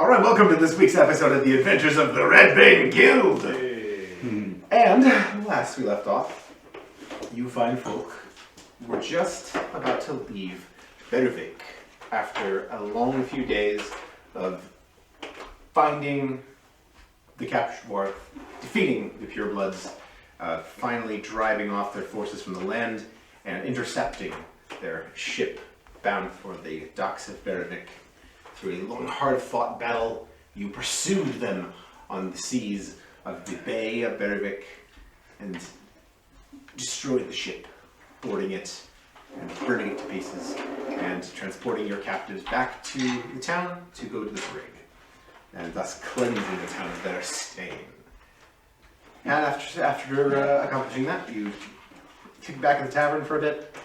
All right, welcome to this week's episode of the Adventures of the Red Bane Guild. And last we left off, you fine folk were just about to leave Bervik after a long few days of finding the captured dwarf, defeating the purebloods, finally driving off their forces from the land, and intercepting their ship bound for the docks of Bervik. Through a long, hard-fought battle, you pursued them on the seas of the Bay of Bervik and destroyed the ship, boarding it and burning it to pieces, and transporting your captives back to the town to go to the brig, and thus cleansing the town of their stain. And after accomplishing that, you kick back in the tavern for a bit,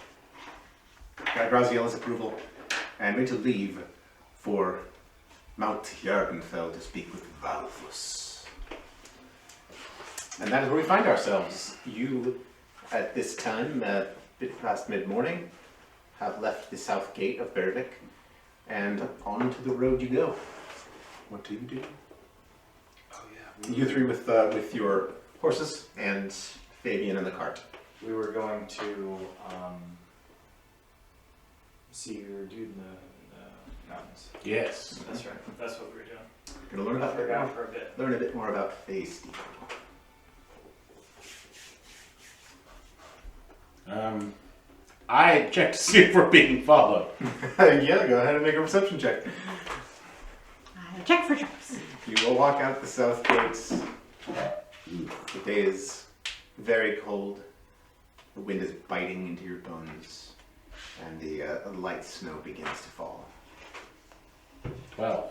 got Graziella's approval, and made to leave for Mount Jardenfell to speak with Valfus. And that is where we find ourselves. You, at this time, a bit past mid-morning, have left the south gate of Bervik, and on to the road you go. What do you do? Oh yeah. You three with your horses, and Fabian in the cart. We were going to see your dude in the mountains. Yes. That's right. That's what we were doing. You're gonna learn a bit more about Faye Steve. I check to see if we're being followed. Yeah, go ahead and make a perception check. Check for traps. You will walk out the south gates. The day is very cold. The wind is biting into your bones, and the light snow begins to fall. 12.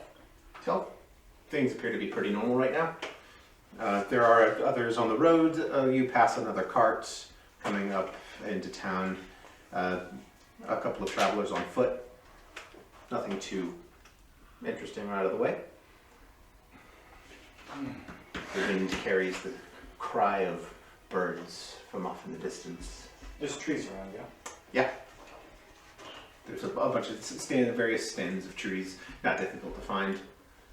So, things appear to be pretty normal right now. There are others on the road. You pass another cart coming up into town. A couple of travelers on foot. Nothing too interesting or out of the way. The wind carries the cry of birds from off in the distance. There's trees around, yeah? Yeah. There's a bunch of various stands of trees, not difficult to find.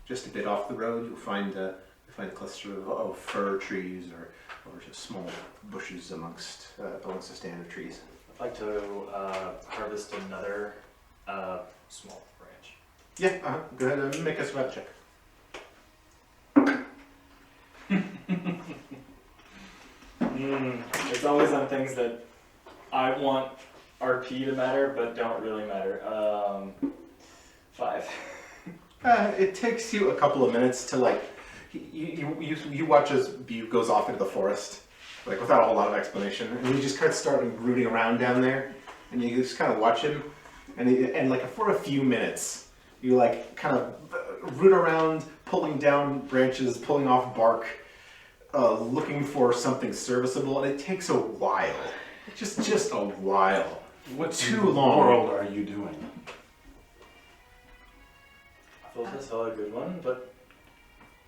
Just a bit off the road, you'll find a cluster of fir trees or just small bushes amongst a stand of trees. I'd like to harvest another small branch. Yeah, go ahead and make a survival check. It's always on things that I want RP to matter, but don't really matter. 5. It takes you a couple of minutes to you watch as Bew goes off into the forest, without a whole lot of explanation, and you just kind of start rooting around down there, and you just kind of watch him, and for a few minutes, you kind of root around, pulling down branches, pulling off bark, looking for something serviceable, and it takes a while, just a while. What Too in the long. world are you doing? I thought this was a good one, but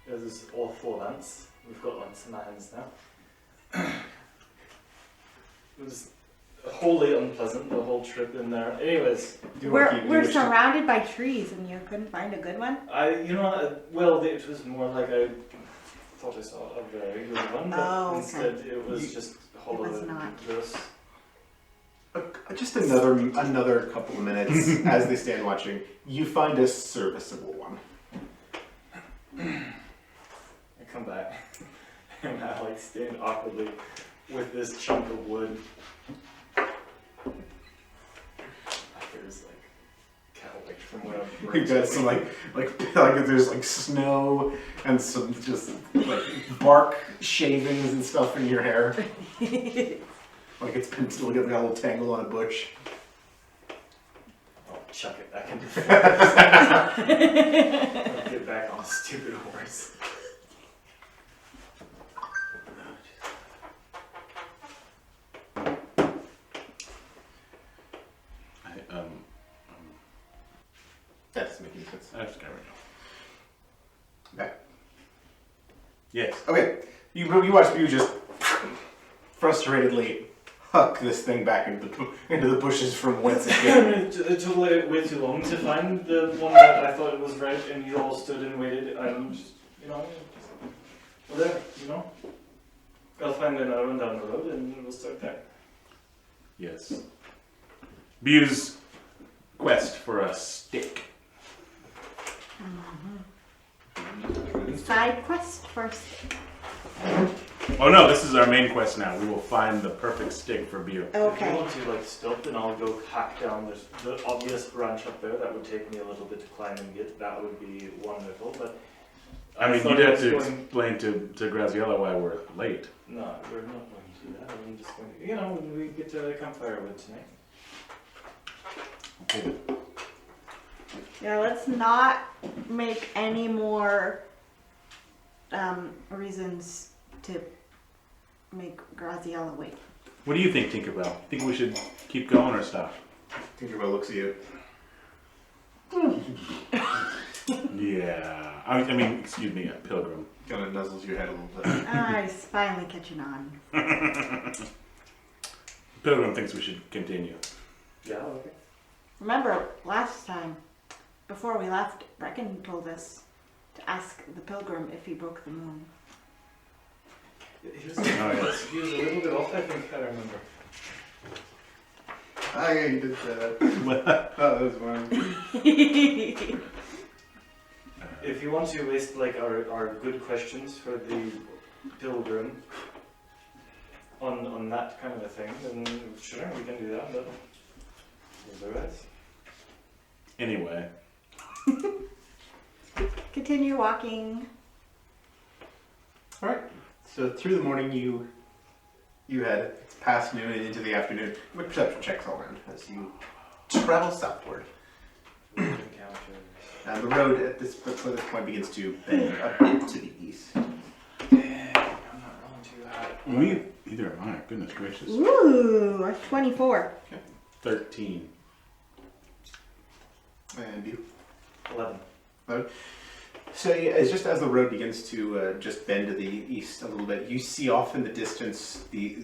it was all 4 months. We've got ones in our hands now. It was wholly unpleasant, the whole trip in there. Anyways, We're surrounded by trees and you couldn't find a good one? it was more like I thought I saw a very good one, but Oh, okay. instead it was just wholly It was not. this. Just another couple of minutes as they stand watching. You find a serviceable one. I come back and I stand awkwardly with this chunk of wood. There's cattle from where You got some there's snow and some just bark shavings and stuff in your hair. It's been got a little tangle on a bush. I'll chuck it back into the I'll get back on the stupid horse. That doesn't make any sense. That's there we go. Okay. Yes. Okay. You watch Bew just frustratedly huck this thing back into the bushes from whence it came. It took way too long to find the one that I thought it was right, and you all stood and waited. I'm just, whatever, I'll find another one down the road, and we'll start there. Yes. Bu's quest for a stick. Side quest first. Oh no, this is our main quest now. We will find the perfect stick for Bu. If you Okay. want to stealth, then I'll go hack down. There's the obvious branch up there. That would take me a little bit to climb and get. That would be wonderful, but I mean, thought you'd it have was to going- explain to Graziella why we're late. No, we're not going to do that. I'm just going to, when we get to the campfire wood tonight. Okay. Yeah, let's not make any more reasons to make Graziella wait. What do you think, Tinkerbell? Think we should keep going or stop? Tinkerbell looks at you. Yeah. I mean, excuse me, Pilgrim. Kind of nuzzles your head a little bit. He's finally catching on. Pilgrim thinks we should continue. Yeah, okay. Remember, last time, before we left, Brecken told us to ask the pilgrim if he broke the moon. He was, yes. he was a little bit off, I think, I remember. Ah, yeah, you did say that. Oh, that was fun. If you want to waste our good questions for the pilgrim on that kind of a thing, then sure, we can do that, but otherwise. Anyway. Continue walking. All right. So through the morning, you head past noon and into the afternoon. Make perception checks all around as you travel southward. Encounters. And the road at this point begins to bend a bit to the east. Yeah, I'm not rolling too high. We either am I. Goodness gracious. Ooh, a 24. 13. And you. 11. So yeah, it's just as the road begins to just bend to the east a little bit, you see off in the distance the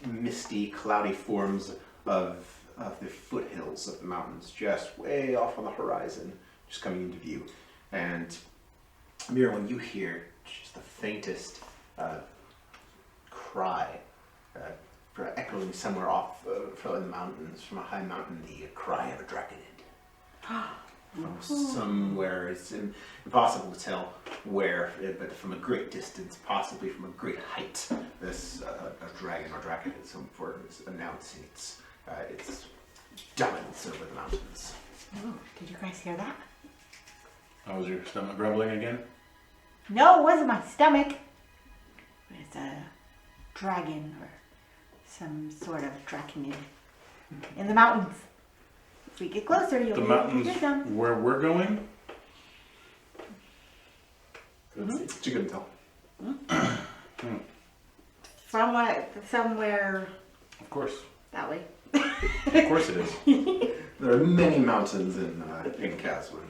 misty, cloudy forms of the foothills of the mountains, just way off on the horizon, just coming into view. And Mira, when you hear just the faintest cry, echoing somewhere off from the mountains, from a high mountain, the cry of a draconid. From somewhere, it's impossible to tell where, but from a great distance, possibly from a great height, this a dragon or draconid, so important, is announcing its dominance over the mountains. Oh, did you guys hear that? Oh, was your stomach grumbling again? No, it wasn't my stomach. It's a dragon or some sort of draconid in the mountains. If we get closer, you'll The be able to mountains hear them. where we're going? But you couldn't tell. From somewhere Of course. that way. Of course it is. There are many mountains in Caswin.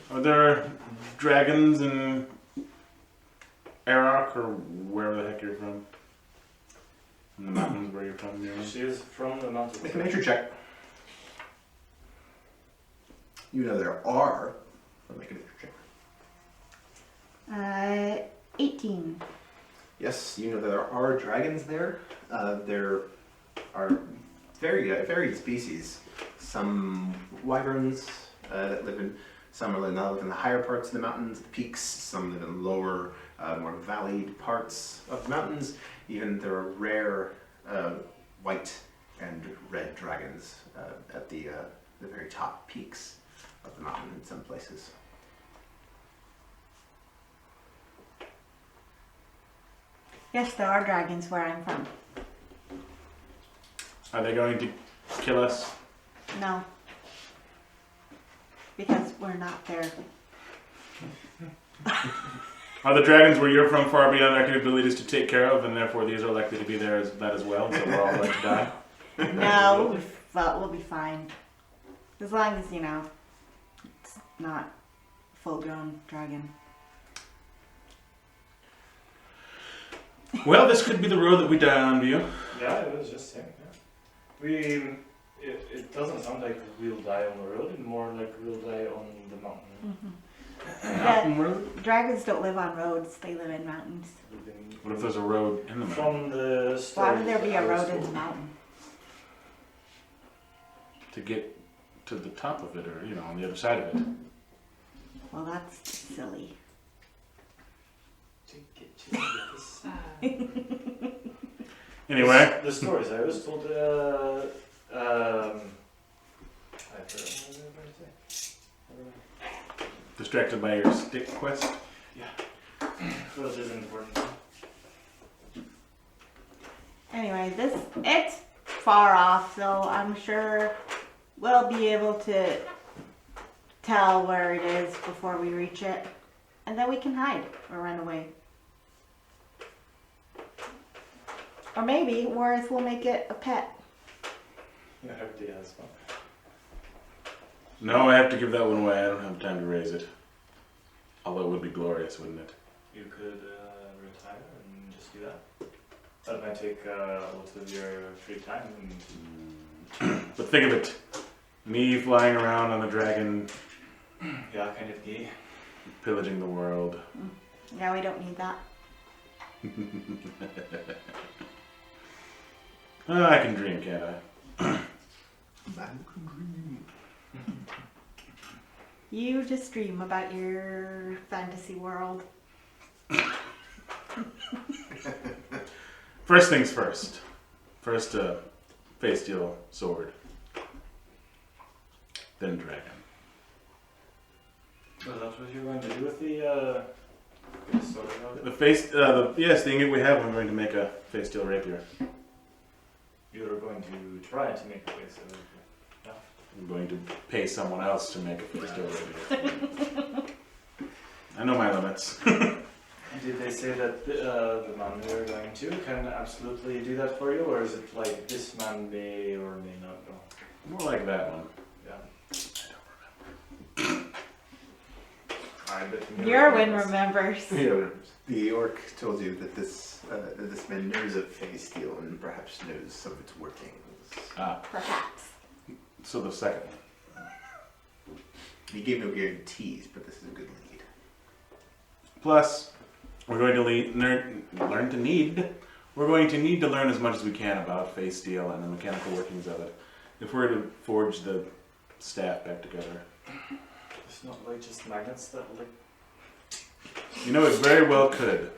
Are there dragons in Arok or wherever the heck you're from? In the mountains where you're from, you know? She is from the mountains. Make a nature check. You know there are. I'll make a nature check. 18. Yes, you know there are dragons there. There are very varied species. Some wyverns that live in. Some live in the higher parts of the mountains, the peaks. Some live in lower, more valleyed parts of the mountains. Even there are rare white and red dragons at the very top peaks of the mountain in some places. Yes, there are dragons where I'm from. Are they going to kill us? No. Because we're not there. Are the dragons where you're from far beyond our capabilities to take care of, and therefore these are likely to be there as well, so we're all going to die? No, we'll be fine. As long as, it's not full-grown dragon. Well, this could be the road that we die on, View. Yeah, it was just saying. Yeah. It doesn't sound like we'll die on the road, and more like we'll die on the mountain. Mountain road? Dragons don't live on roads, they live in mountains. What if there's a road in the mountain? From the Why stories would there be that a I was road in the told. mountain? To get to the top of it, or on the other side of it. Well, that's silly. To get to the other side. Anyway, The stories I was told. I forgot what I was going to say. distracted by your stick quest. Well, it is important. Anyway, it's far off, so I'm sure we'll be able to tell where it is before we reach it. And then we can hide or run away. Or maybe Worth will make it a pet. Yeah, everybody has one. No, I have to give that one away. I don't have time to raise it. Although it would be glorious, wouldn't it? You could retire and just do that. That might take a lot of your free time. But think of it. Me flying around on a dragon, Yeah, kind of gay. pillaging the world. Yeah, we don't need that. I can dream, can't I? Man can dream. You just dream about your fantasy world. First things first. First, face steel sword. Then dragon. So that's what you're going to do with the sword of it? The face, yes, the ingot we have, I'm going to make a face steel rapier. You're going to try to make a face of it. I'm going to pay someone else to make a face steel rapier. I know my limits. Did they say that the man they're going to can absolutely do that for you, or is it like this man may or may not go? More like that one. Yeah. I bet Yerwin remembers. The orc told you that this man knows of phase steel and perhaps knows some of its workings. Ah, Perhaps. so the second one. He gave no guarantees, but this is a good lead. Plus, we're going to We're going to need to learn as much as we can about face steel and the mechanical workings of it, if we're to forge the staff back together. It's not like just magnets that like. You know, it very well could.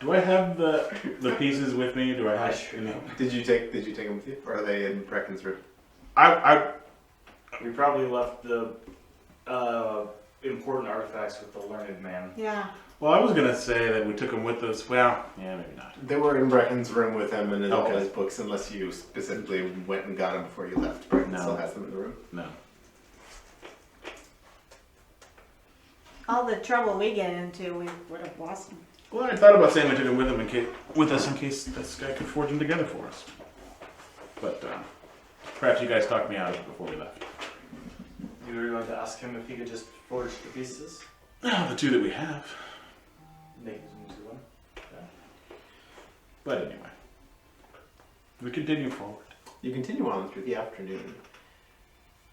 Do I have the pieces with me? Do I have? sure any? don't. Did you take them with you, or are they in Brecken's room? We probably left the important artifacts with the learned man. Yeah. Well, I was gonna say that we took them with us. Well, yeah, maybe not. They were in Brecken's room with him and in all Okay. his books, unless you specifically went and got them before you left. Brecken No. still has them in the room. No. All the trouble we get into, we would have lost them. Well, I thought about saying we took them with us in case this guy could forge them together for us. But perhaps you guys talked me out of it before we left. You were going to ask him if he could just forge the pieces, The two that we have. make it into one. But anyway, we continue forward. You continue on through the afternoon.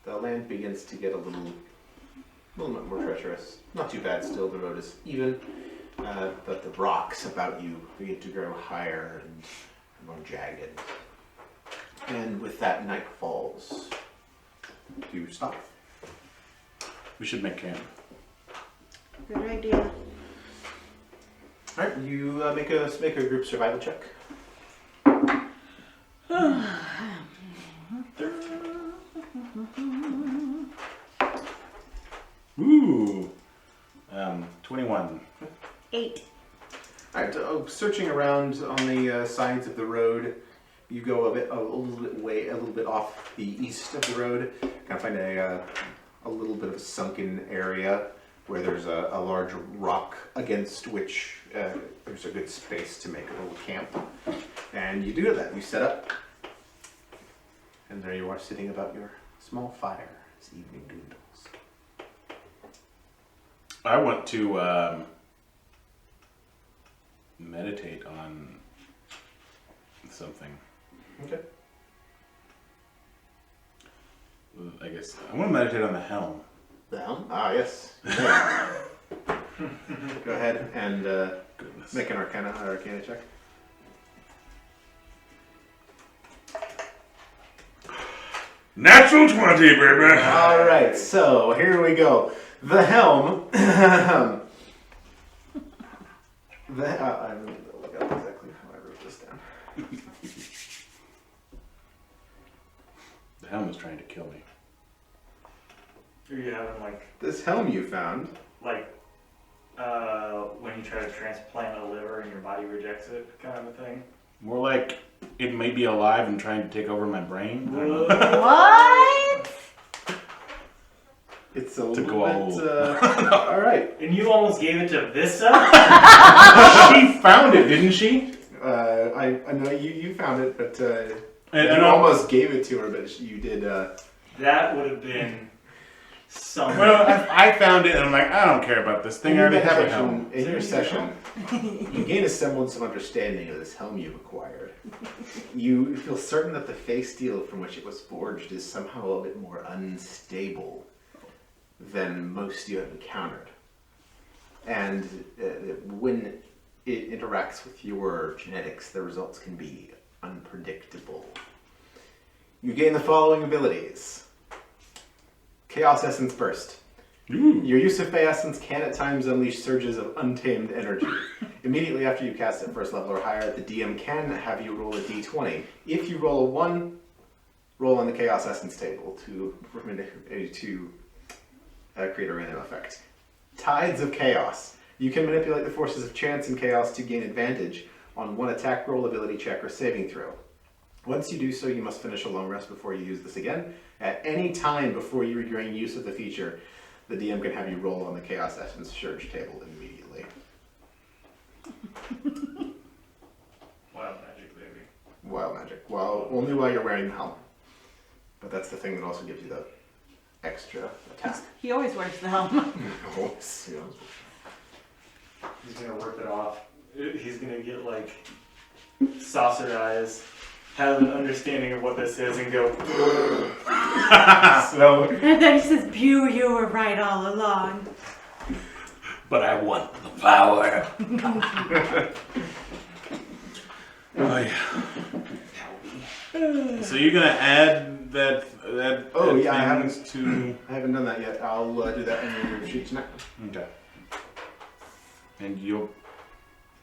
The land begins to get a little bit more treacherous. Not too bad still, the road is even, but the rocks about you begin to grow higher and more jagged. And with that, night falls. Do you stop? We should make camp. Good idea. Alright, you make a group survival check. Ooh. 21. 8. Alright, searching around on the sides of the road, you go a little bit off the east of the road. Kind of find a little bit of a sunken area where there's a large rock against which there's a good space to make a little camp. And you do that. You set up, and there you are sitting about your small fire as evening dwindles. I want to meditate on something. Okay. I guess I want to meditate on the helm. The helm? Ah, yes. Go ahead and Goodness. make an Arcana check. Natural 20, baby. All right, so here we go. The helm. I'm gonna look up exactly how I wrote this down. The helm is trying to kill me. Are you having This helm you found. when you try to transplant a liver and your body rejects it, kind of a thing? More like it may be alive and trying to take over my brain. I don't know. What? It's a To little go bit. All right. And you almost gave it to Vissa? She found it, didn't she? I know you found it, but And you almost gave it to her, but you did. That would have been some. Well, I found it and I'm like, I don't care about this thing. I already have a helm. In your session, you gain a semblance of understanding of this helm you've acquired. You feel certain that the face steel from which it was forged is somehow a little bit more unstable than most you have encountered. And when it interacts with your genetics, the results can be unpredictable. You gain the following abilities. Chaos Essence Burst. Ooh. Your use of Fey Essence can at times unleash surges of untamed energy. Immediately after you cast it first level or higher, the DM can have you roll a d20. If you roll a 1, roll on the Chaos Essence table to create a random effect. Tides of Chaos. You can manipulate the forces of chance and chaos to gain advantage on one attack roll, ability check, or saving throw. Once you do so, you must finish a long rest before you use this again. At any time before you regain use of the feature, the DM can have you roll on the Chaos Essence Surge table immediately. Wild magic, baby. Wild magic. Well, only while you're wearing the helm. But that's the thing that also gives you the extra attack. He always wears the helm. Always, you know. He's gonna rip it off. He's gonna get saucer eyes, have an understanding of what this is, and go. So, And then he says, "Pew, you were right all along." But I want the power. Oh, yeah. So you're gonna add that Oh, yeah, I things to. I haven't done that yet. I'll do that in your sheet tonight. Okay. And you'll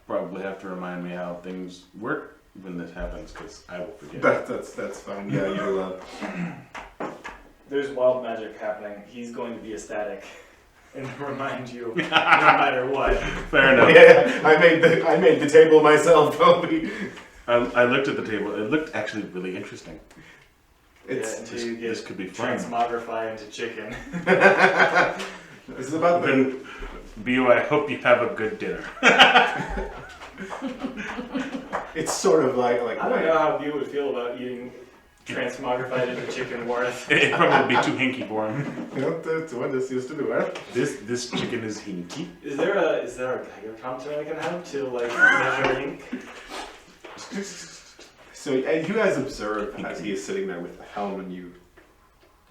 probably have to remind me how things work when this happens, because I will forget. That's fine. Yeah, you'll. There's wild magic happening. He's going to be ecstatic and remind you no matter what. Fair enough. Yeah, I made the table myself, Toby. I looked at the table. It looked actually really interesting. It's Until you get this could be fun. transmogrify into chicken. this is about the. Then, Bu, I hope you have a good dinner. It's sort of like I don't know how you would feel about eating transmogrified into chicken worth. It'd probably be too hinky for him. You know, that's what this used to do, right? This chicken is hinky. Is there a Geiger counter I can have to measure ink? So you guys observe as he is sitting there with the helm, and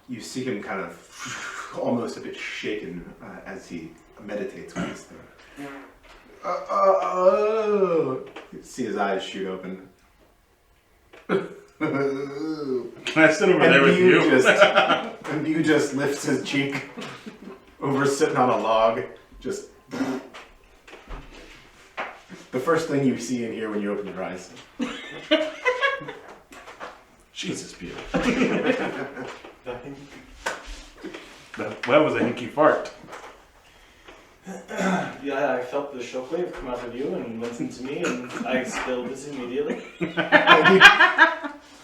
you see him kind of almost a bit shaken as he meditates with this thing. You see his eyes shoot open. Can I sit over there with you? And you just lifts his cheek over sitting on a log. Just the first thing you see and hear when you open your eyes. Jesus, beauty. That was a hinky fart. Yeah, I felt the shockwave come out of you and went into me, and I spilled this immediately.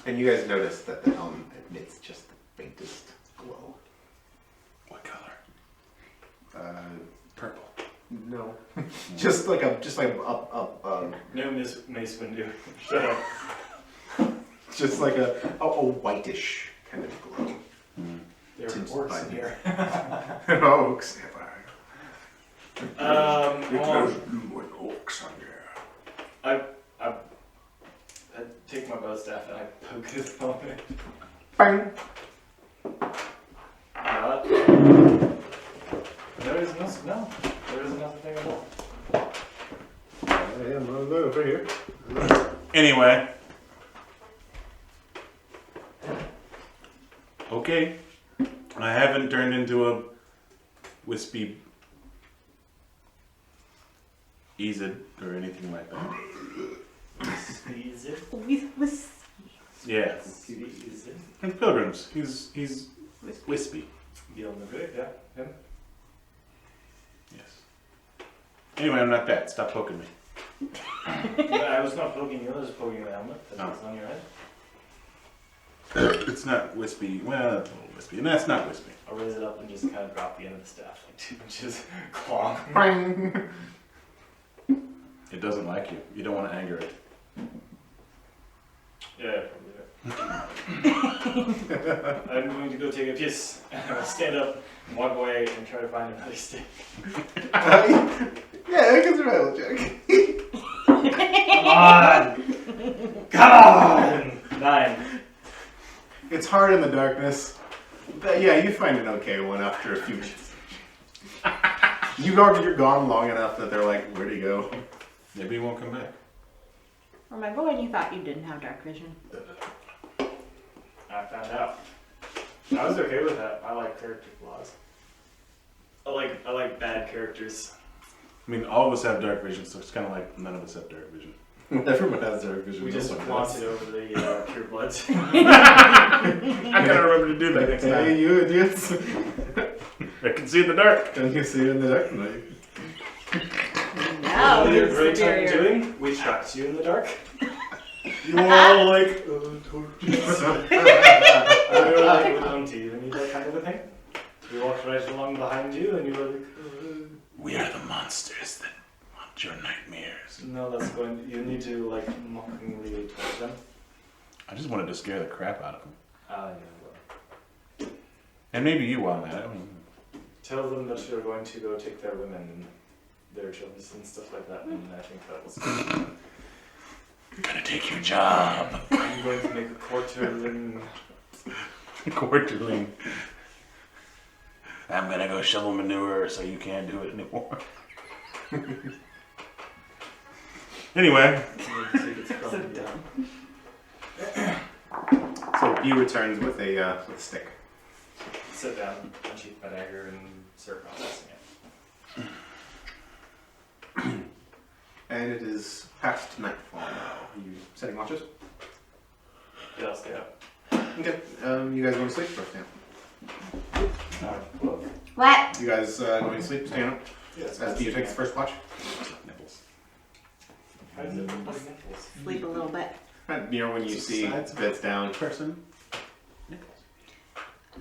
And you guys notice that the helm emits just the faintest glow. What color? Purple. No. just like a No, Miss Mace Windu. Shut up. just like a whitish kind of glow. There Seems are orcs fine. in here. Oh, except Well, orcs on there. I take my bow staff and I poke his helmet. Bang. There is no smell. There is nothing at all. Yeah, look over here. Anyway. Okay. I haven't turned into a wispy Ezid or anything like that. Is it? Yes. Is it? And Pilgrims. He's wispy. Gil Magui, yeah, him. Yes. Anyway, I'm not that. Stop poking me. I was not poking you, I was poking the helmet that Oh. was on your head. It's not wispy. Well, it's a little wispy. And that's not wispy. I'll raise it up and just kind of drop the end of the staff, like 2 inches. Clong. Bang. It doesn't like you. You don't want to anger it. Yeah, probably. I'm going to go take a piss. And I'll stand up, walk away, and try to find another stick. Yeah, make a survival check. Come on! Come on! 9. It's hard in the darkness. But yeah, you find an okay one after a few minutes. You're gone long enough that they're like, where'd he go? Maybe he won't come back. Remember when you thought you didn't have dark vision? I found out. I was okay with that. I like character flaws. I like bad characters. I mean, all of us have dark vision, so it's kind of like none of us have dark vision. Everyone has dark vision. We just flaunted over the pure bloods. I gotta remember to do that next Hey, time. you idiots. I can see in the dark. Can you see in the dark tonight? No, What you're you're great time superior. doing? We trapped you in the dark. You were all like, torches. We were like, we don't even need that kind of a thing. We walked right along behind you and you were like, We are the monsters that haunt your nightmares. no, that's going, you need to like mockingly touch them. I just wanted to scare the crap out of them. Yeah, well. And maybe you on that. I mean, Tell them that you're going to go take their women and their children and stuff like that, and I think that was I'm gonna take your job. I'm going to make a quarterling. Quarterling. I'm gonna go shovel manure so you can't do it anymore. Anyway. So dumb. So he returns with a stick. Sit down, unsheath my dagger, and start processing it. And it is past nightfall now. Are you setting watches? Yeah, I'll stay up. Okay. You guys going to sleep first now? What? You guys going to sleep? Staying up? Yes. As Peter takes the first watch? Nipples. How is it? Nipples. Sleep a little bit. Right near when you see beds down. Person.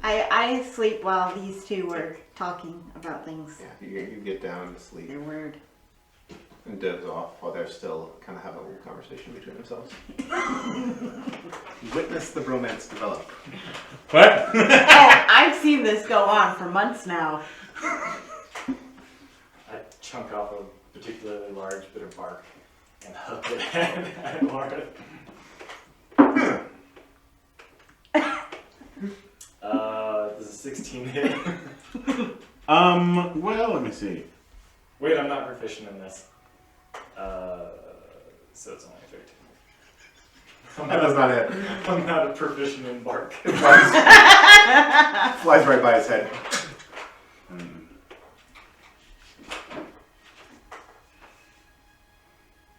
I sleep while these two were talking about things. Yeah, you get down to sleep They're weird. and doze off while they're still kind of having a little conversation between themselves. Witness the bromance develop. What? Oh, I've seen this go on for months now. I chunk off a particularly large bit of bark and hook it at Laura. This is 16 hit. Well, let me see. Wait, I'm not proficient in this. So it's only 13. That does not hit. I'm not a proficient in bark. It flies right by his head.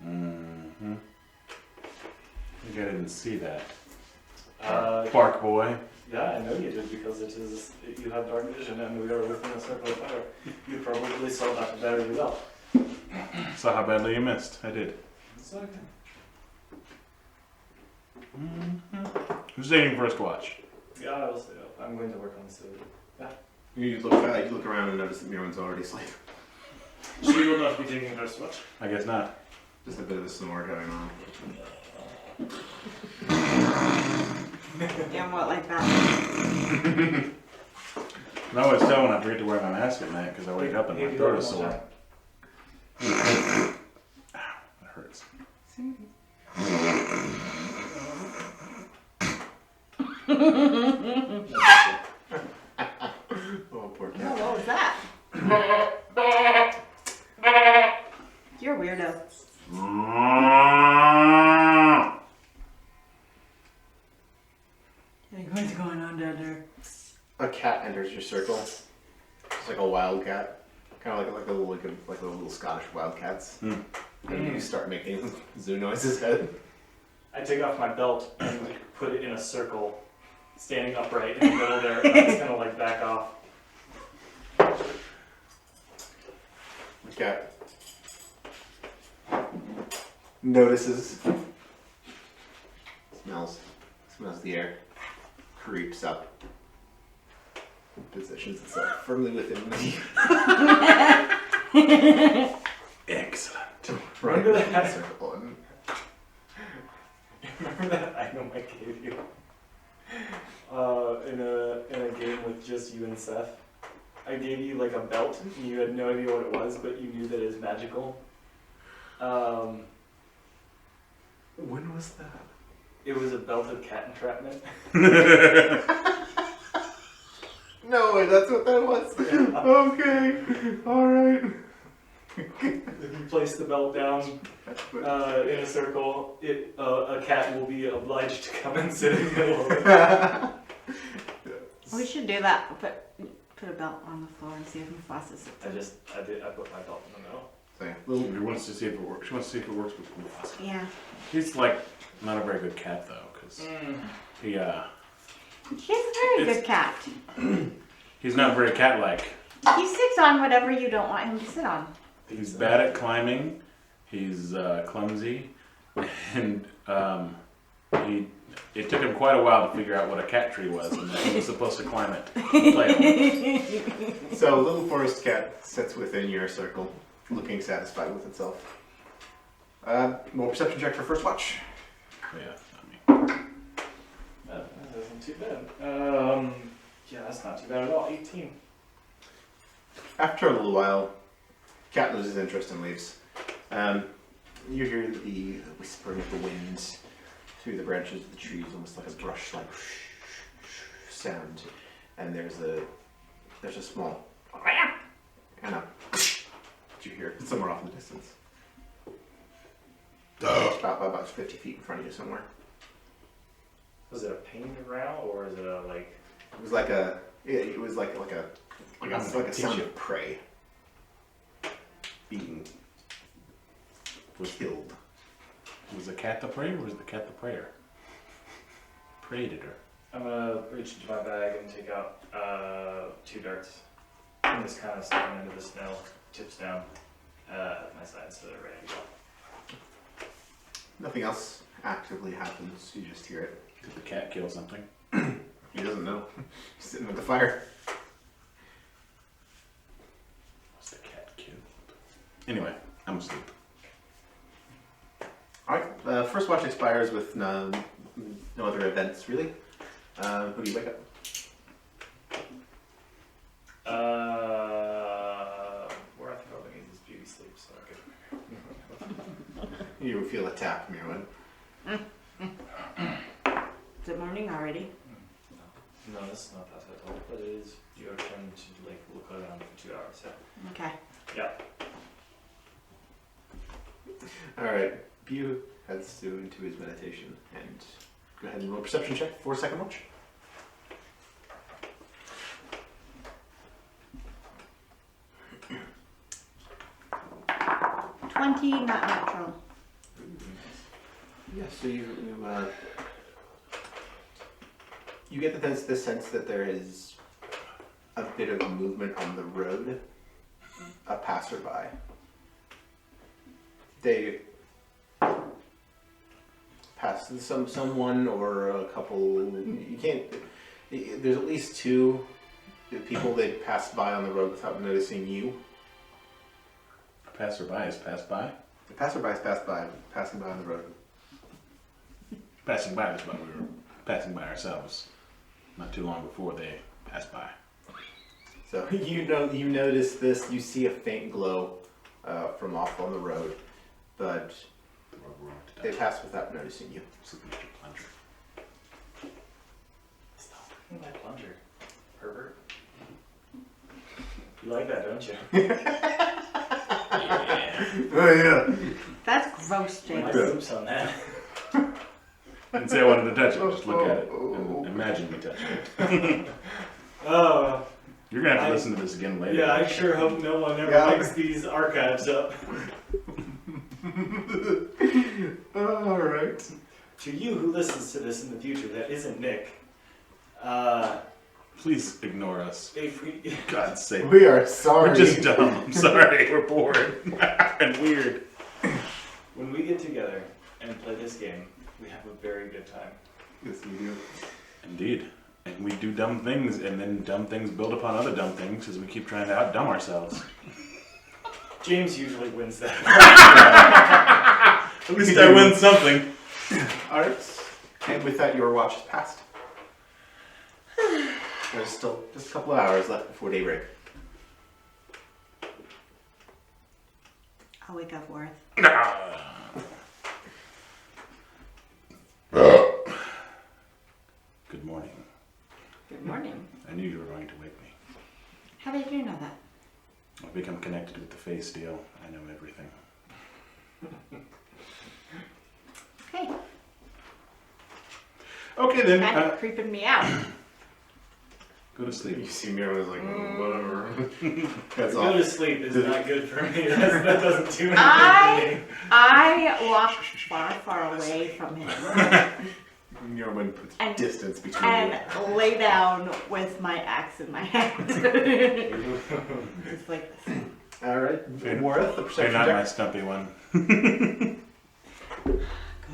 Mm-hmm. I think I didn't see that. Uh, Bark boy. Yeah, I know you did because you have dark vision and we are within a circle of fire. You probably saw that very well. Saw how badly you missed. I did. It's okay. Who's taking first watch? Yeah, I'll stay up. I'm going to work on this. You look around and notice that Mirren's already asleep. She will not be taking her watch. I guess not. Just a bit of a snore going on. Yeah, what like that? I always tell when I forget to wear my mask at night because I wake up and my throat is sore. Ow, that hurts. Oh, poor Oh, cat. what was that? You're a weirdo. Hey, what's going on down there? A cat enters your circle. It's like a wild cat, kind of like the little Scottish wildcats. Hmm. And you start making zoo noises at it. I take off my belt and put it in a circle, standing upright in the middle there, and I just kind of like back off. The cat notices, smells the air, creeps up, positions itself firmly within the Excellent. right Remember in the that? circle. And Remember that item I gave you in a game with just you and Seth? I gave you like a belt, and you had no idea what it was, but you knew that it was magical. when was that? It was a belt of cat entrapment. No way, that's what that was. Okay, all right. If you place the belt down in a circle, a cat will be obliged to come and sit in the middle of it. We should do that. Put a belt on the floor and see if Mufasa sits I in. put my belt in the middle. So, yeah, He wants to see if it works. She wants to see if it works with Mufasa. Yeah. He's like not a very good cat though, because he He's a very It's- good cat. he's not very cat-like. He sits on whatever you don't want him to sit on. He's bad at climbing. He's clumsy, and it took him quite a while to figure out what a cat tree was, and that he was supposed to climb it. Play it. So, little forest cat sits within your circle, looking satisfied with itself. More perception check for first watch. Yeah, That isn't too bad. Yeah, that's not too bad at all. 18. After a little while, cat loses interest and leaves. You hear the whispering of the wind through the branches of the trees, almost like a brush, like sound. And there's a small and a you hear somewhere off in the distance. About 50 feet in front of you somewhere. Was it a painted growl or is it a like? It was like a sound of prey being killed. Was the cat the prey, or was the cat the prayer? Prayed at her. I'm gonna reach into my bag and take out 2 darts and just kind of stick them into the snow, tips down at my side so they're ready to go. Nothing else actively happens. You just hear it. Did the cat kill something? He doesn't know. He's sitting with the fire. Was the cat killed? Anyway, I'm asleep. Alright, first watch expires with no other events, really. Who do you wake up? Where I think I'll need this beauty sleep so I could. You feel a tap from your one. Is it morning already? No, this is not that at all, but it is your turn to like look around for 2 hours. Yeah. Okay. Yeah. Alright, Bew heads into his meditation and go ahead and roll a perception check for second watch. $20, not natural. Yeah, so you get the sense that there is a bit of movement on the road, a passerby. They pass someone or a couple. You can't. There's at least 2 people that pass by on the road without noticing you. A passerby has passed by. The passerby's passing by on the road. Passing by is when we were passing by ourselves. Not too long before they passed by. So you notice this. You see a faint glow from off on the road, but The rubber rocked they down. pass without noticing you. Sleeping with your plunger. My plunger, Herbert. You like that, don't you? Oh yeah. That's gross, My James. oops on that. Didn't say I wanted to touch it. Just look at it and imagine me touching it. Oh, You're gonna have to listen to this again later. yeah, I sure hope no one ever Yeah. picks these archives up. All right. To you who listens to this in the future that isn't Nick, Please ignore us. if we... God's sake. We are sorry. We're just dumb. I'm sorry. We're bored and weird. When we get together and play this game, we have a very good time. Yes, we do. Indeed. And we do dumb things, and then dumb things build upon other dumb things as we keep trying to outdumb ourselves. James usually wins that. At least I win something. All right. And with that, your watch has passed. There's still just a couple of hours left before daybreak. I'll wake up Worth. Good morning. Good morning. I knew you were going to wake me. How did you know that? I've become connected with the face deal. I know everything. Hey, Okay then. kind of creeping me out. Go to sleep. You see me, I was like, whatever. That's Go all. to sleep is not good for me. That doesn't do anything for me. I walk far, far away from him Norman puts And- distance between and you. lay down with my axe in my hand. Just like this. All right. Worth, the You're perception not my check. stumpy one. Go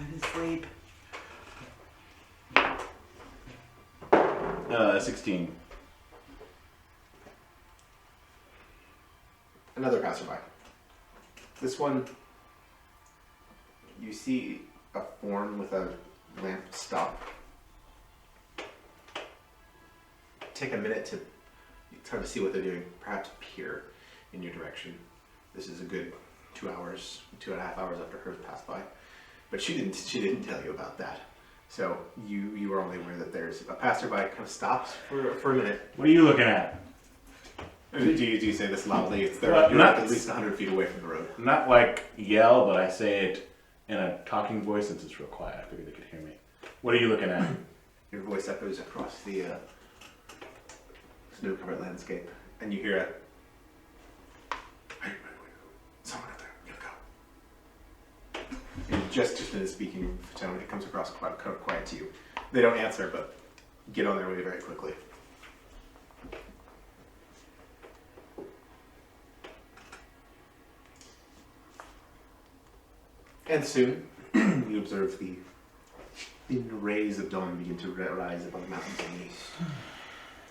to sleep. 16. Another passerby. This one, you see a form with a lamp stop. Take a minute to try to see what they're doing. Perhaps peer in your direction. This is a good 2 hours, 2.5 hours after hers passed by. But she didn't tell you about that. So you are only aware that there's a passerby kind of stops for a minute. What are you looking at? Do you say this loudly? It's there. Well, You're not- at least 100 feet away from the road. Not like yell, but I say it in a talking voice since it's real quiet. I figured they could hear me. What are you looking at? Your voice echoes across the snow-covered landscape, and you hear a, "Hey, wait, someone out there, we gotta go." And just in the speaking tone, it comes across quite quiet to you. They don't answer, but get on their way very quickly. And soon, you observe the thin rays of dawn begin to rise above the mountains in the east.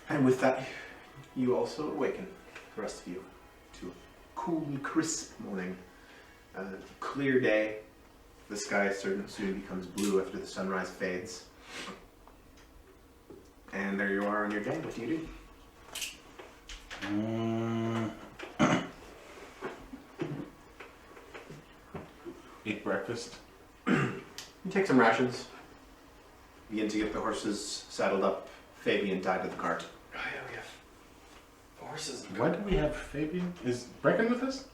And with that, you also awaken, the rest of you, to a cool, crisp morning. A clear day. The sky soon becomes blue after the sunrise fades. And there you are on your day. What do you do? Eat breakfast. You take some rations. Begin to get the horses saddled up. Fabian tied to the cart. Oh yeah, we have horses. Why do we have Fabian? Is Brecken with us?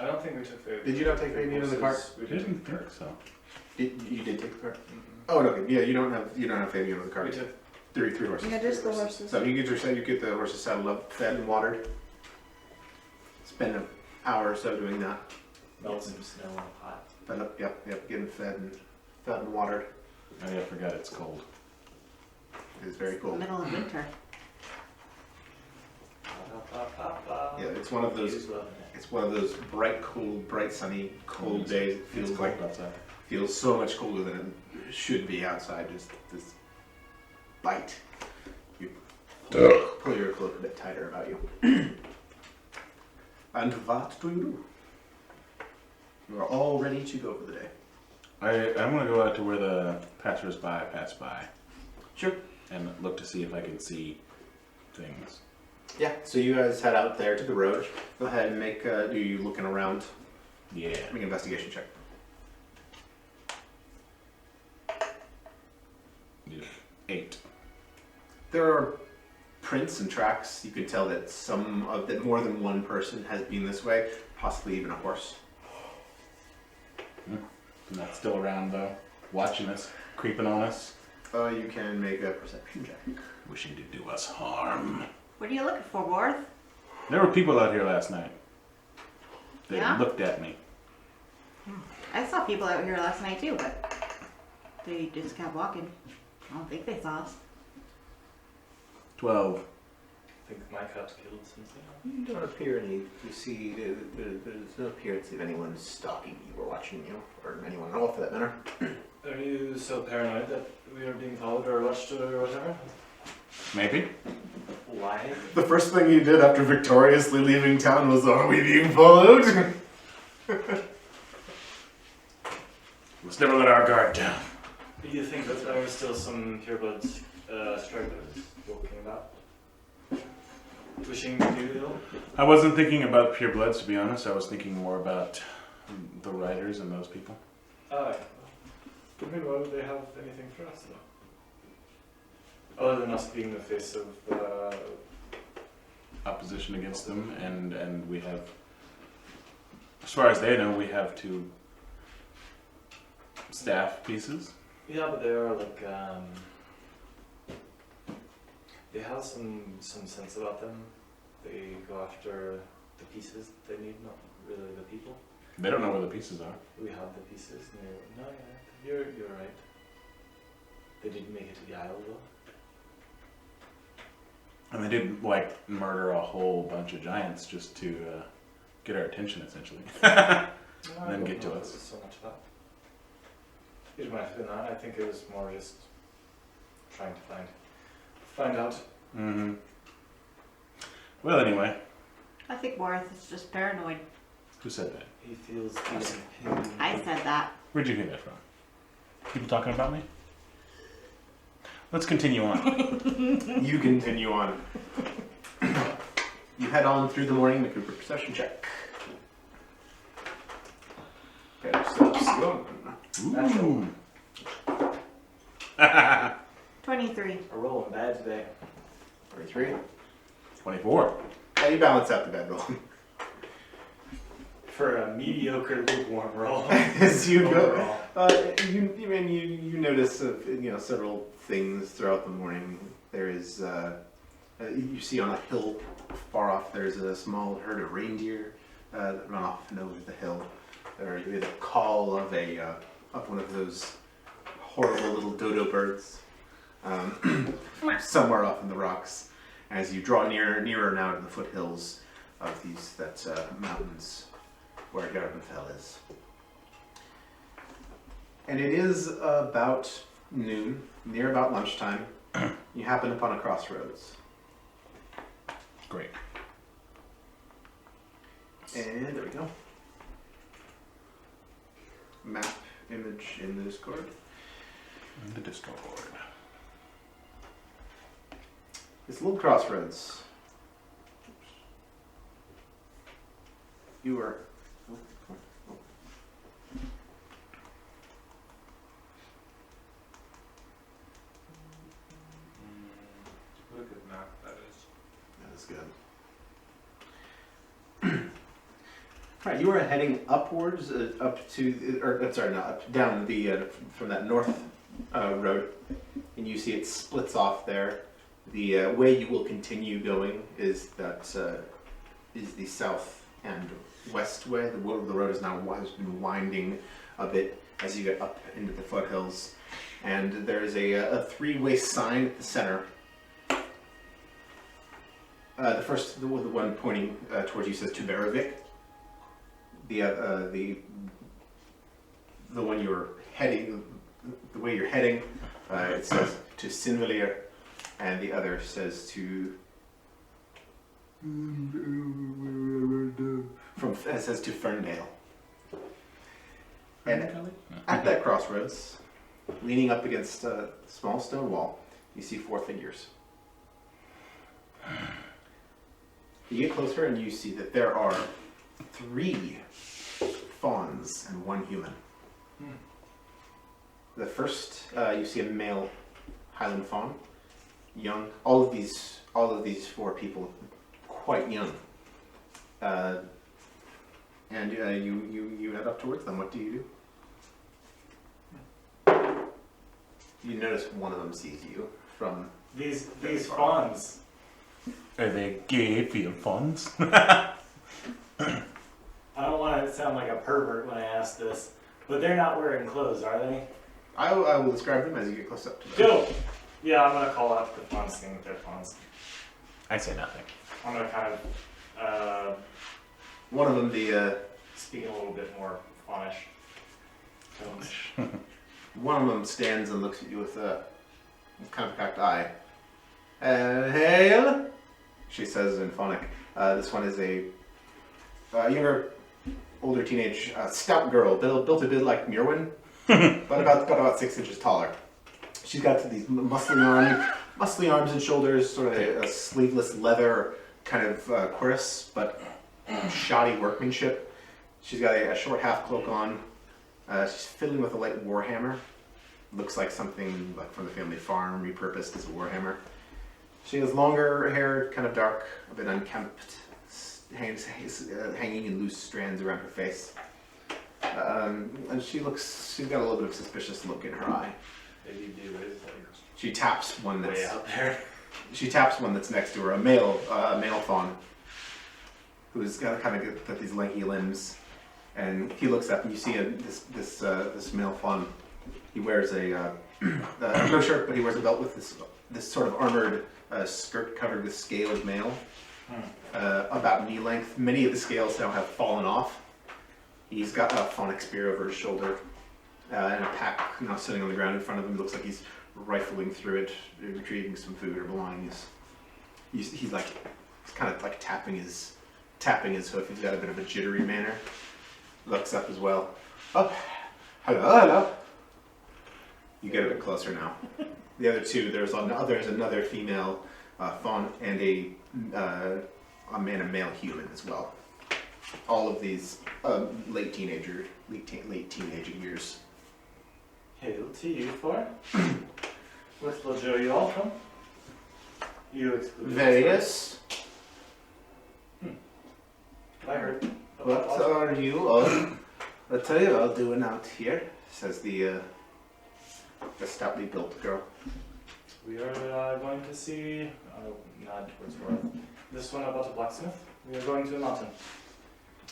I don't think we took Fabian. Did you not take Fabian in the cart? We I didn't take think so. You did take the cart. Oh, no, okay. Yeah, you don't have Fabian in the cart. We took Three horses. Yeah, just the horses. So you get the horses saddled up, fed and watered. Spend an hour or so doing that. melt some snow in a pot. Fed up, yep, getting fed and watered. Oh yeah, I forgot it's cold. It is very cold. Middle of winter. Yeah, it's one of those. He's loving it. It's one of those bright, cool, bright, sunny, cold days. It It's feels cold like outside. feels so much colder than it should be outside. Just this bite. You pull your cloak a bit tighter about you. And what do you do? You are all ready to go for the day. I'm gonna go out to where the passersby pass by Sure. and look to see if I can see things. Yeah. So you guys head out there to the road. Go ahead and make. Do you looking around? Yeah. Make an investigation check. Yeah. 8. There are prints and tracks. You could tell that that more than one person has been this way, possibly even a horse. And that's still around though, watching us, creeping on us. You can make a perception check. Wishing to do us harm. What are you looking for, Worth? There were people out here last night. They Yeah? looked at me. I saw people out here last night too, but they just kept walking. I don't think they saw us. 12. I think my cat killed something. You don't appear any. You see, there's no appearance of anyone stalking you or watching you, or anyone at all for that matter. Are you so paranoid that we are being followed or watched or whatever? Maybe. Why? The first thing you did after victoriously leaving town was, "Are we being followed?" Let's never let our guard down. Do you think that there are still some pureblood stragglers walking about? Wishing to do ill? I wasn't thinking about purebloods, to be honest. I was thinking more about the riders and those people. Aye. I mean, why would they have anything for us, though? Other than us being the face of Opposition against them, and we have, as far as they know, we have 2 staff pieces. Yeah, but they are like, they have some sense about them. They go after the pieces they need, not really the people. They don't know where the pieces are. We have the pieces, and no, yeah, you're right. They didn't make it to the Isle, though. And they did, like, murder a whole bunch of giants just to get our attention, essentially. No, And I then don't get to know if us. it was so much that. It might have been that. I think it was more just trying to find out. Mm-hmm. Well, anyway, I think Worth is just paranoid. who said that? He feels the impending. I said that. Where'd you hear that from? People talking about me? Let's continue on. You continue on. You head on through the morning, make a perception check. Okay, so slow. Ooh. 23. A rolling bad today. 23. 24. Yeah, you balance out the bad roll. For a mediocre lukewarm roll. As you go, Overall. you notice several things throughout the morning. There is you see on a hill far off. There's a small herd of reindeer that run off and over the hill. There is the call of one of those horrible little dodo birds somewhere off in the rocks. As you draw nearer now to the foothills of these mountains where Gardenfell is. And it is about noon, near about lunchtime. You happen upon a crossroads. Great. And there we go. Map image in the Discord. In the Discord. This little crossroads. You are. What a good map that is. That is good. Alright, you are heading upwards, down from that north road, and you see it splits off there. The way you will continue going is the south and west way. The road is now has been winding a bit as you get up into the foothills, and there is a 3-way sign at the center. The one pointing towards you says Tuberovic. The one you're heading, the way you're heading, it says to Sinvalier, and the other says to Ferndale. And at that crossroads, leaning up against a small stone wall, you see 4 figures. You get closer and you see that there are 3 fawns and 1 human. The first, you see a male Highland fawn. young. All of these four people, quite young. And you head up towards them. What do you do? You notice one of them sees you from These fawns. Are they gay field funds? I don't want to sound like a pervert when I ask this, but they're not wearing clothes, are they? I will describe them as you get close up to them. Go! Yeah, I'm gonna call out the fawns thing with their fawns. I say nothing. I'm gonna kind of One of them, speak in a little bit more faunish tones. one of them stands and looks at you with a kind of cocked eye. Hail, she says in Phonic. This one is a younger, older teenage stout girl, built a bit like Mirwin, but about 6 inches taller. She's got these muscly arms and shoulders, sort of a sleeveless leather kind of cuirass, but shoddy workmanship. She's got a short half cloak on. She's fiddling with a light warhammer. Looks like something like from the family farm, repurposed as a warhammer. She has longer hair, kind of dark, a bit unkempt, hanging in loose strands around her face. And she's got a little bit of suspicious look in her eye. Maybe do is like She taps one way that's out there. She taps one that's next to her, a male fawn, who's got got these lanky limbs, and he looks up and you see this male fawn. He wears no shirt, but he wears a belt with this sort of armored skirt covered with scaled mail, about knee length. Many of the scales now have fallen off. He's got a phonic spear over his shoulder, and a pack now sitting on the ground in front of him. Looks like he's rifling through it, retrieving some food or belongings. He's kind of like tapping his hoof. He's got a bit of a jittery manner. Looks up as well. Oh, hello. You get a bit closer now. The other two, there's another female fawn and a male human as well. All of these late teenager years. Hail to you for. What will Joe you all from? You excluded. Various. I heard. What are you all? What are you all doing out here? Says the stoutly built girl. We are going to see. Nod towards Worth. This one about a blacksmith. We are going to a mountain.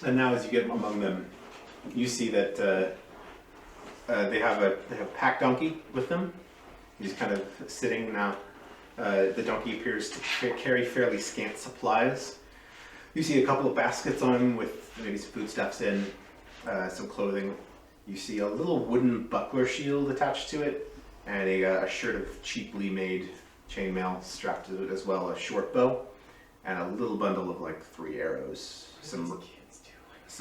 And now, as you get among them, you see that they have a pack donkey with them. He's kind of sitting now. The donkey appears to carry fairly scant supplies. You see a couple of baskets on him with maybe some foodstuffs in, some clothing. You see a little wooden buckler shield attached to it, and a shirt of cheaply made chainmail strapped to it as well, a short bow, and a little bundle of like 3 arrows, some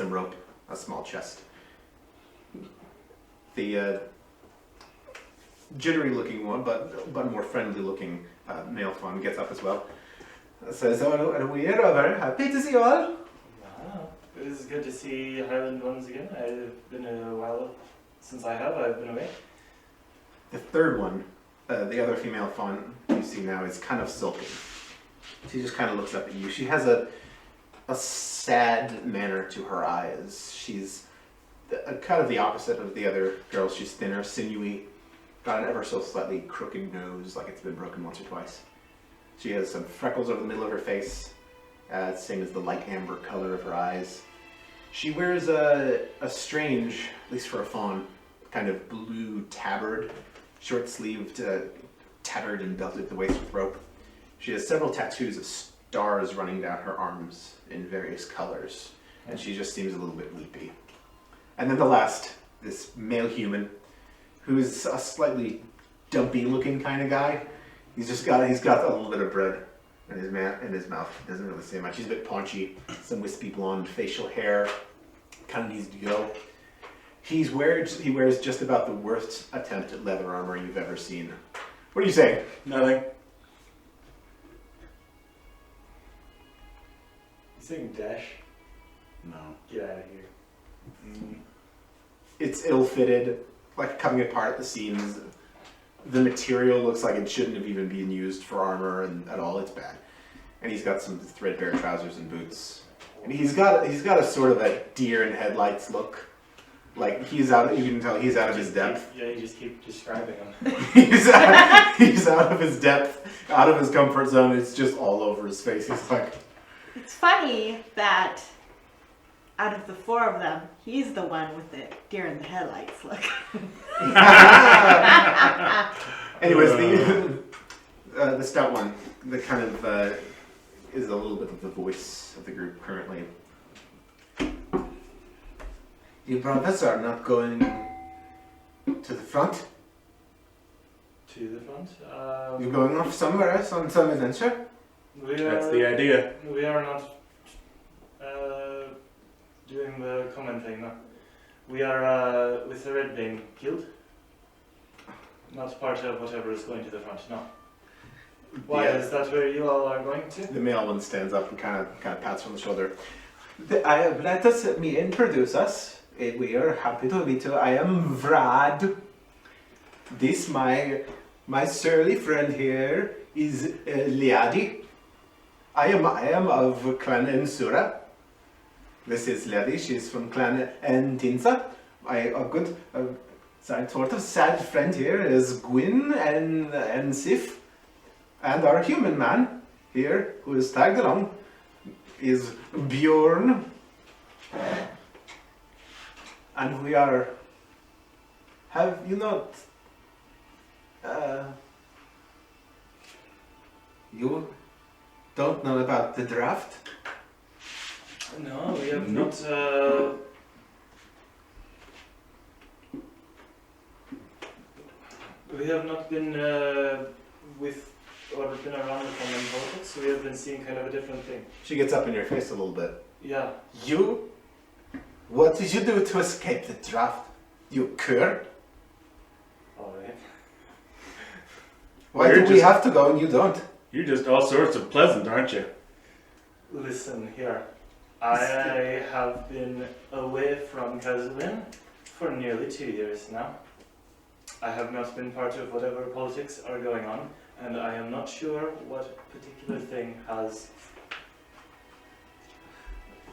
rope, a small chest. The jittery looking one, but more friendly looking male fawn gets up as well. Says, "Oh, we are very happy to see you all." It is good to see Highland ones again. I've been a while since I've been away. The third one, the other female fawn you see now, is kind of sulking. She just kind of looks up at you. She has a sad manner to her eyes. She's kind of the opposite of the other girls. She's thinner, sinewy, got an ever so slightly crooked nose, like it's been broken once or twice. She has some freckles over the middle of her face, same as the light amber color of her eyes. She wears a strange, at least for a fawn, kind of blue tabard, short-sleeved, tattered and belted at the waist with rope. She has several tattoos of stars running down her arms in various colors, and she just seems a little bit weepy. And then the last, this male human, who's a slightly dumpy-looking kind of guy. He's got a little bit of bread in his mouth. He doesn't really say much. He's a bit paunchy, some wispy blonde facial hair, kind of needs to go. He wears just about the worst attempt at leather armor you've ever seen. What are you saying? Nothing. You saying dash? No. Get out of here. It's ill-fitted, like coming apart at the seams. The material looks like it shouldn't have even been used for armor and at all. It's bad. And he's got some threadbare trousers and boots. And he's got a sort of a deer in headlights look. Like he's out. You can tell he's out of his depth. Yeah, you just keep describing him. he's out of his depth, out of his comfort zone. It's just all over his face. He's like, It's funny that out of the four of them, he's the one with the deer in the headlights look. anyways, the stout one, the kind of is a little bit of the voice of the group currently. You brothers are not going to the front? To the front. You're going off somewhere else on some adventure? That's the idea. We are not doing the common thing. No. We are with the Red Bane Guild. Not part of whatever is going to the front. No. Why Yeah. is that where you all are going to? The male one stands up and kind of pats on the shoulder. Let me introduce us. We are happy to meet you. I am Vrad. This my surly friend here is Liadi. I am of Clan Ensura. This is Liadi. She's from Clan Entinsa. A good sort of sad friend here is Gwyn and Sif. And our human man here, who is tagged along, is Bjorn. And we are... Have you not... you don't know about the draft? No, we have Nope. not. We have not been with or been around the common politics. We have been seeing kind of a different thing. She gets up in your face a little bit. Yeah. You? What did you do to escape the draft? You cur? All right. Why You're do we just- have to go and you don't? You're just all sorts of pleasant, aren't you? Listen here. I have been away from Kazalin for nearly 2 years now. I have not been part of whatever politics are going on, and I am not sure what particular thing has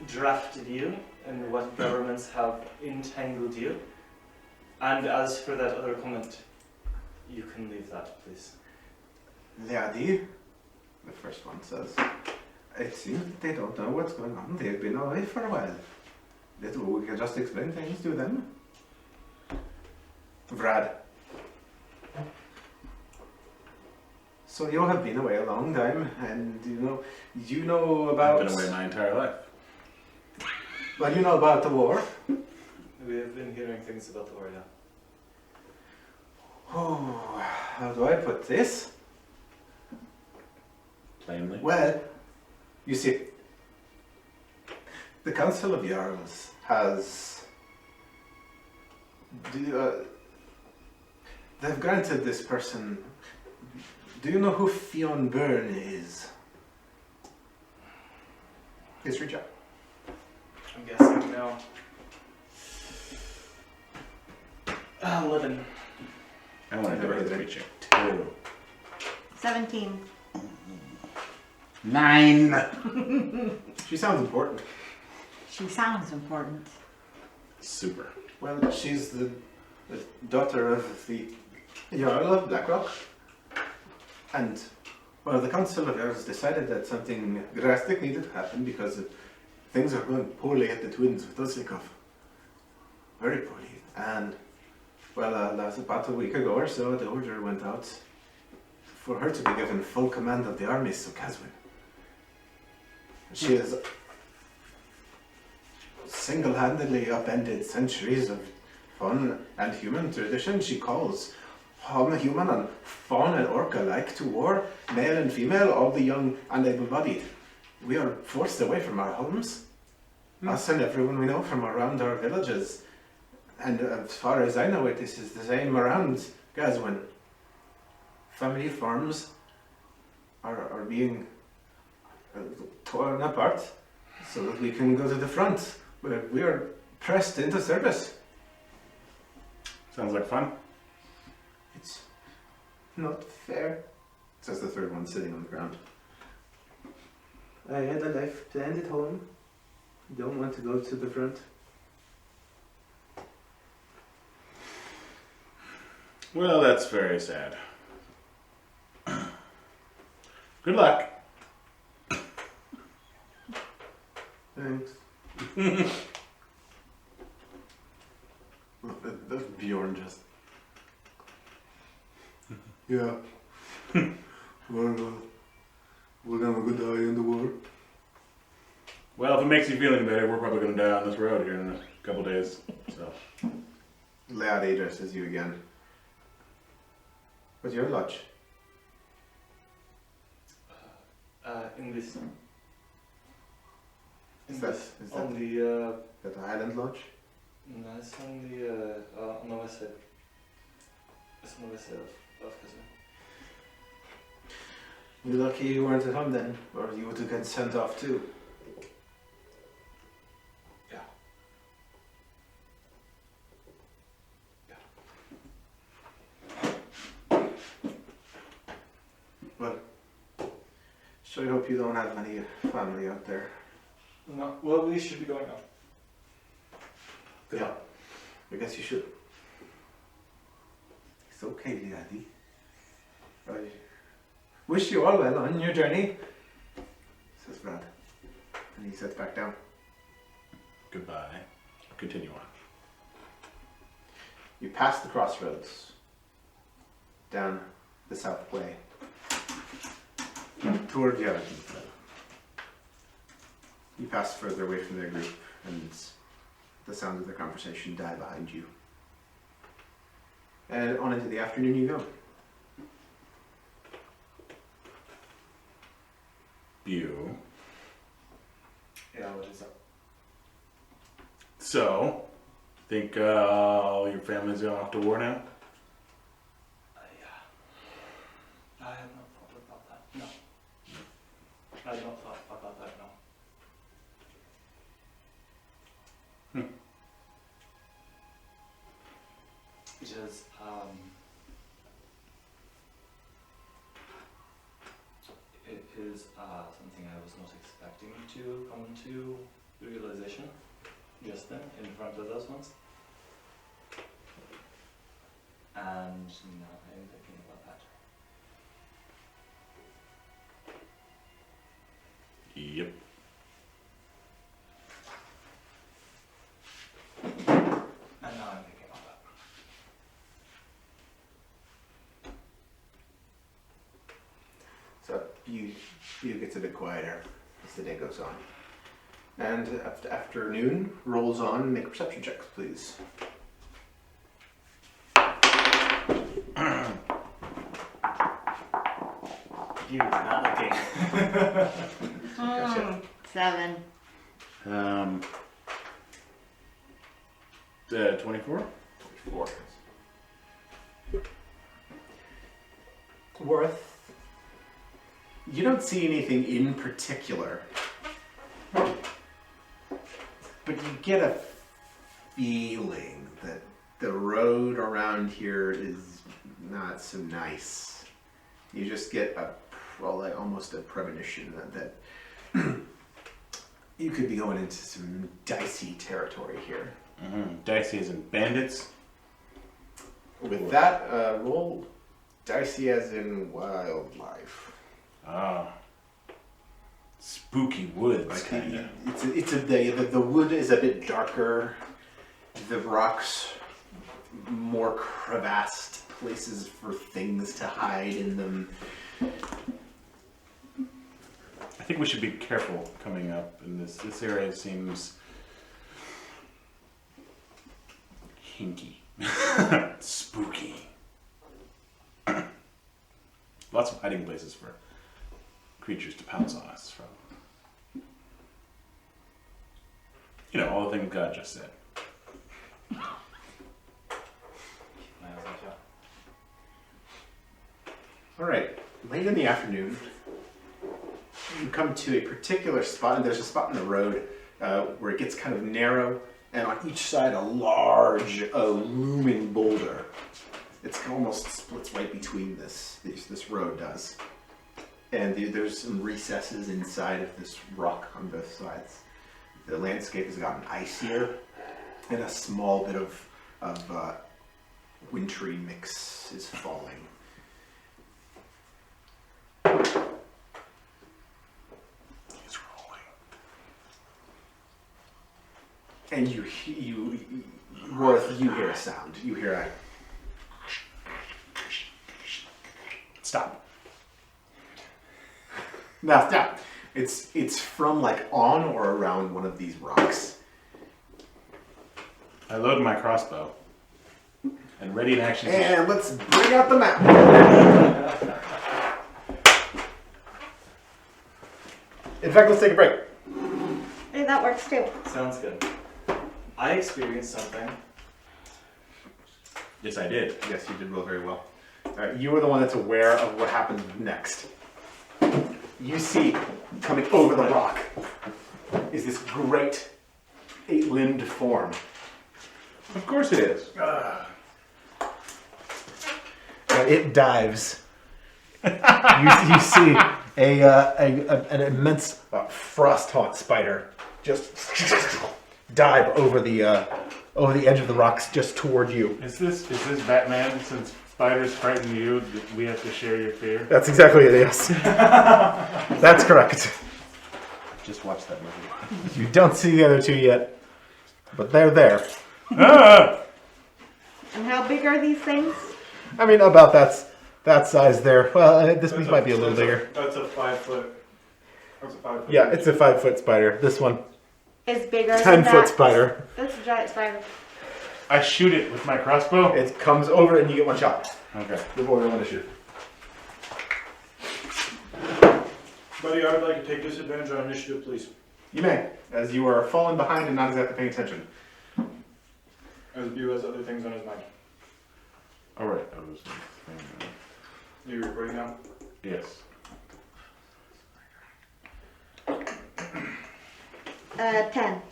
drafted you and what governments have entangled you. And as for that other comment, you can leave that, please. Liadi, the first one says, it seems that they don't know what's going on. They've been away for a while. We can just explain things to them. Vrad. So you have been away a long time, and you know about... I've been away my entire life. Well, you know about the war. We have been hearing things about the war, yeah. Oh, how do I put this? Plainly. Well, you see, the Council of Jarls has... they've granted this person... Do you know who Fionn Byrne is? History check. I'm guessing now. 11. I want to do Never a hit history it. check too. 17. 9. She sounds important. She sounds important. Super. Well, she's the daughter of the Jarl of Blackrock. And, well, the Council of Jarls decided that something drastic needed to happen because things are going poorly at the Twins with Duslikov. Very poorly. And, well, that's about a week ago or so, the order went out for her to be given full command of the armies of Caswin. She has single-handedly upended centuries of faun and human tradition. She calls human and faun and orc alike to war, male and female, all the young and able-bodied. We are forced away from our homes, us and everyone we know from around our villages. And as far as I know it, this is the same around Gazwin. Family farms are being torn apart so that we can go to the front. We are pressed into service. Sounds like fun. Not fair, says the third one sitting on the ground. I had a life planned at home. Don't want to go to the front. Well, that's very sad. Good luck. Thanks. That's Bjorn just. Yeah. We're gonna go die in the war. Well, if it makes you feel any better, we're probably going to die on this road here in a couple days. So, Lead addresses you again. What's your lodge? In this. Is that On the the Highland Lodge? no, it's on the west side. It's on the west side of Kazan. You're lucky you weren't at home then, or you would have got sent off too. Sure hope you don't have any family out there. No, well, we should be going now. Yeah. I guess you should. It's okay, Daddy. I Wish you all well on your journey. says Brad. And he sits back down. goodbye. Continue on. You pass the crossroads. Down the south way. Toward the other people. You pass further away from their group, and the sounds of their conversation die behind you. And on into the afternoon you go. You. Yeah, what is up? So, think all your family's going off to war now? Yeah. I have not thought about that. No. I have not thought about that. No. It is it is something I was not expecting to come to realization just then in front of those ones. And now I'm thinking about that. Yep. And now I'm thinking about that. So you gets a bit quieter as the day goes on. And afternoon rolls on. Make perception checks, please. You not looking. Gotcha. 7. 24? 4. Worth. You don't see anything in particular, but you get a feeling that the road around here is not so nice. You just get almost a premonition that you could be going into some dicey territory here. Mm-hmm. Dicey as in bandits? With that, roll dicey as in wildlife. Ah. Spooky woods, Like kinda. the wood is a bit darker. The rocks more crevassed, places for things to hide in them. I think we should be careful coming up in this. This area seems hinky. Spooky. Lots of hiding places for creatures to pounce on us from. You know, all the things God just said. All right, late in the afternoon, you come to a particular spot, and there's a spot in the road where it gets kind of narrow, and on each side a large looming boulder. It's almost splits right between this road does. And there's some recesses inside of this rock on both sides. The landscape has gotten icier, and a small bit of wintry mix is falling. He's rolling. And Worth, you hear a sound. You hear a... Stop. Now, stop. It's from like on or around one of these rocks. I load my crossbow. And ready in action. And let's bring out the map. In fact, let's take a break. Hey, that works too. Sounds good. I experienced something. Yes, I did. Yes, you did roll very well. You were the one that's aware of what happened next. You see, coming over the rock, is this great 8-limbed form. Of course it is. It dives. You see an immense frost-haunt spider just dive over the edge of the rocks just toward you. Is this Batman? Since spiders frighten you, we have to share your fear? That's exactly it, yes. That's correct. Just watch that movie. You don't see the other two yet, but they're there. Ah! And how big are these things? I mean, about that size there. Well, this piece might be a little bigger. That's a 5 foot. That's a 5 foot. Yeah, it's a 5-foot spider. This one, Is bigger 10-foot than that. spider. That's a giant spider. I shoot it with my crossbow? It comes over and you get one shot Okay. before we want to shoot. Buddy, I would like to take disadvantage on initiative, please. You may, as you are falling behind and not exactly paying attention. As Bew has other things on his mind. Alright, I was... Are you recording now? Yes. 10.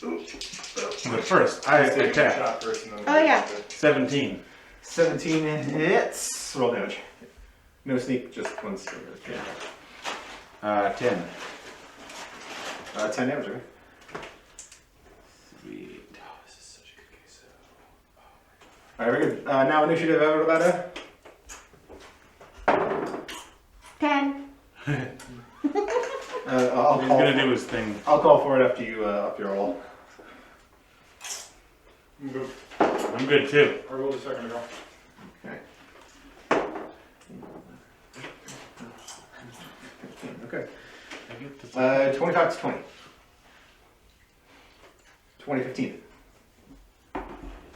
But first, I Take a attack. shot first and then Oh, yeah. 17. 17 hits. Roll damage. No sneak, just one sneak. 10. 10 damage, okay? Sweet. Oh, this is such a good case. Alright, very good. Now initiative, Roberta. 10. I'll He's call. gonna do his thing. I'll call for it after you up your roll. I'm good. I'm good too. I rolled a second ago. Okay. Okay. 25 to 20. 20, 15.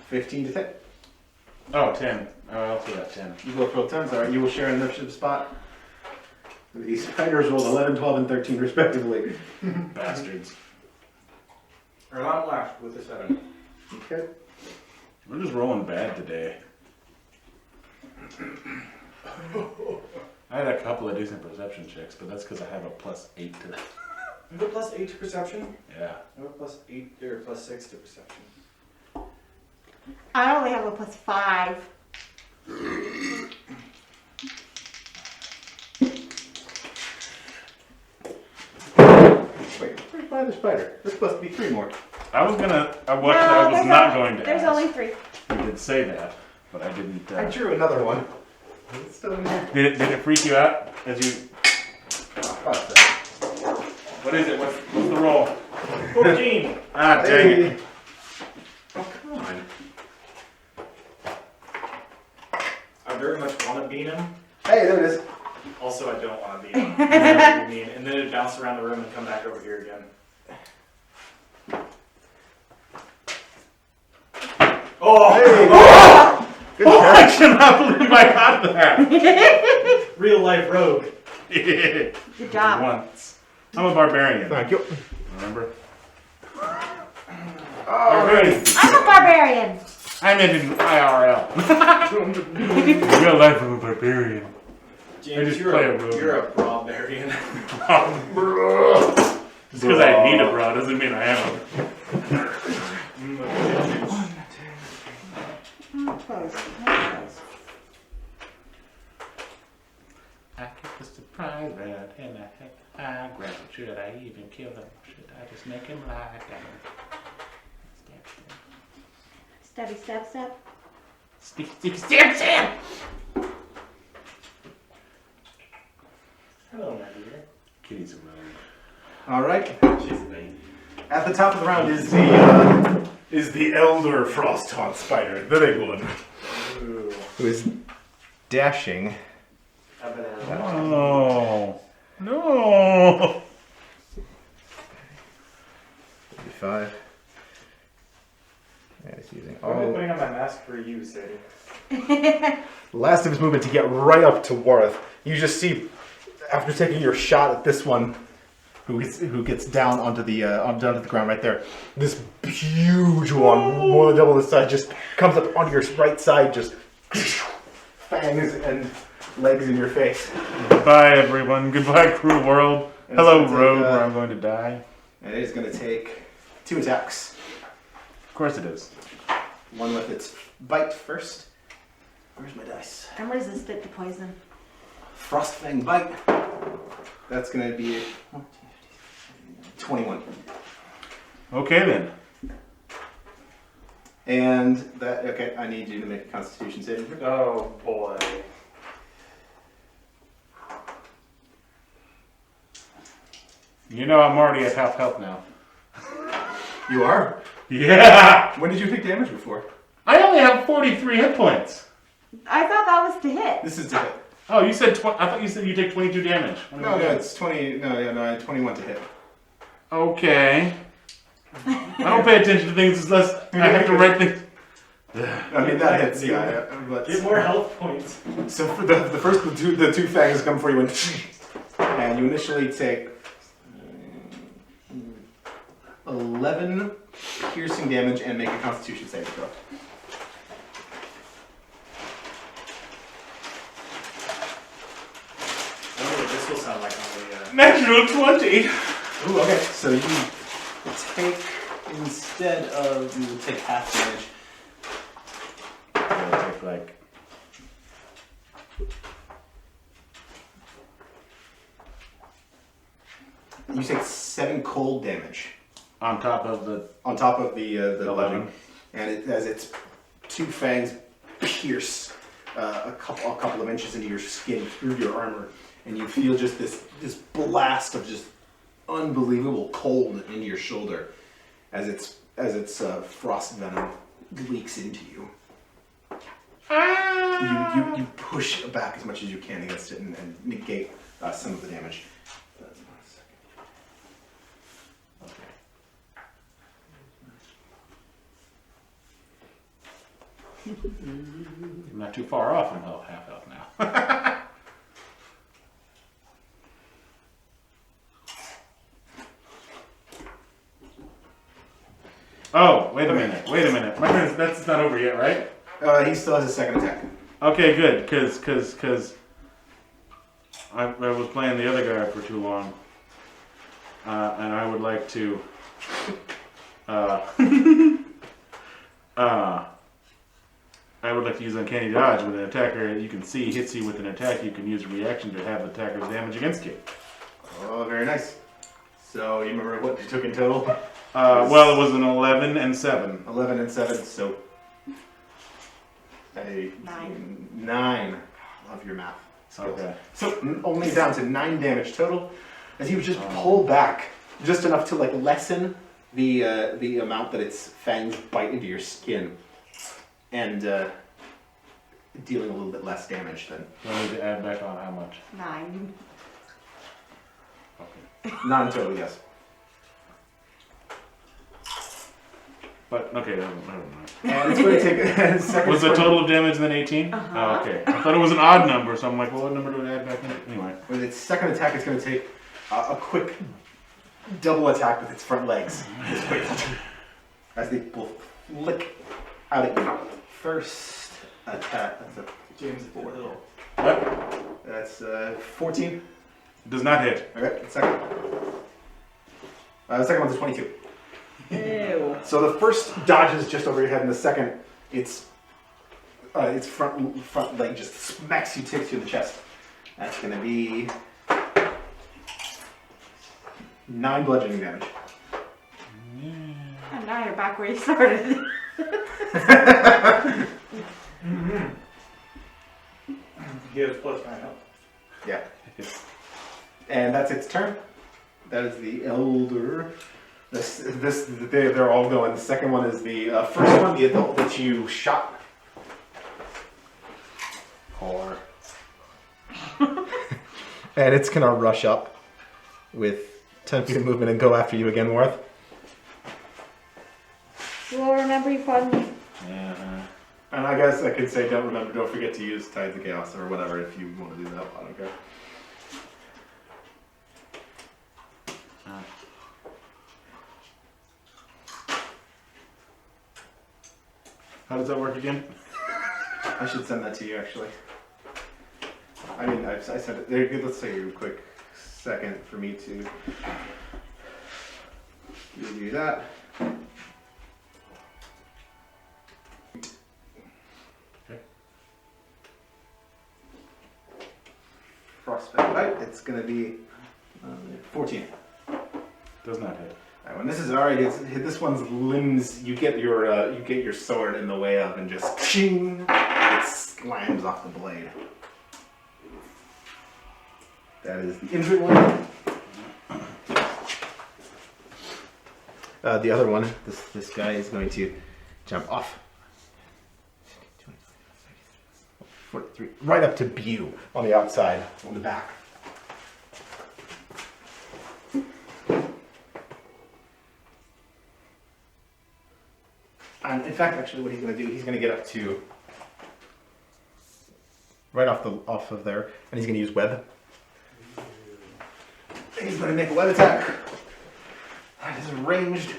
15 to 10. Oh, 10. Oh, I'll put that 10. You both roll 10s. Alright, you will share an initiative spot. These spiders rolled 11, 12, and 13 respectively. Bastards. Or not last with a 7. Okay. We're just rolling bad today. I had a couple of decent perception checks, but that's because I have a +8 to that. You have a +8 to perception? Yeah. I have a +8 or +6 to perception. I only have a +5. Wait, where's my other spider? There's supposed to be 3 more. I was gonna. I was there's not only- going to There's ask. only 3. You did say that, but I didn't. I drew another one. Is it still in here? Did it freak you out as you? Oh, fuck that. What is it? What's the roll? 14! Ah, dang it. Hey. Oh, come on. I very much want to beat him. Hey, there it is. Also, I don't want to beat him. That'd be mean. And then it'd bounce around the room and come back over here again. Oh! Hey. Good Oh, catch. I cannot believe I got that. Real life rogue. Good job. Once. I'm a barbarian. Thank you. Remember? Oh, Barbarian. I'm a barbarian. I meant in IRL. In real life, I'm a barbarian. James, just you're play a a rogue. you're a barbarian. Just because I need a bro doesn't mean I am. Stabby, stab, stab. Stick, stick, stab, stab! Hello, my dear. Kitty's a moan. All right. She's a baby. At the top of the round is the elder frost taunt spider, the big one, Ooh. who is dashing. Oh. No. 35. And it's using I'm all. putting on my mask for you, Sadie. Last of his movement to get right up to Warth. You just see, after taking your shot at this one, who gets down onto the down to the ground right there. This huge one, more than double the size, just comes up onto your right side, just fangs and legs in your face. Goodbye, everyone. Goodbye, cruel world. And Hello, it's gonna road, take, where I'm going to die. And it is going to take 2 attacks. Of course it is. One with its bite first. Where's my dice? I'm resistant to poison. Frostfang bite. That's going to be 21. Okay, then. And that, okay, I need you to make a Constitution saving throw. Oh boy. You know I'm already at half health now. You are? Yeah! When did you take damage before? I only have 43 hit points. I thought that was to hit. This is to hit. Oh, you said I thought you said you take 22 damage. What No, am I no, doing? it's 20, no, I had 21 to hit. Okay. I don't pay attention to things unless I have to write things. I mean, that hits, yeah. But, Get more health points. so for the first, the two fangs come for you and you initially take 11 piercing damage and make a Constitution saving throw. I wonder what this will sound like on the. Natural 20! Ooh, okay. So you take, instead of, you will take half damage. I'll take like. You take 7 cold damage On top of the on top of the 11. bludgeoning, and as its two fangs pierce a couple of inches into your skin through your armor, and you feel just this blast of just unbelievable cold into your shoulder as its frost venom leaks into you. You push back as much as you can against it and negate some of the damage. I'm not too far off from half health now. Oh, wait a minute. My turn, that's not over yet, right? He still has a second attack. Okay, good, cause I was playing the other guy for too long. And I would like to I would like to use Uncanny Dodge with an attacker you can see hits you with an attack. You can use a reaction to have the attacker's damage against you. Oh, very nice. So you remember what you took in total? Well, it was an 11 and 7. 11 and 7, so a 9. Love your math skills. Okay. So only down to 9 damage total, as he was just pulled back just enough to like lessen the amount that its fangs bite into your skin, and dealing a little bit less damage than. So I need to add back on how much? 9. Okay. Not in total, yes. But okay, never mind. And it's going to take a second. Was the total of damage then 18? Uh-huh. Oh, okay. I thought it was an odd number, so I'm like, well, what number do I add back in? Anyway. With its second attack, it's going to take a quick double attack with its front legs. Just quick, as they both flick out at you. First attack. That's a James 4. What? That's 14. Does not hit. Okay, second. The second one's a 22. Ew. So the first dodges just over your head, and the second, its front leg just smacks you, takes you in the chest. That's going to be 9 bludgeoning damage. it back where you started. He has +9 health. Yeah. And that's its turn. That is the elder. They're all going. The second one is the first one, the adult that you shot. Or. And it's gonna rush up with 10 feet of movement and go after you again, Worth. Well, remember you fought me. Yeah. And I guess I could say don't forget to use Tides of Chaos or whatever if you want to do that. I don't care. How does that work again? I should send that to you actually. I mean, I sent it. There, let's take a quick second for me to give you that. Okay. Frostbite bite. It's gonna be 14. Does not hit. Alright, when this is alright, hit this one's limbs. You get your sword in the way of, and just ching, it slams off the blade. That is the injured one. The other one, this guy is going to jump off. 43, right up to Bew on the outside, on the back. And in fact, actually, what he's going to do, he's going to get up to right off of there, and he's going to use web. And he's going to make a web attack. That is ranged.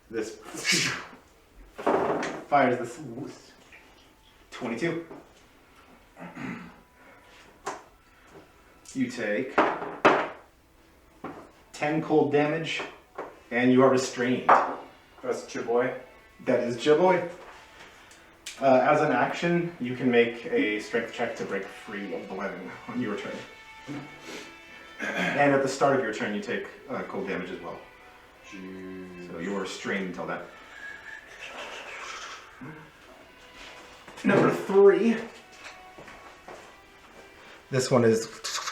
This fires this 22. You take 10 cold damage, and you are restrained. That's Chiboy. That is Jaboy. As an action, you can make a strength check to break free of the webbing on your turn. And at the start of your turn, you take cold damage as well. So you are restrained until then. Number 3. This one is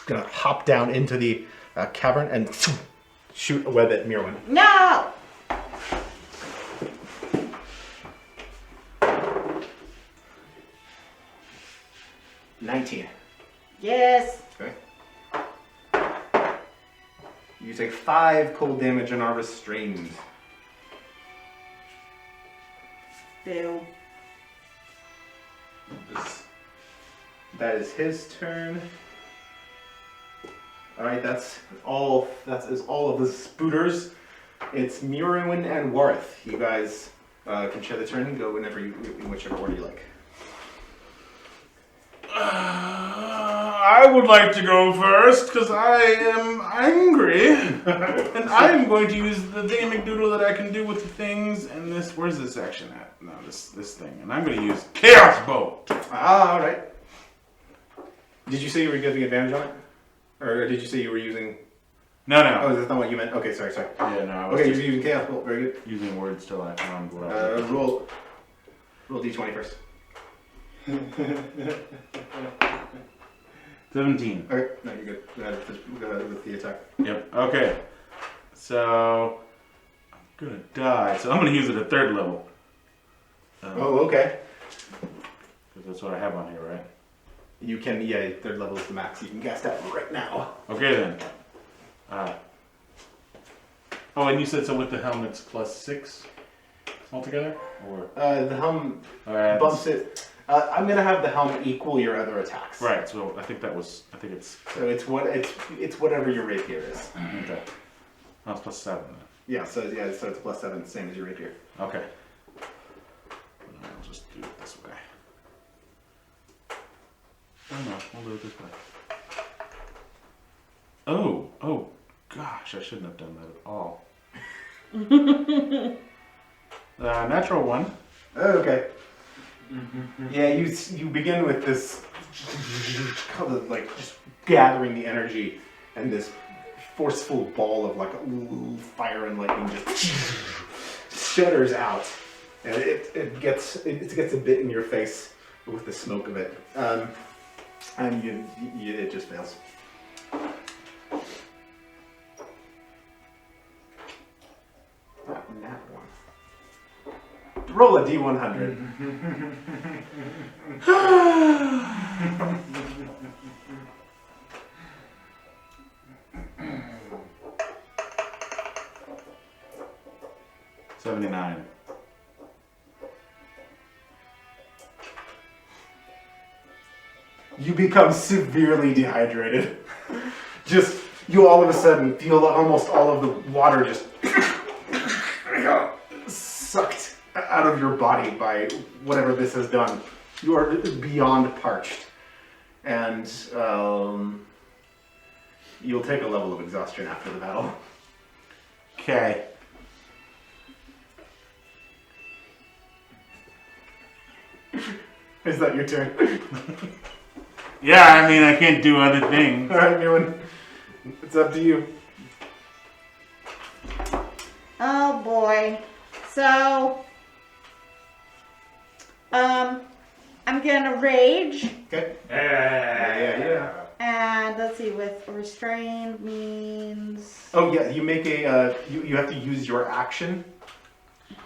gonna hop down into the cavern and shoot a web at Mirwin. No! Yes. Okay. You take 5 cold damage and are restrained. Boo. That is his turn. Alright, that's all. That is all of the spooters. It's Mirwin and Warth. You guys can share the turn and go whenever you, in whichever order you like. I would like to go first because I am angry, and I'm going to use the thingy McDoodle that I can do with the things. And this, where's this action at? No, this thing, and I'm going to use Chaos Bolt. All right. Did you say you were giving advantage on it, or did you say you were using? No. Oh, that's not what you meant. Okay, sorry. Yeah, no. I was Okay, just you're using Chaos Bolt. Very good. using words till I found what I was. Roll d20 first. 17. Okay, no, you're good. Go ahead with the attack. Yep. Okay. So I'm gonna die. So I'm gonna use it at 3rd level. Oh, okay. Because that's what I have on here, right? You can, yeah, 3rd level is the max. You can cast that right now. Okay then. Oh, and you said so with the helmet's +6 altogether, or The helm Alright, bumps it. I'm gonna have the helm equal your other attacks. right? So I think it's So it's whatever your rapier is. okay. That's +7 then. Yeah. So it's +7, same as your rapier. Okay. I'll just do it this way. Oh no, we'll do it this way. Oh gosh, I shouldn't have done that at all. Natural 1. Oh, okay. Yeah, you begin with this kind of like just gathering the energy, and this forceful ball of like fire and lightning just shudders out, and it gets a bit in your face with the smoke of it, and it just fails. Nat one. Roll a d100. $79. You become severely dehydrated. You all of a sudden feel almost all of the water just sucked out of your body by whatever this has done. You are beyond parched. And you'll take a level of exhaustion after the battle. Okay. Is that your turn? Yeah, I mean, I can't do other things. Alright, Ewan. It's up to you. Oh boy. So, I'm gonna rage, Okay. Yeah. and let's see, with restrained means. Oh yeah, you make a you have to use your action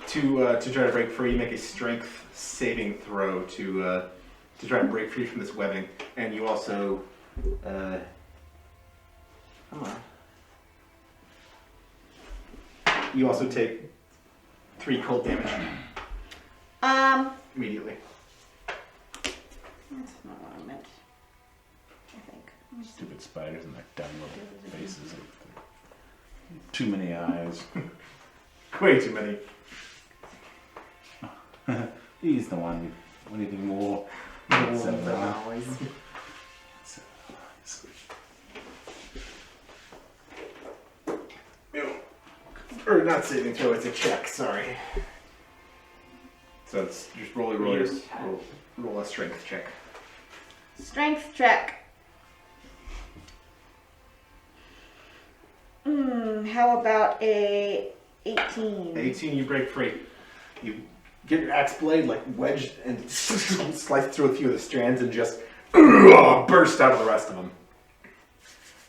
to try to break free. You make a strength saving throw to try to break free from this webbing, and you also come on. You also take 3 cold damage immediately. That's not what I meant. I think. Let me see. Stupid spiders and their dumb little faces. Too many eyes. Way too many. He's the one. Anything more? Or not saving throw, it's a check, sorry. So it's just roll a strength check. Strength check. How about a 18? 18, you break free. You get your axe blade like wedged and slice through a few of the strands and just burst out of the rest of them.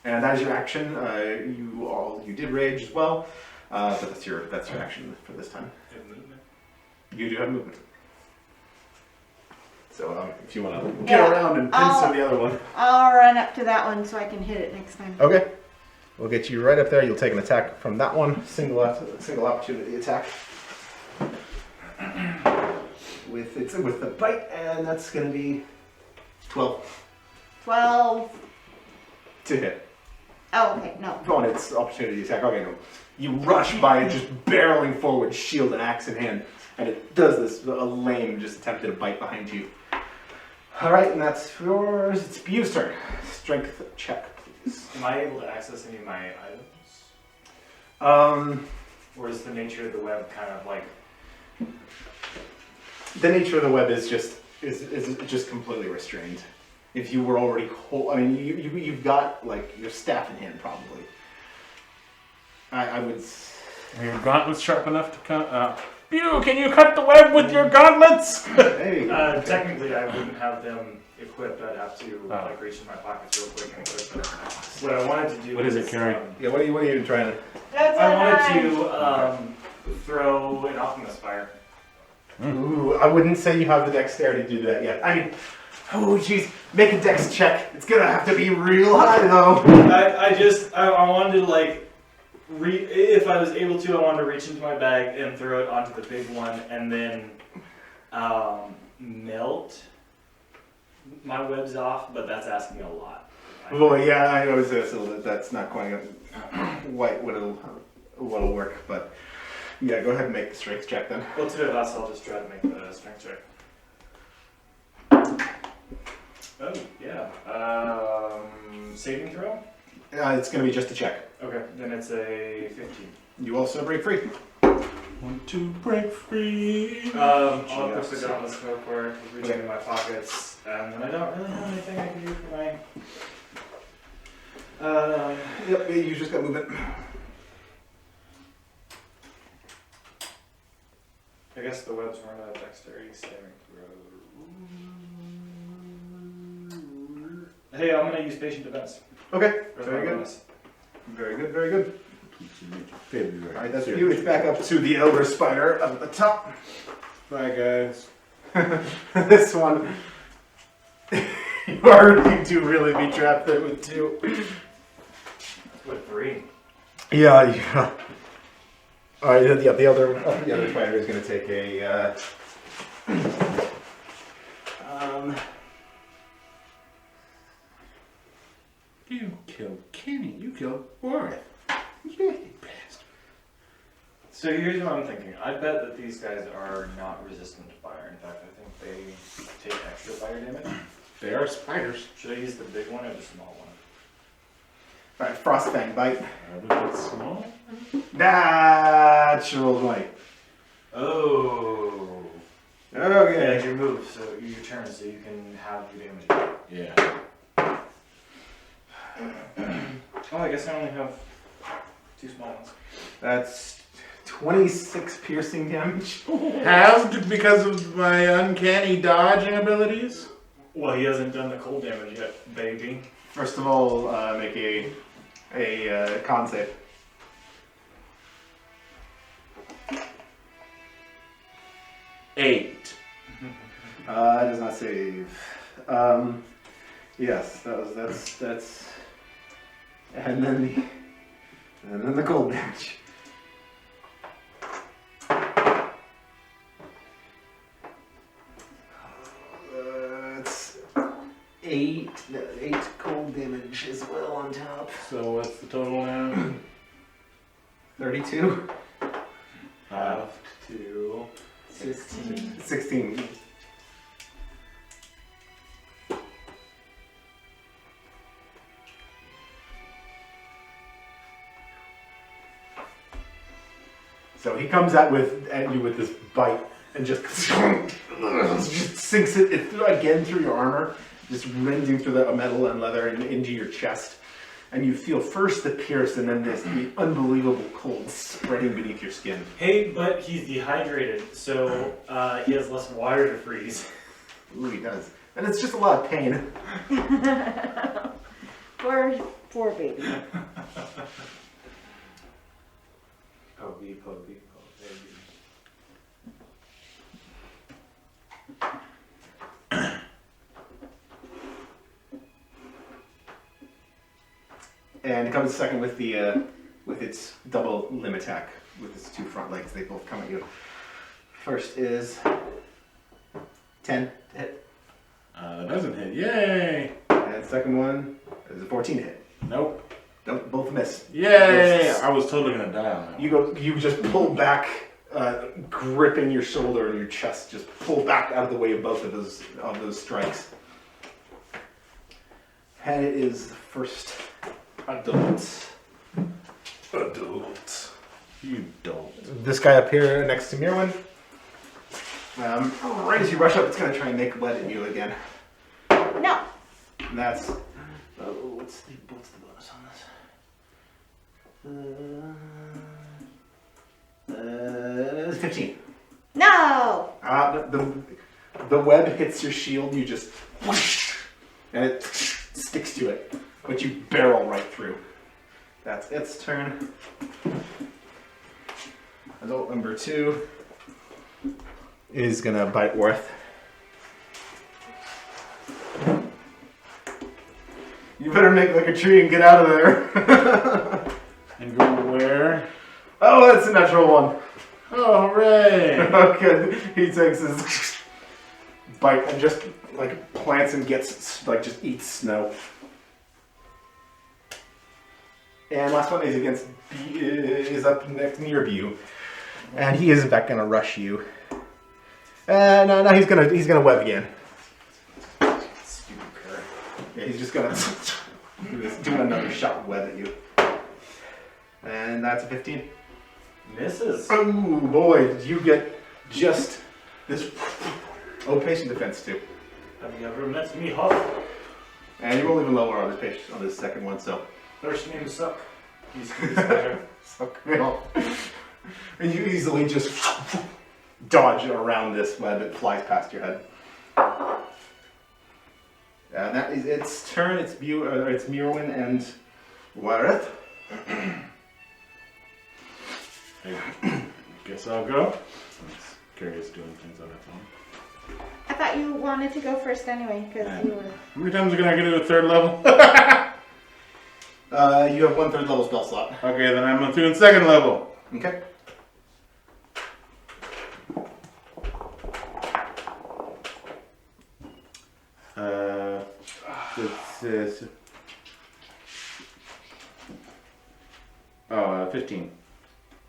And that is your action. You did rage as well, but that's your action for this time. You do have movement. So if you want to get Yeah, around and pincer the other one. I'll run up to that one so I can hit it next time. Okay. We'll get you right up there. You'll take an attack from that one. Single opportunity attack. With the bite, and that's going to be 12 12. to hit. Oh, okay, no. Go on, it's opportunity attack. Okay, no. You rush by it, just barreling forward, shield and axe in hand, and it does this a lame just attempted a bite behind you. All right, and that's yours. It's Bu's turn. Strength check, please. Am I able to access any of my items? Or is the nature of the web kind of like... The nature of the web is just completely restrained. If you were already you've got like your staff in hand probably. I would. Are your gauntlets sharp enough to cut? Pew, can you cut the web with your gauntlets? Hey. Technically, I wouldn't have them equipped. I'd have to like reach in my pockets real quick and equip them. What I wanted to do. What does it carry? Yeah. What are you even trying to? That's I a wanted 9. to throw an Alchemist Fire. Ooh, I wouldn't say you have the dexterity to do that yet. I mean, oh jeez, make a dex check. It's gonna have to be real high though. I wanted to like. If I was able to, I wanted to reach into my bag and throw it onto the big one, and then melt my webs off. But that's asking a lot. Well, yeah, I know so that's not quite what'll work, but yeah, go ahead and make the strength check then. Well, to do that, I'll just try to make the strength check. Oh yeah, saving throw. It's gonna be just a check. Okay, then it's a 15. You also break free. Want to break free? I'll equip the gauntlets real quick, reaching in my pockets, and then I don't really have anything I can do for my. Yep, you just got movement. I guess the webs weren't a dexterity saving throw. Hey, I'm gonna use patient defense. Okay, for very my good. bonus. Very good, very good. February. Alright, that's you. It's back up to the Elder Spider up at the top. Bye, guys. This one, you already do really be trapped there with 2. With 3. Yeah. Alright, yeah, the other spider is going to take a. You killed Kenny. You killed Worth. So here's what I'm thinking. I bet that these guys are not resistant to fire. In fact, I think they take extra fire damage. They are spiders. Should I use the big one or the small one? Alright, Frostfang bite. Are they small? Natural bite. Oh. Yeah, Okay. it's your move, so your turn, so you can have your damage. Yeah. Oh, I guess I only have 2 small ones. That's 26 piercing damage. Halved because of my uncanny dodging abilities? Well, he hasn't done the cold damage yet, baby. First of all, make a con save. Eight. It does not save. Yes, that's, and then the cold damage. It's 8 cold damage as well on top. So what's the total now? 32. Half to 16. 16. So he comes at you with this bite and just sinks it again through your armor, just rending through the metal and leather and into your chest. And you feel first the pierce and then the unbelievable cold spreading beneath your skin. Hey, but he's dehydrated, so he has less water to freeze. Ooh, he does. And it's just a lot of pain. Poor baby. Pokey, pokey, pokey. And it comes second with the with its double limb attack with its 2 front legs. They both come at you. First is 10 to hit, That doesn't hit. Yay! and second one is a 14 to hit. Nope. Both miss. Yay! I was totally gonna die on that. You just pull back, gripping your shoulder and your chest. Just pull back out of the way of both of those strikes. And it is the first adult. You don't. This guy up here next to Mirwin. Right as you rush up, it's going to try and make lead at you again. No. And that's... what's the bonus on this? 15. No. The web hits your shield, you just... whoosh, and it sticks to it. But you barrel right through. That's its turn. Adult number 2 is gonna bite Worth. You better make like a tree and get out of there. And go where? Oh, that's a natural one. Oh, hooray! Okay, he takes his bite and just like plants and gets like just eats snow. And last one is against is up next near you, and he is in fact gonna rush you. No, he's gonna web again. Stupid cur. Yeah, he's just gonna do another shot web at you. And that's a 15. Misses. Oh boy, did you get just this. Oh, patient defense too. Have you ever met me, Huff? And you roll even lower on this patient on this second one, so. First name Suck. He's better. So cool. And you easily just dodge around this web. It flies past your head. And that is its turn. It's Mirwin and Wareth. I guess I'll go. It's curious doing things on its own. I thought you wanted to go first anyway, because you were. How many times can I get to a third level? You have 1/3 level spell slot. Okay, then I'm doing second level. Okay. This is 15.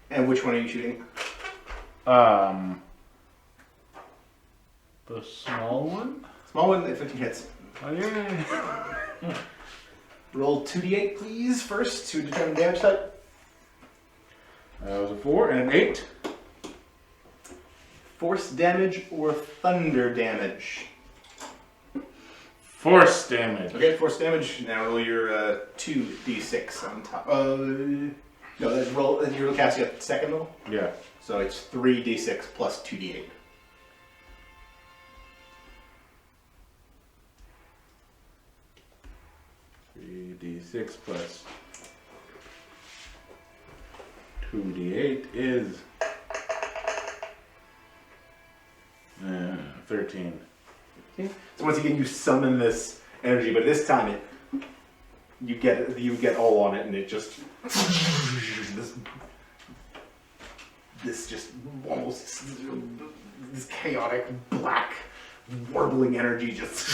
And which one are you shooting? The small one. Small one, 15 hits. Oh yeah. Roll 2d8, please, first to determine damage type. That was a 4 and an 8. Force damage or thunder damage. Force damage. Okay, force damage. Now roll your 2d6 on top. No, that's roll. You're casting at second level, Yeah. so it's 3d6 plus 2d8. D6 plus 2d8 is 13. Okay. So once again, you summon this energy, but this time you get all on it, and it just this just almost this chaotic black warbling energy just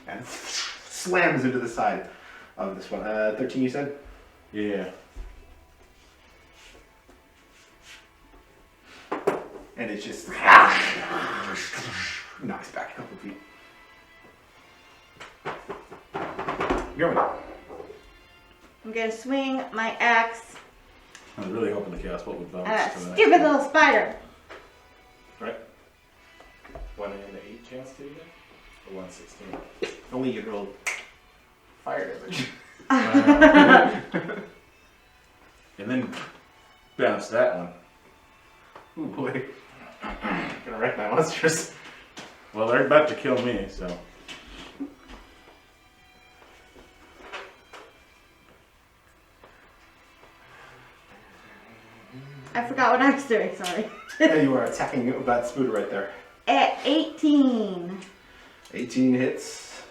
and slams into the side of this one. 13, you said? Yeah. And it's just knocks back a couple feet. You're one. I'm gonna swing my axe I was really hoping the chaos bolt would bounce. at a to that. stupid little spider. Right. 1 in 8 chance to do that? Or 1/16? Only you rolled fire damage. And then bounce that one. Oh boy. Gonna wreck my monsters. Well, they're about to kill me, so. I forgot what I was doing, sorry. Yeah, you are attacking that spooder right there. At 18. 18 hits.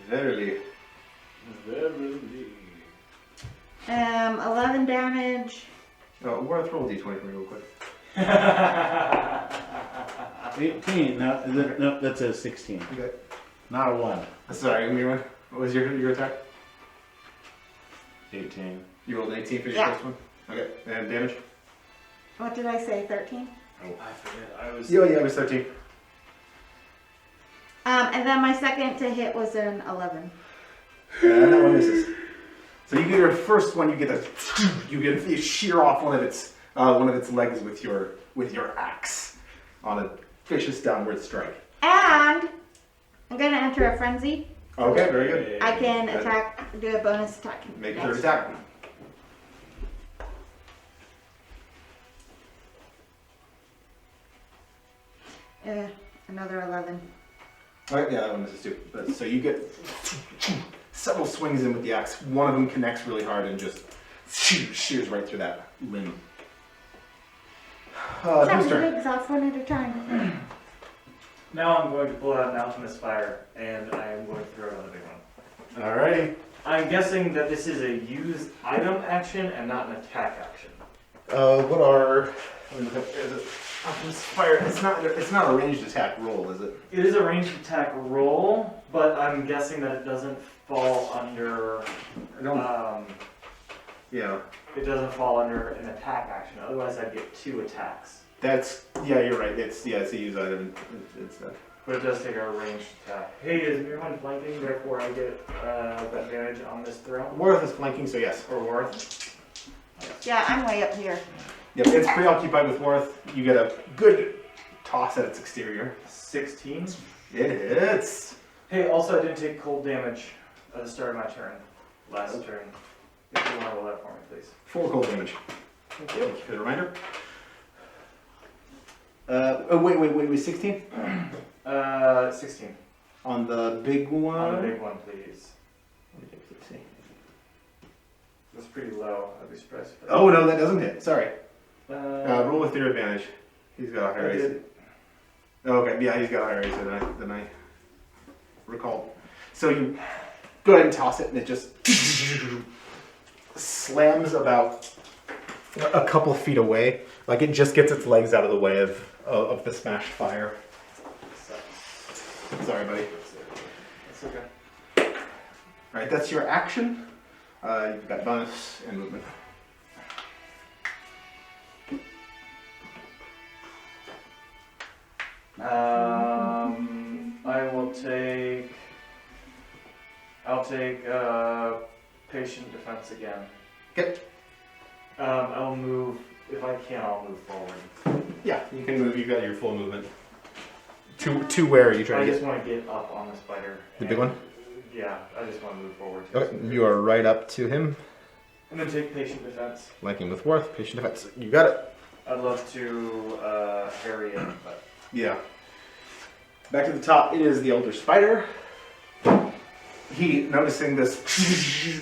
Verily. 11 damage. Oh, Worth, roll d20 for me real quick. 18. No, that's a 16. Okay. Not a 1. Sorry, Mira. What was your attack? 18. You rolled an 18 for your Yeah. first one? Okay. And damage? What did I say, 13? I forget. I was. Yeah, it was 13. And then my second to hit was an 11. And that one misses. So you get your first one. You shear off one of its legs with your axe on a vicious downward strike. And I'm gonna enter a frenzy. Okay, very good. I can Good. do a bonus attack. Make a next. third attack. Another 11. Okay, yeah, that one misses too. So you get several swings in with the axe. One of them connects really hard and just shears right through that limb. Chop Whose the turn? legs off one at a time. Now I'm going to pull out an alchemist fire, and I am going to throw another big one. Alrighty. I'm guessing that this is a used item action and not an attack action. What are? Let me look up. Is it Alchemist Fire? It's not a ranged attack roll, is it? It is a ranged attack roll, but I'm guessing that it doesn't fall under. I don't. Yeah. It doesn't fall under an attack action. Otherwise, I'd get 2 attacks. You're right. It's a used item. It's But it does take a ranged attack. Hey, is Mirwin flanking? Therefore, I get advantage on this throw. Worth is flanking, so yes. Or Worth. Yeah, I'm way up here. Yep, it's preoccupied with Worth. You get a good toss at its exterior. 16. It hits. Hey, also, I didn't take cold damage at the start of my turn. Last turn. If you want to roll that for me, please. 4 cold damage. Thank you for the reminder. Wait, 16? 16. On the big one? On the big one, please. Let's see. That's pretty low. I'd be surprised. If Oh no, that doesn't hit. Sorry. Uh, Roll with your advantage. He's got a higher I AC. did. Oh, okay, yeah, he's got a higher AC than I recalled. So you go ahead and toss it, and it just slams about a couple feet away. Like it just gets its legs out of the way of the smashed fire. Sucks. Sorry, buddy. That's okay. All right, that's your action. You've got bonus and movement. I will take. I'll take patient defense again. Okay. I'll move if I can. I'll move forward. Yeah, you can move. You've got your full movement. To where are you I trying to just get? want to get up on the spider. The big one? Yeah, I just want to move forward. Okay, you are right up to him. I'm gonna take patient defense. Liking with Worth, patient defense. You got it. I'd love to harry it, but Yeah. Back to the top, it is the Elder Spider. He, noticing this,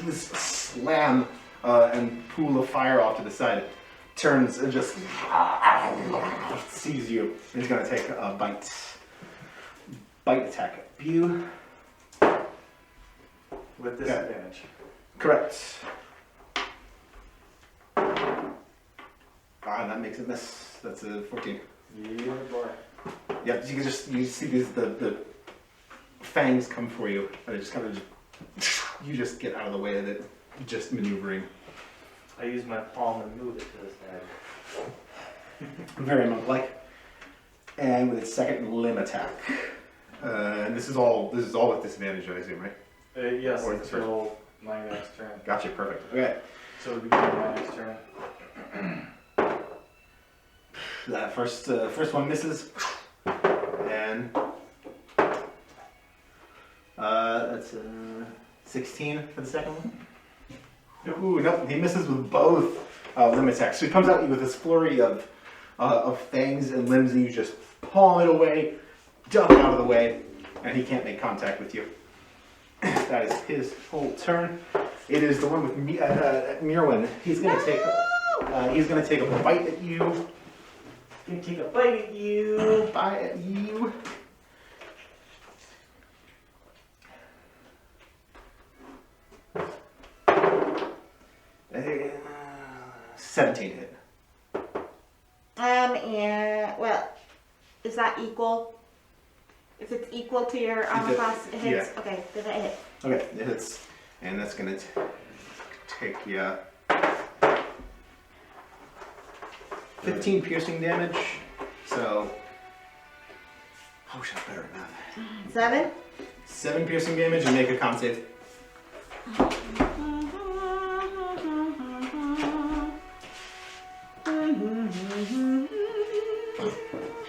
this slam and pool of fire off to the side, turns and just sees you. He's going to take a bite attack at you. with disadvantage. Correct. That makes it miss. That's a 14. Yeah, boy. Yeah, you see the fangs come for you, and it just kind of you just get out of the way of it, just maneuvering. I use my palm and move it to the side. Very monk-like. And with its second limb attack, and this is all with disadvantage, I assume, right? Yes, Or the until my next turn. Gotcha, perfect. Okay, So it'll be my next turn. that first one misses, and that's 16 for the second one. Ooh, nope, he misses with both limb attacks. So he comes at you with this flurry of fangs and limbs, and you just palm it away, duck out of the way, and he can't make contact with you. That is his whole turn. It is the one with Mirwin. He's gonna take a bite at you. Gonna take a bite at you. Bite at you. Uh, 17 hit. And well, is that equal? If it's equal to your armor It- class, it hits. yeah. Okay, then it hit. Okay, it hits, and that's gonna take you 15 piercing damage. So, oh shit, better than that. 7. 7 piercing damage, and make a con save.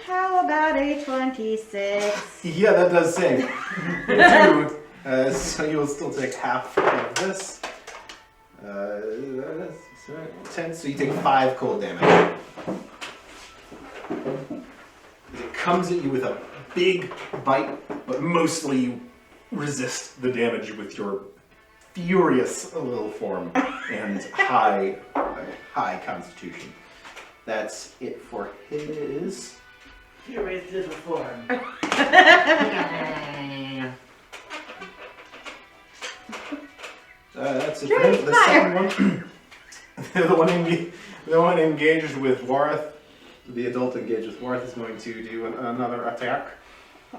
How about a 26? Yeah, that does save. Two. So you'll still take half of this. 10, so you take 5 cold damage. It comes at you with a big bite, but mostly you resist the damage with your furious little form and high constitution. That's it for his. Furious little form. That's it for him. The second one, the one engaged with Wareth, the adult engaged with Wareth is going to do another attack.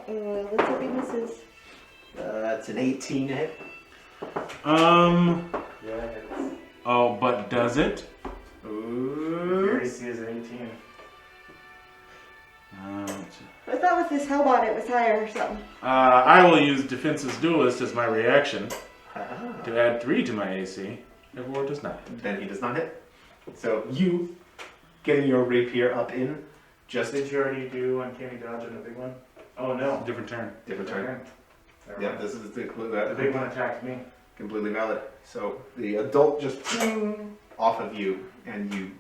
Let's hope he misses. That's an 18 hit. Yeah, it's. Oh, but does it? Ooh. AC is an 18. I thought with this hellbot it was higher or something. I will use Defense's Duelist as my reaction Ah. to add 3 to my AC. Therefore, it does not. Then he does not hit. So you getting your rapier up in just Did you already do uncanny dodge on the big one? Oh no. Different turn. different turn. Never Yeah, mind. this is the The big one attacked me. completely valid. So the adult just off of you, and you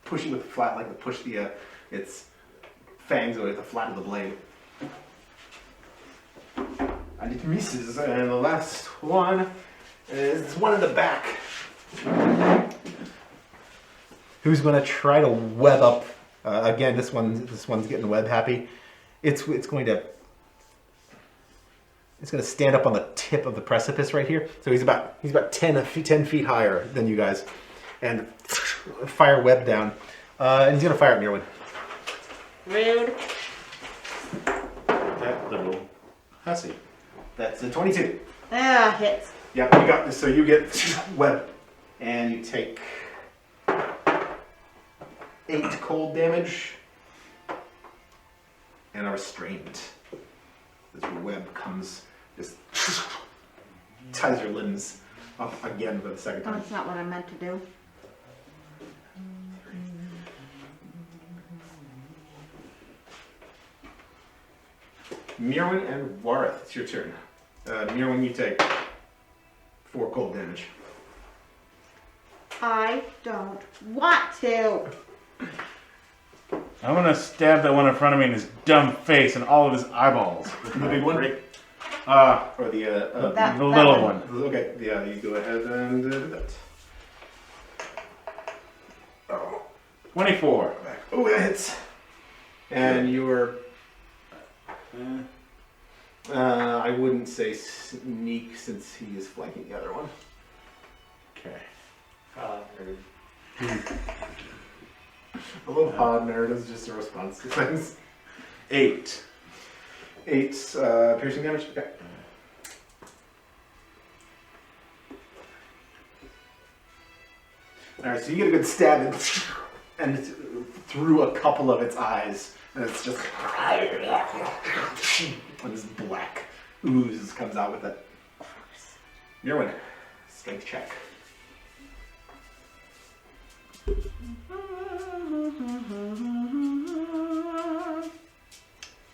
push it with the flat, like to push its fangs away at the flat of the blade. And it misses. And the last one is one in the back. Who's going to try to web up? Again, this one's getting web happy. It's going to stand up on the tip of the precipice right here. So he's about 10 feet higher than you guys, and fire web down. And he's going to fire at Mirwin. Rude. That little hussy. That's a 22. Ah, hits. Yeah, you got this. So you get web, and you take 8 cold damage and are restrained. As your web comes, just ties your limbs up again for the second Oh, time. that's not what I meant to do. Mirwin and Wareth, it's your turn. Mirwin, you take 4 cold damage. I don't want to. I'm gonna stab that one in front of me in his dumb face and all of his eyeballs. The big one? Or the That- the little one. one. okay, yeah, you go ahead and do that. Oh, 24. oh, that hits. And you're, I wouldn't say sneak since he is flanking the other one. Okay. A little pod nerd is just a response to things. 8. 8 piercing damage. Okay. All right, so you get a good stab and it's through a couple of its eyes, and it's just and this black ooze comes out with it. Mirwin, strength check.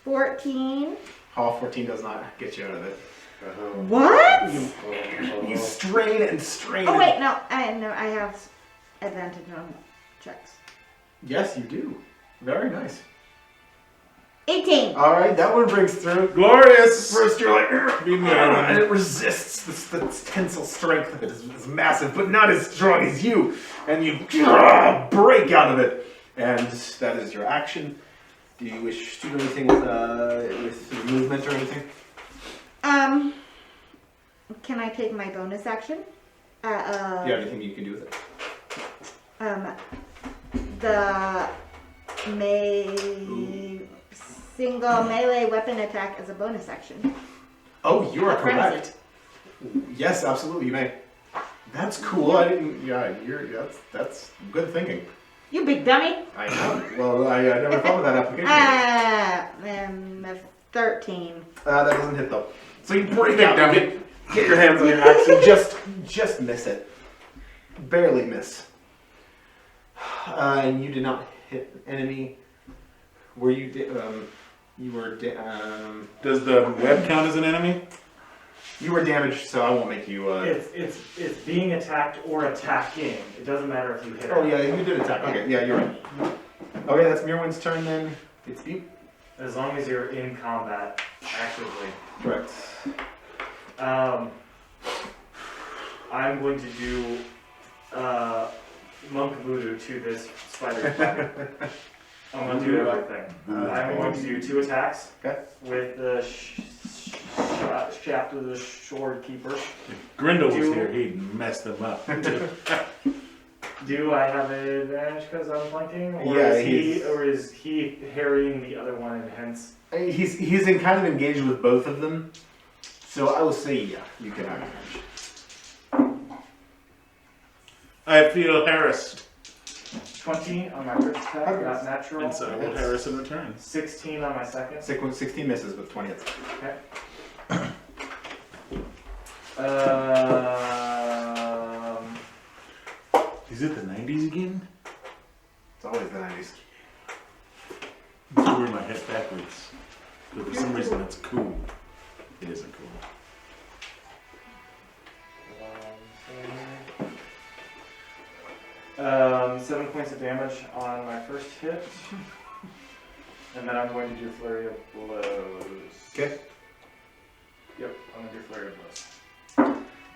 14. Oh, 14 does not get you out of it. What? You strain and strain. Oh wait, no, I have advantage on checks. Yes, you do. Very nice. 18. All right, that one breaks through. Glorious! First, you're like, Be Mirwin. and it resists. The tensile strength of it is massive, but not as strong as you. And you break out of it. And that is your action. Do you wish to do anything with movement or anything? Can I take my bonus action? Do you have anything you can do with it? The single melee weapon attack as a bonus action. Oh, you are A frenzy. correct. Yes, absolutely, you may. That's cool. I didn't. Yeah, that's good thinking. You big dummy. I know. Well, I never thought of that application. 13. That doesn't hit though. So you break Big out, dummy. get your hands on your axe, and just miss it, barely miss. And you did not hit an enemy. Were you? You were. Does the web count as an enemy? You were damaged, so I won't make you. It's being attacked or attacking. It doesn't matter if you hit. Oh or yeah, not. you did attack. Okay, yeah, you're right. Okay, that's Mirwin's turn then. It's you. As long as you're in combat actively. Correct. I'm going to do monk voodoo to this spider. I'm going to do everything. I'm going to do 2 attacks Okay. with the shaft of the sword keeper. If Grindel was here, he'd mess them up. Do I have an advantage because I'm flanking, or Yeah, is he harrying the other one and hence? He's in kind of engaged with both of them, so I will say yeah, you can have advantage. I feel harassed. 20 on my first attack, not natural. And so I will harass in return. 16 on my second. 16 misses with 20 hits. Okay. Is it the 90s again? It's always the 90s. I'm so wearing my head backwards. But for some reason that's cool. It isn't cool. 7 points of damage on my first hit. And then I'm going to do flurry of blows. Okay. Yep, I'm gonna do flurry of blows.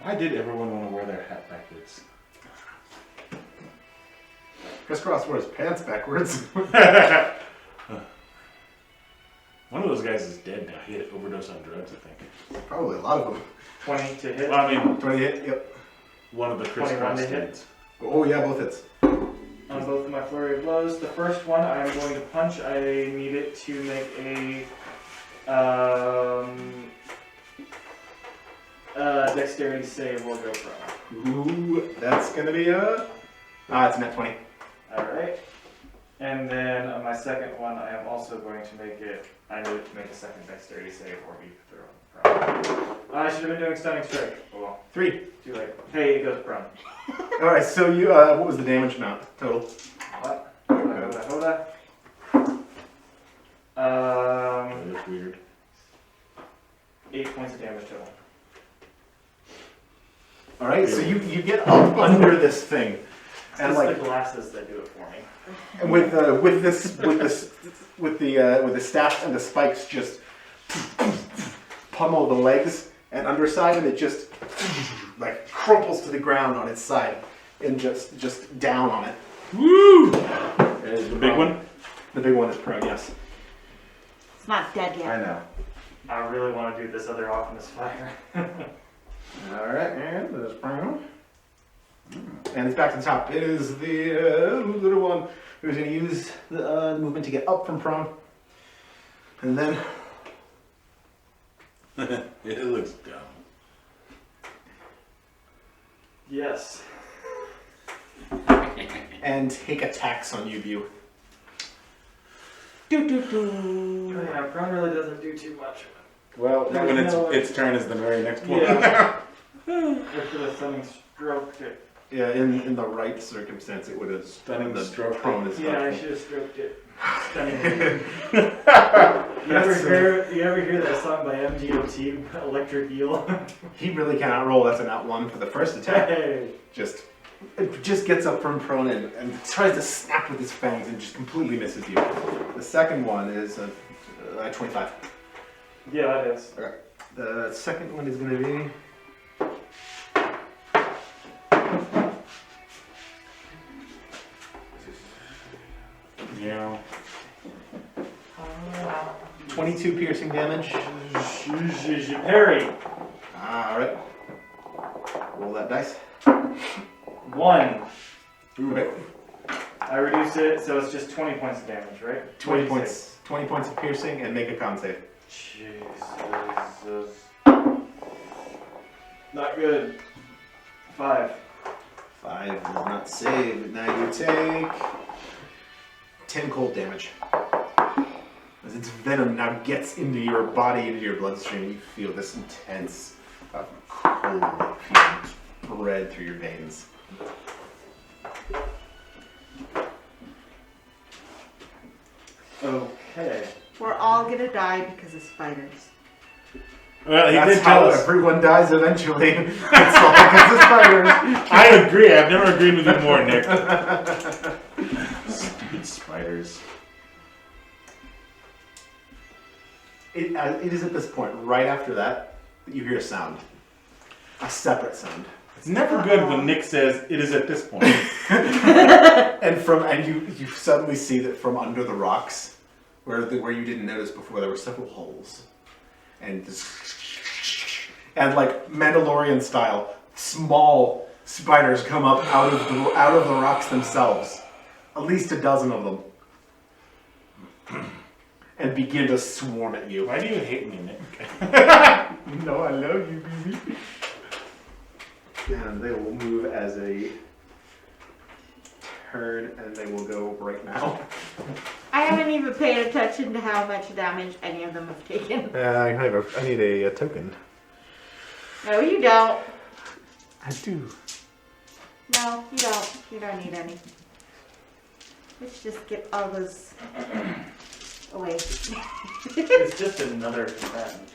Why did everyone want to wear their hat backwards? Crisscross wears pants backwards. One of those guys is dead now. He had an overdose on drugs, I think. Probably a lot of them. 20 to hit. Well, I mean, 20 hit, yep. one of the 21 crisscross to hit. dudes. Oh yeah, both hits. On both of my flurry of blows. The first one I am going to punch. I need it to make a dexterity save or go prone. Ooh, that's gonna be a... it's a net 20. Alright. And then on my second one, I am also going to make it. I need it to make a second dexterity save or be thrown prone. I should have been doing stunning strike. Oh well. 3. Too late. Hey, it goes prone. Alright, so you, what was the damage amount total? What? Hold on. That is weird. 8 points of damage total. Alright, so you get up under this thing. And It's like, the glasses that do it for me. and with the staff and the spikes just pummel the legs and underside, and it just like crumples to the ground on its side and just down on it. Woo! The big one? The big one is prone, yes. It's not dead yet. I know. I really want to do this other Optimus fire. Alright, and there's prone. And it's back to the top. It is the little one who's going to use the movement to get up from prone. And then It looks dumb. Yes. and take attacks on you, View. Yeah, prone really doesn't do too much. Well, Not when its turn is the very next one. Yeah. If it was stunning stroked it. yeah, in the right circumstance, it would have Stunning the stroke. prone is Yeah, I helpful. should have stroked it. Stunning. You ever hear that song by MGMT, Electric Eel? He really cannot roll. That's an out one for the first attack. Hey. It just gets up from prone and tries to snap with his fangs and just completely misses you. The second one is a 25. Yeah, that is. The second one is going to be... Yeah. 22 piercing damage. Parry. Alright. Roll that dice. 1. Okay. I reduce it, so it's just 20 points of damage, right? 20 points. 20 points of piercing and make a con save. Jesus. Not good. 5. 5 does not save. Now you take 10 cold damage. As its venom now gets into your body, into your bloodstream, you feel this intense cold feeling spread through your veins. Okay. We're all gonna die because of spiders. Well, he That's did tell how us. everyone dies eventually. It's all because of spiders. I agree. I've never agreed with you more, Nick. Stupid spiders. It is at this point, right after that, that you hear a sound. A separate sound. It's never good when Nick says it is at this point. And you suddenly see that from under the rocks, where you didn't notice before, there were several holes. And like Mandalorian style, small spiders come up out of the rocks themselves. At least a dozen of them. And begin to swarm at you. Why do you hate me, Nick? No, I love you, baby. And they will move as a turn, and they will go right now. I haven't even paid attention to how much damage any of them have taken. I need a token. No, you don't. I do. No, you don't. You don't need any. Let's just get all those away. It's just another combatant.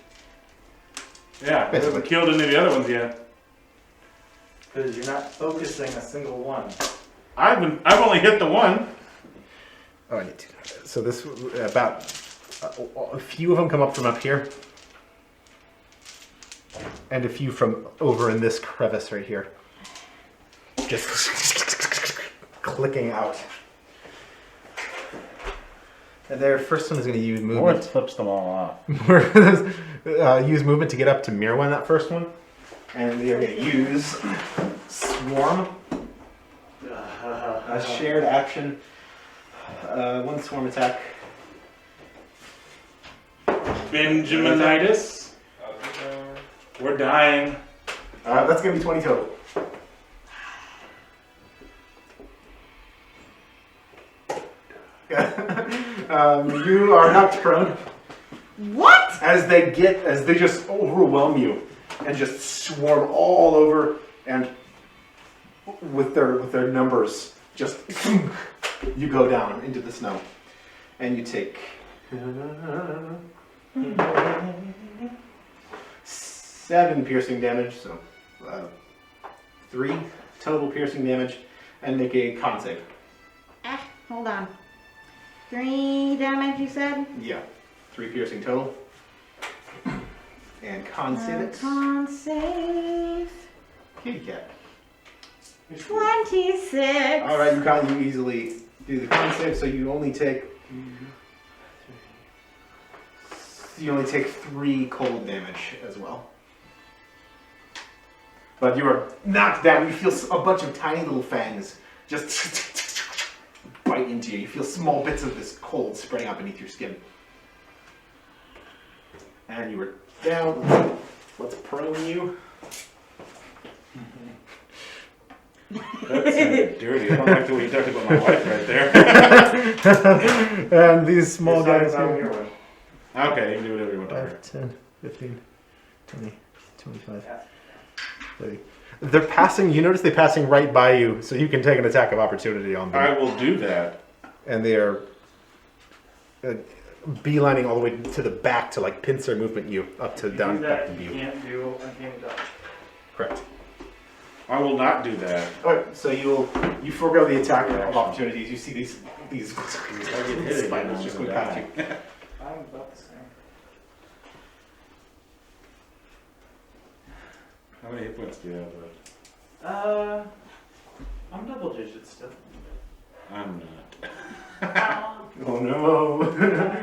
Yeah, we haven't killed any of the other ones yet. Because you're not focusing a single one. I've only hit the one. Oh, I need to. So this about a few of them come up from up here, and a few from over in this crevice right here. Just clicking out. And their first one is going to use Or it movement. flips them all off. Use movement to get up to Mirwan, that first one. And they are going to use Swarm. A shared action. One swarm attack. Benjaminitis. We're dying. That's going to be 20 total. You are knocked prone What? as they just overwhelm you and just swarm all over, and with their numbers, just you go down into the snow, and you take 7 piercing damage, so 3 total piercing damage, and make a con save. Hold on. 3 damage, you said? Yeah, 3 piercing total. And con save it. Con save. Kitty cat. 26. All right, you easily do the con save, so you only take 3 cold damage as well. But you are knocked down. You feel a bunch of tiny little fangs just bite into you. You feel small bits of this cold spreading up beneath your skin. And you are down. Let's prone you. That sounded dirty. I don't like the way you talked about my wife right there. And these small guys here. Okay, you can do whatever you want to. 5, 10, 15, 20, 25, 30. They're passing, you notice they're passing right by you, so you can take an attack of opportunity on them. I will do that. And they are beelining all the way to the back to like pincer movement you up to down do back that, to you you. can't do uncanny dodge. Correct. I will not do that. Alright, so you forego the attack of opportunities. You see these hit spiders just going past you. I'm about the same. How many hit points do you have left? I'm double digits still. I'm not. Oh no.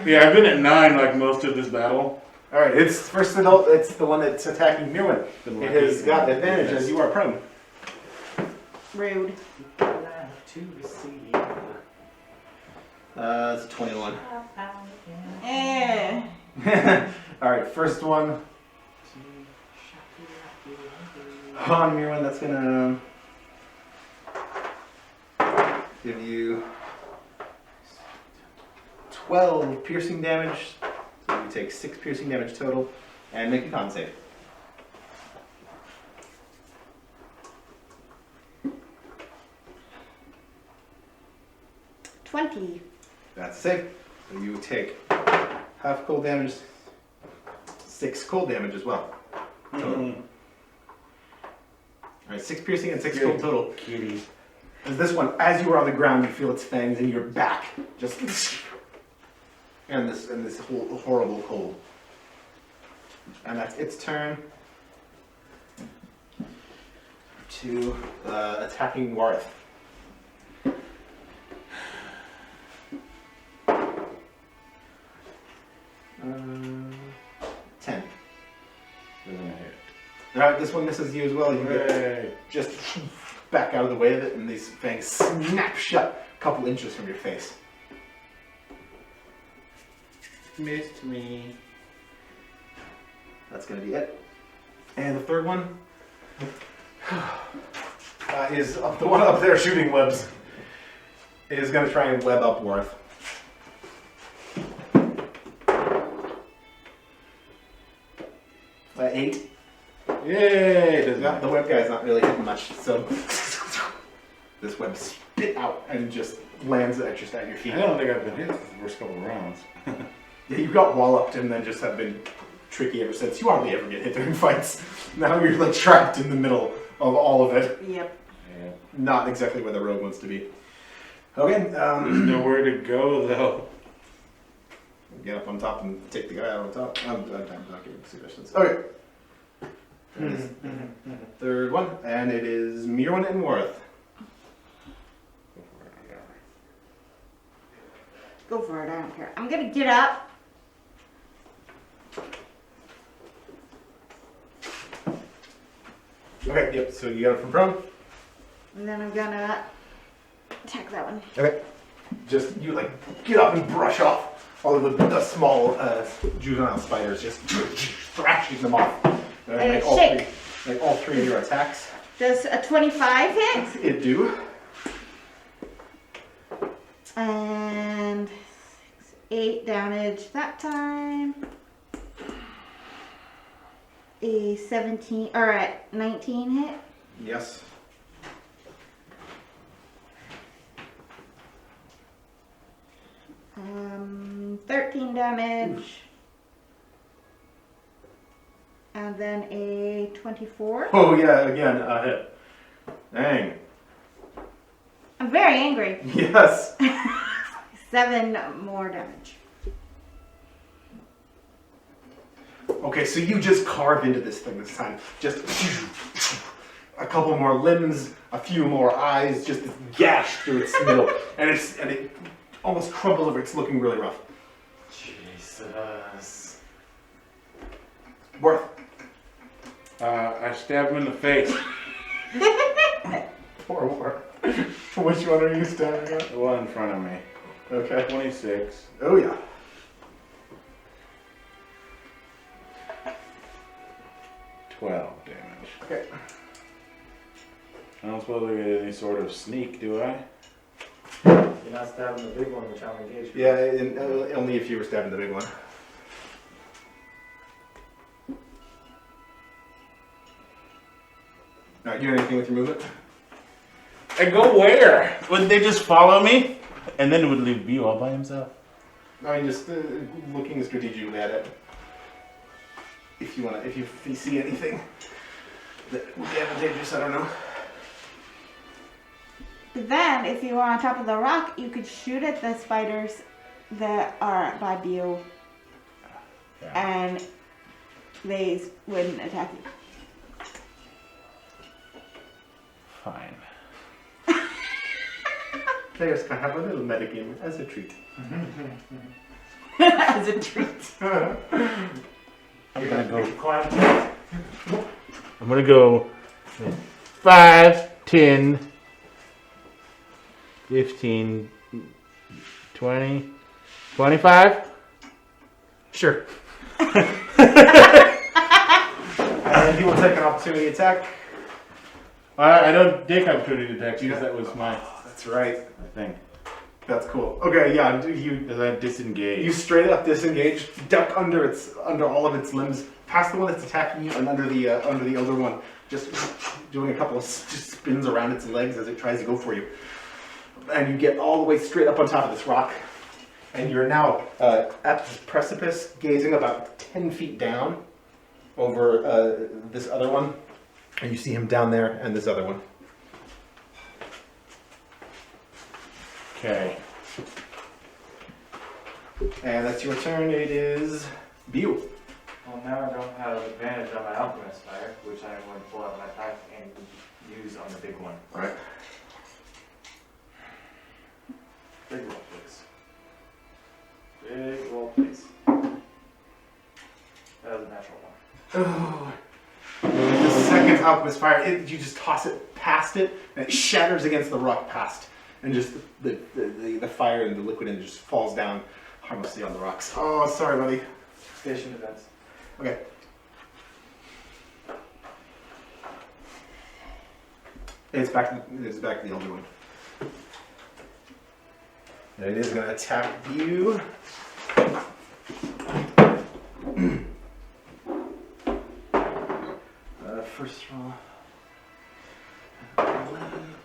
Yeah, I've been at 9 like most of this battle. Alright, it's first adult, it's the one that's attacking Mirwin. Been It lucky. has got advantage as you are prone. Rude. To receive. It's 21. Eh. Alright, first one. On Mirwin, that's gonna give you 12 piercing damage. So you take 6 piercing damage total, and make a con save. $20. That's safe. So you take half cold damage, 6 cold damage as well. Total. Alright, 6 piercing and 6 cold total. Kitty. And this one, as you are on the ground, you feel its fangs in your back. Just and this whole horrible cold. And that's its turn. To attacking Warith. 10. Doesn't hit. Alright, this one misses you as well. You get Hooray. just back out of the way of it, and these fangs snap shut a couple inches from your face. Missed me. That's going to be it. And the third one is the one up there shooting webs. Is going to try and web up Worth. At 8. Yay! Doesn't Yeah, the web guy's not really hitting much, so this web spit out and just lands just at your feet. I don't think I've been hit the first couple of rounds. Yeah, you got walloped and then just have been tricky ever since. You hardly ever get hit during fights. Now you're like trapped in the middle of all of it. Yep. Yeah. Not exactly where the rogue wants to be. Okay, There's nowhere to go though. get up on top and take the guy out on top. I'm not giving suggestions. Okay. Third one, and it is Mirwin and Worth. Go for it, I don't care. I'm gonna get up. Okay, yep, so you got it from prone? And then I'm gonna attack that one. Okay. Just, you like, get up and brush off all of the small juvenile spiders, just thrashing them off. And Like shake. all three of your attacks. Does a 25 hit? It do. And 8 damage that time. A 17 or a 19 hit. Yes. Um, 13 damage. And then a 24. Oh yeah, again, a hit. Dang. I'm very angry. Yes. 7 more damage. Okay, so you just carve into this thing this time. Just a couple more limbs, a few more eyes, just this gash through its middle, and it almost crumbles over. It's looking really rough. Jesus. Worth. I stab him in the face. Poor Worth. Which one are you stabbing at? The one in front of me. Okay. 26. Oh yeah. Twelve damage. Okay. I don't suppose I get any sort of sneak, do I? You're not stabbing the big one, which I'm engaged with. Yeah, and, only if you were stabbing the big one. Alright, you do anything with your movement? I go where? Would they just follow me? And then it would leave you all by himself. I mean, just looking strategically at it. If you see anything that would be advantageous, I don't know. Then, if you were on top of the rock, you could shoot at the spiders that are by you, and they wouldn't attack you. Fine. Players can have a little metagame as a treat. As a treat. I'm gonna go. Climb. I'm gonna go 5, 10, 15, 20, 25. Sure. And he will take an opportunity attack. I don't take opportunity attacks because that was my That's right. thing. That's cool. Okay, yeah, you Because I disengage. you straight up disengage, duck under all of its limbs, past the one that's attacking you, and under the other one, just doing a couple of just spins around its legs as it tries to go for you. And you get all the way straight up on top of this rock, and you're now at this precipice, gazing about 10 feet down over this other one, and you see him down there and this other one. Okay. And that's your turn. It is Bew. Well, now I don't have advantage on my alchemist fire, which I'm going to pull out my attack and use on the big one. All right. Big roll, please. Big roll, please. That was a natural one. Oh. The second alchemist fire, you just toss it past it, and it shatters against the rock past, and just the fire and the liquid and it just falls down harmlessly on the rocks. Oh, sorry, buddy. Station defense. Okay. It's back to the elder one. And it is going to attack you. First roll. 11.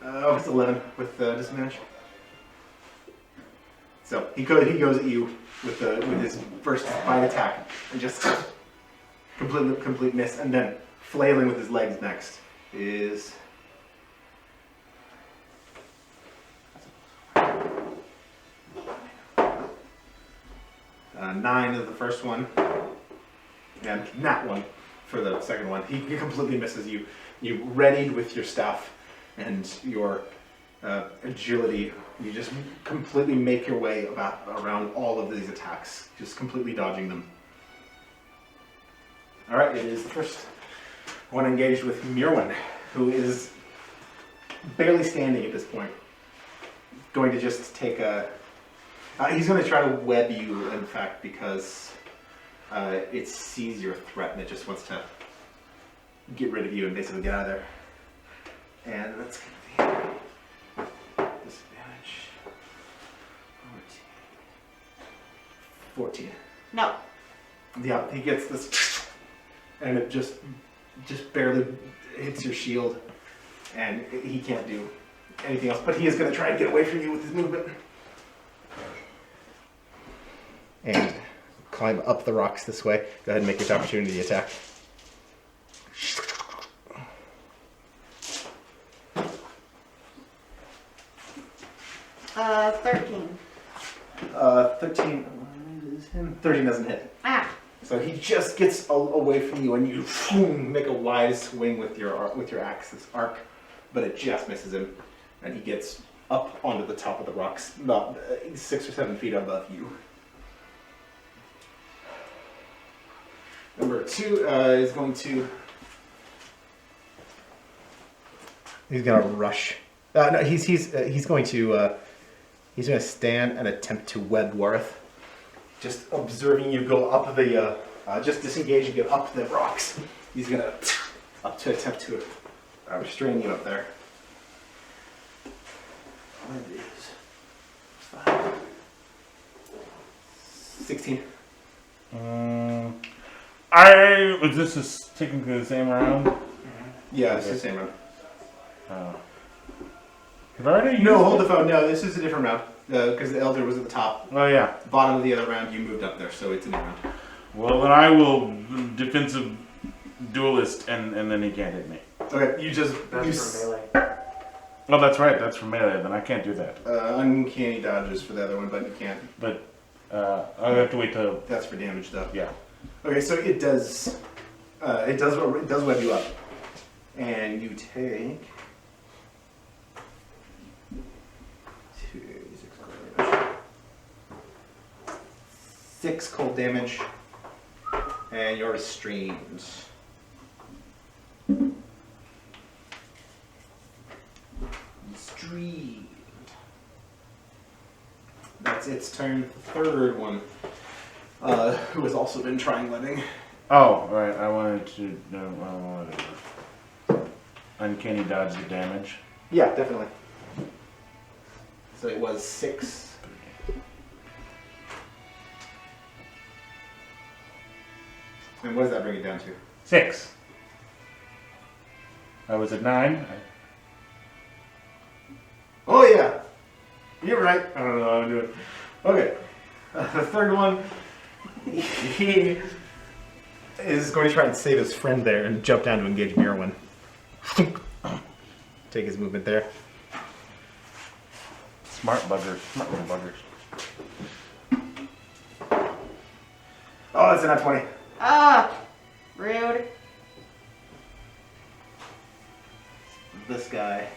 Oh, it's 11 with disadvantage. So he goes at you with his first bite attack and just complete miss, and then flailing with his legs next is that's a 9 is the first one, and that one for the second one. He completely misses you. You readied with your staff and your agility. You just completely make your way around all of these attacks, just completely dodging them. All right, it is the first one engaged with Mirwin, who is barely standing at this point. Going to just take a... he's going to try to web you, in fact, because it sees your threat and it just wants to get rid of you and basically get out of there. And that's going to be disadvantage. 14. No. Yeah, he gets this, and it just barely hits your shield, and he can't do anything else. But he is going to try and get away from you with his movement. And climb up the rocks this way. Go ahead and make your opportunity attack. Uh, 13. 13. 13 doesn't hit. Ah. So he just gets away from you, and you make a wide swing with your axe, this arc, but it just misses him, and he gets up onto the top of the rocks, about 6 or 7 feet above you. Number 2 is going to. He's gonna rush. No, he's going to stand and attempt to web Wareth. Just observing you go up the, just disengage and get up the rocks. He's gonna attempt to restrain you up there. It is 5, 16. This is technically the same round. Yeah, it's the same round. Have I already used No, hold it? the phone. No, this is a different round because the elder was at the top. Oh yeah. Bottom of the other round, you moved up there, so it's a new round. Well, then I will defensive duelist, and then he can't hit me. Okay, you just That's for melee. Oh, that's right. That's for melee. Then I can't do that. uncanny dodges for the other one, but you can't. But I'll have to wait till. That's for damage though. Yeah. Okay, so it does web you up, and you take 6 cold damage, and you're restrained. Restrained. That's its turn. The third one, who has also been trying webbing. Oh, right. I wanted to. No, I wanted to uncanny dodge the damage. Yeah, definitely. So it was 6. And what does that bring it down to? 6. I was at 9. Oh yeah, you're right. I don't know how to do it. Okay, the third one, he is going to try and save his friend there and jump down to engage Mirwin. Take his movement there. Smart buggers. Smart little buggers. Oh, that's a nat 20. Ah. Rude. This guy,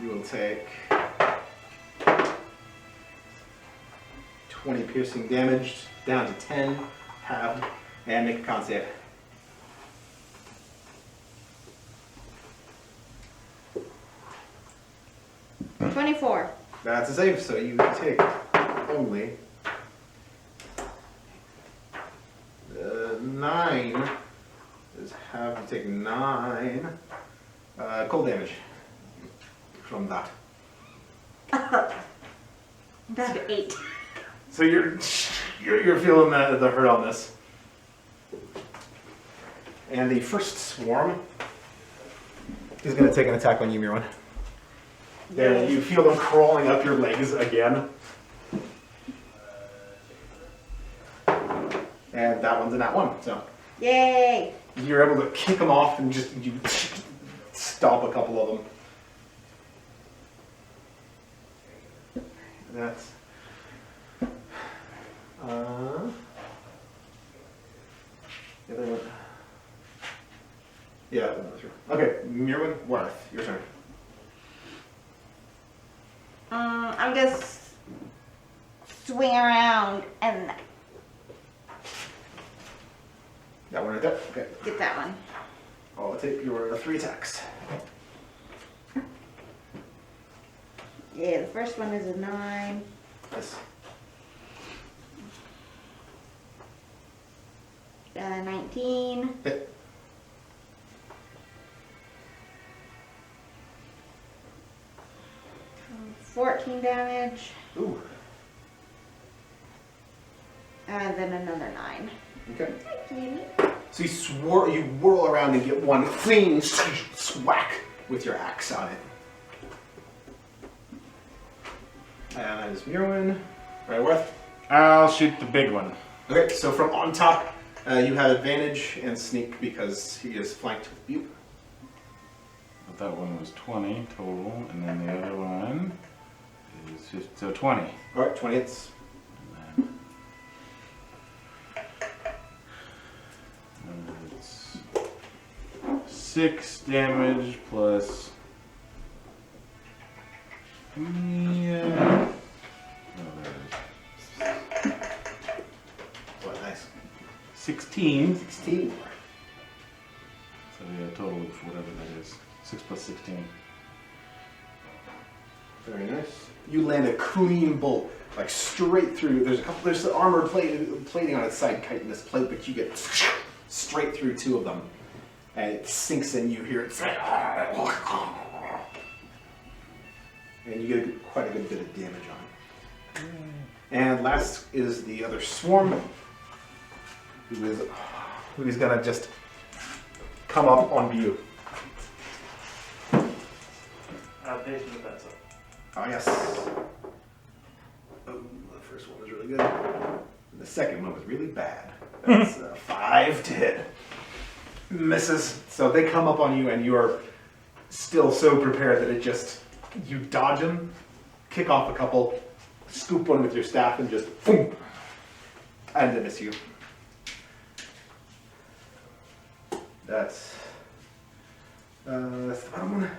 you will take 20 piercing damage, down to 10, halved, and make a con save. Mm. 24. That's a save, so you take only 9. Is have you take 9 cold damage from that. Down to 8. So you're feeling the hurt on this. And the first swarm is going to take an attack on you, Mirwin. There, you feel them crawling up your legs again. And that one's a nat 1, so Yay. you're able to kick them off and just you stop a couple of them. That's Yeah. Okay, Mirwin, Worth, your turn. I'm gonna swing around and That one right there. Okay. get that one. I'll take your 3 attacks. Yeah, the first one is a 9. Yes. 19. Hit. Um, 14 damage. Ooh. And then another 9. Okay. Kitty. So you whirl around and get one clean swack with your axe on it. And that is Mirwin. Right, Worth? I'll shoot the big one. Okay, so from on top, you have advantage and sneak because he is flanked with Butte. But that one was 20 total, and then the other one is just, so 20. Alright, 20 hits. And it's 6 damage plus. Yeah. Oh, there it is. What, nice. 16. 16. So yeah, total of whatever that is. 6 plus 16. Very nice. You land a clean bolt, like straight through. There's the armor plating on its side, kiting this plate, but you get straight through 2 of them, and it sinks in. You hear it, and you get quite a good bit of damage on it. And last is the other swarm, who's gonna just come up on you. Patient defense up. Oh, yes. Oh, the first one was really good. The second one was really bad. That's 5 to hit. Misses. So they come up on you, and you're still so prepared that you dodge them, kick off a couple, scoop one with your staff, and just boom, and they miss you. That's the bottom one.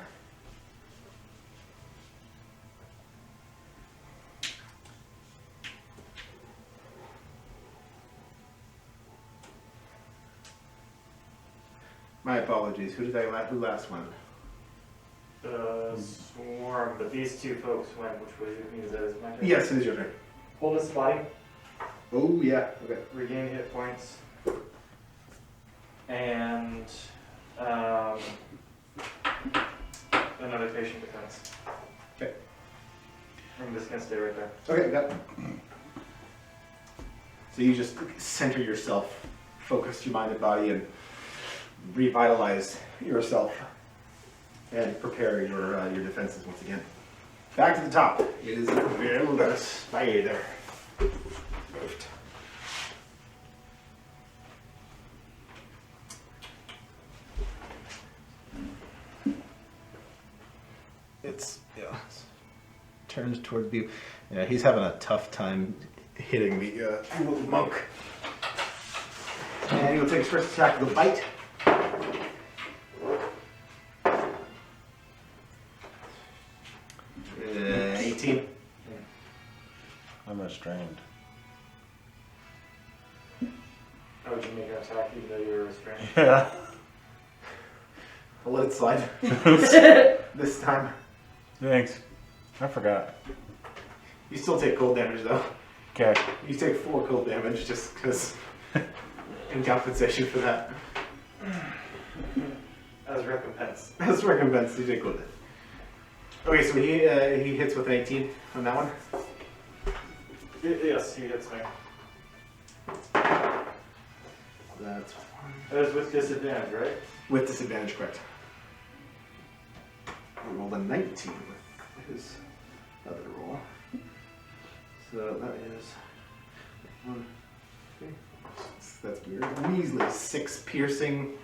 My apologies. Who last one? The swarm, but these 2 folks went which way? Means that is my turn. Yes, it is your turn. Hold this body, Oh, yeah. Okay. regain hit points, and another patient defense. Okay. I'm just gonna stay right there. Okay, got it. So you just center yourself, focus your mind and body, and revitalize yourself, and prepare your defenses once again. Back to the top. It is the spider. It's turns towards you. Yeah, he's having a tough time hitting the monk. And he'll take his first attack with a bite. 18. I'm restrained. How would you make an attack even though you were restrained? Yeah. I'll let it slide. This time. Thanks. I forgot. You still take cold damage though. Okay. You take 4 cold damage just because in compensation for that. As recompense. As recompense, you take cold damage. Okay, so he hits with an 18 on that one. Yes, he hits me. That's That was with disadvantage, right? with disadvantage, correct. I rolled a 19 with his other roll. So that is 1, 2, that's weird. Measly 6 piercing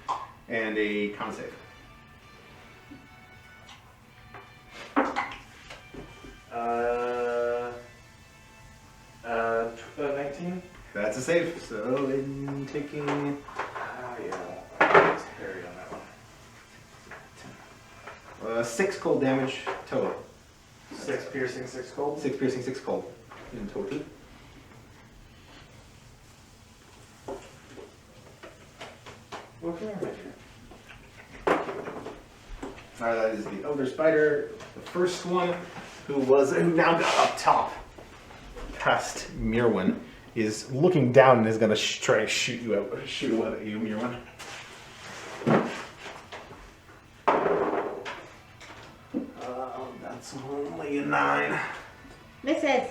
and a con save. 19? That's a save. So in taking Ah, yeah. It's Harry on that one. 6 cold damage total. 6 piercing, 6 cold. 6 piercing, 6 cold in total. What can I measure? That is the Elder Spider, the first one, who now got up top, past Mirwin, is looking down and is going to try to shoot a web at you, Mirwin. That's only a 9. Misses.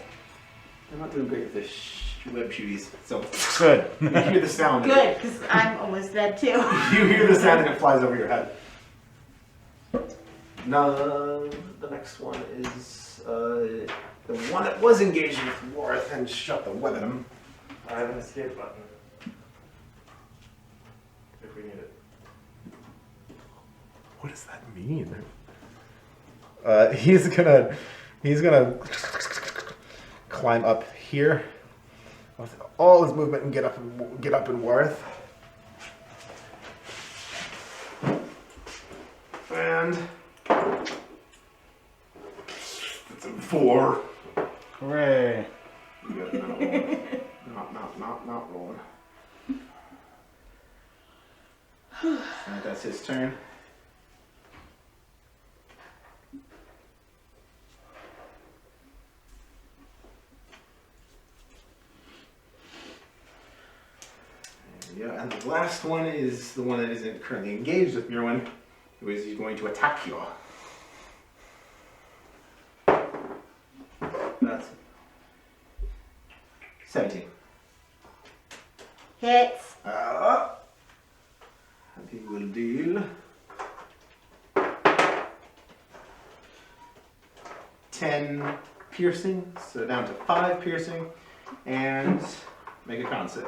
I'm not doing great with the web shooties, so Good. you hear the sound. Good, because I'm almost dead too. You hear the sound and it flies over your head. Now, the next one is the one that was engaged with Worth and shot the web at him. I have an escape button. If we need it. What does that mean? He's gonna climb up here with all his movement and get up in Worth. And it's a 4. Hooray. You got another one. Not rolling. And that's his turn. Yeah, and the last one is the one that isn't currently engaged with Mirwin, who is going to attack you. That's 17. Hits. And he will deal 10 piercing, so down to 5 piercing, and make a con save.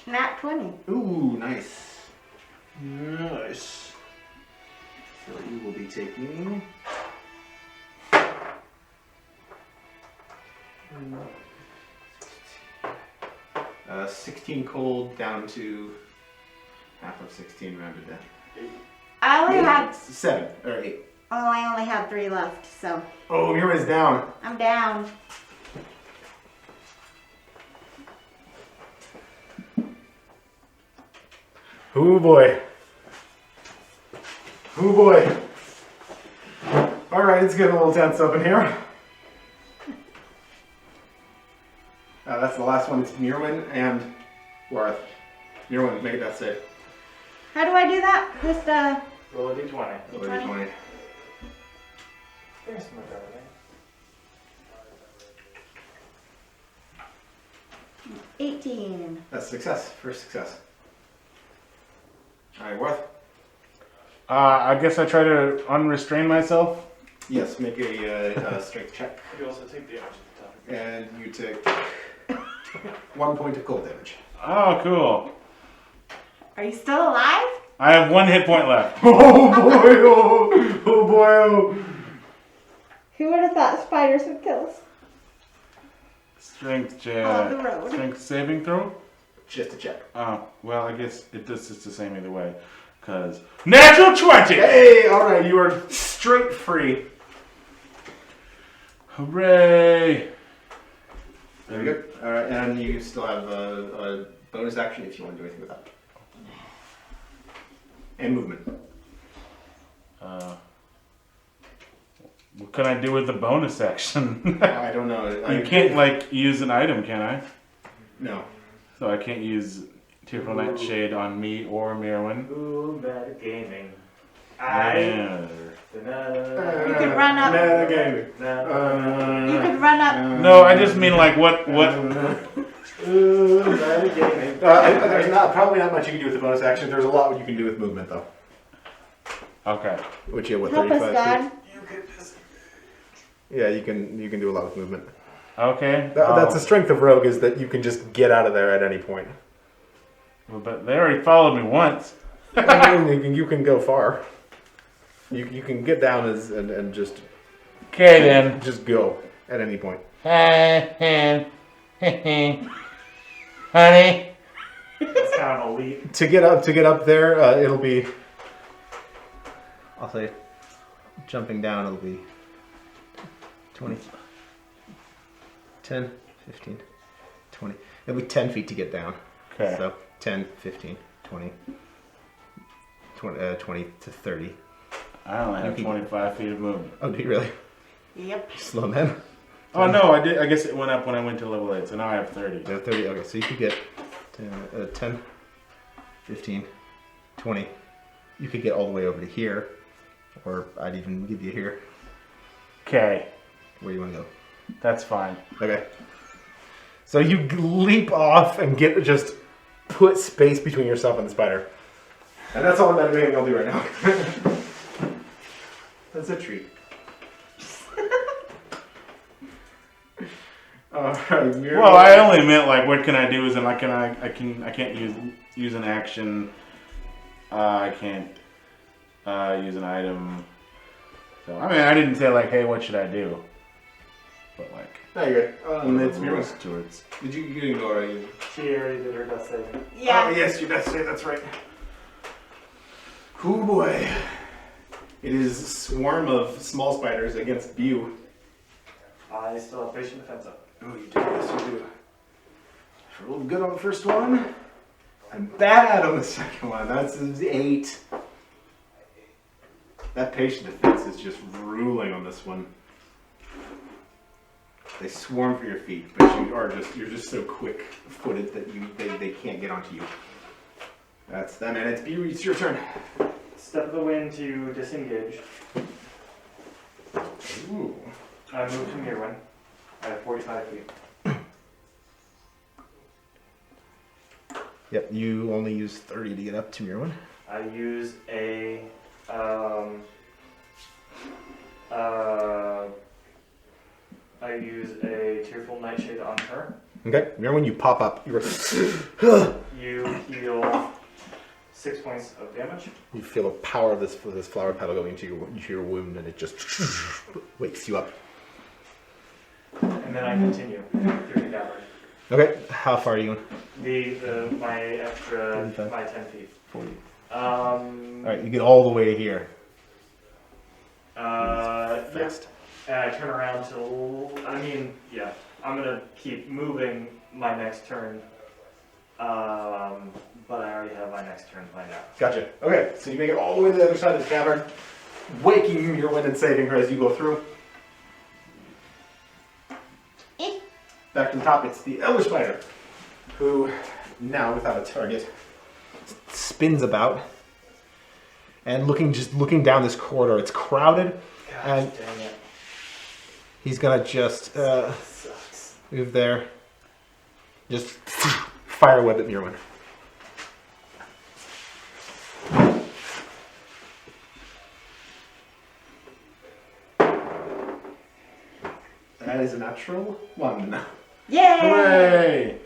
Nat 20. Ooh, nice. Nice. So you will be taking 16 cold down to half of 16 rounded down. I only have 7 or 8. Oh, I only have 3 left, so Oh, Mira's down. I'm down. Oh boy. Oh boy. Alright, it's getting a little tense up in here. That's the last one. It's Mirwin and Worth. Mirwin, make a death save. How do I do that? Just Roll a d20. Over to 20. Thanks, my darling. 18. That's success. First success. Alright, Worth. I guess I try to unrestrain myself. Yes, make a strength check. You also take damage at the top. And you take 1 point of cold damage. Oh, cool. Are you still alive? I have 1 hit point left. Oh boy, oh boy, oh. Who would have thought spiders would kill us? Strength On the check. road. Strength saving throw? Just a check. Oh, well, I guess it's the same either way. Because natural 20! Hey, alright, you are straight free. Hooray! Very good. Alright, and you still have a bonus action if you want to do anything with that. And movement. What can I do with the bonus action? I don't know. You can't, like, use an item, can I? No. So I can't use Tearful Nightshade on me or Mirwin. Ooh, bad gaming. Yeah. You could run up. Metagaming. You could run up. No, I just mean, like, what? Ooh, bad gaming. There's probably not much you can do with the bonus action. There's a lot you can do with movement, though. Okay. Which you have, what, Help us, 35 God. feet? Yeah, you can do a lot with movement. Okay. That's the strength of Rogue, is that you can just get out of there at any point. Well, but they already followed me once. I mean, you can go far. You can get down and just Okay, then. go at any point. Honey, That's kind of elite. To get up there, it'll be. I'll say, jumping down, it'll be 20, 10, 15, 20. It'll be 10 feet to get down. Okay. So 10, 15, 20, 20 to 30. I only have 25 feet of movement. Oh, do you really? Yep. Slow man. Oh no, I did. I guess it went up when I went to level 8, so now I have 30. Yeah, 30. Okay, so you could get 10, 15, 20. You could get all the way over to here, or I'd even give you here. Okay, Where do you want to go? that's fine. Okay. So you leap off and just put space between yourself and the spider. And that's all I'm doing. I'll do right now. That's a treat. Alright, Well, I only meant like, what can I do? Is I can't use an action. I can't use an item. So I mean, I didn't say like, hey, what should I do? But like, No, you're good. It's me. towards. You didn't go already? She already did her death save. Yeah. Yes, your death save. That's right. Oh boy. It is a swarm of small spiders against Bew. I still have patient defense up. Oh, you do. Yes, you do. I rolled good on the first one. I'm bad on the second one. That's an 8. That patient defense is just ruling on this one. They swarm for your feet, but you're just so quick-footed that they can't get onto you. That's them, and it's your turn. Step of the wind to disengage. Ooh. I move to Mirwin. I have 45 feet. Yep, you only use 30 to get up to Mirwin. I use a Tearful Nightshade on her. Okay, Mirwin, you pop up. You heal 6 points of damage. You feel the power of this flower petal going into your wound, and it just wakes you up. And then I continue through the cavern. Okay, how far are you going? My extra 45. my 10 feet. 40. All Alright, you get all the way to here. Yep. Fast. And I turn around I'm gonna keep moving my next turn. But I already have my next turn planned out. Gotcha. Okay, so you make it all the way to the other side of the cavern, waking your wind and saving her as you go through. Back to the top, it's the Elder Spider, who, now without a target, spins about. And looking down this corridor, it's crowded, Gosh, and dang it. he's gonna just Sucks. move there. Just fire web at Mirwin. That is a natural 1. Yay! Hooray!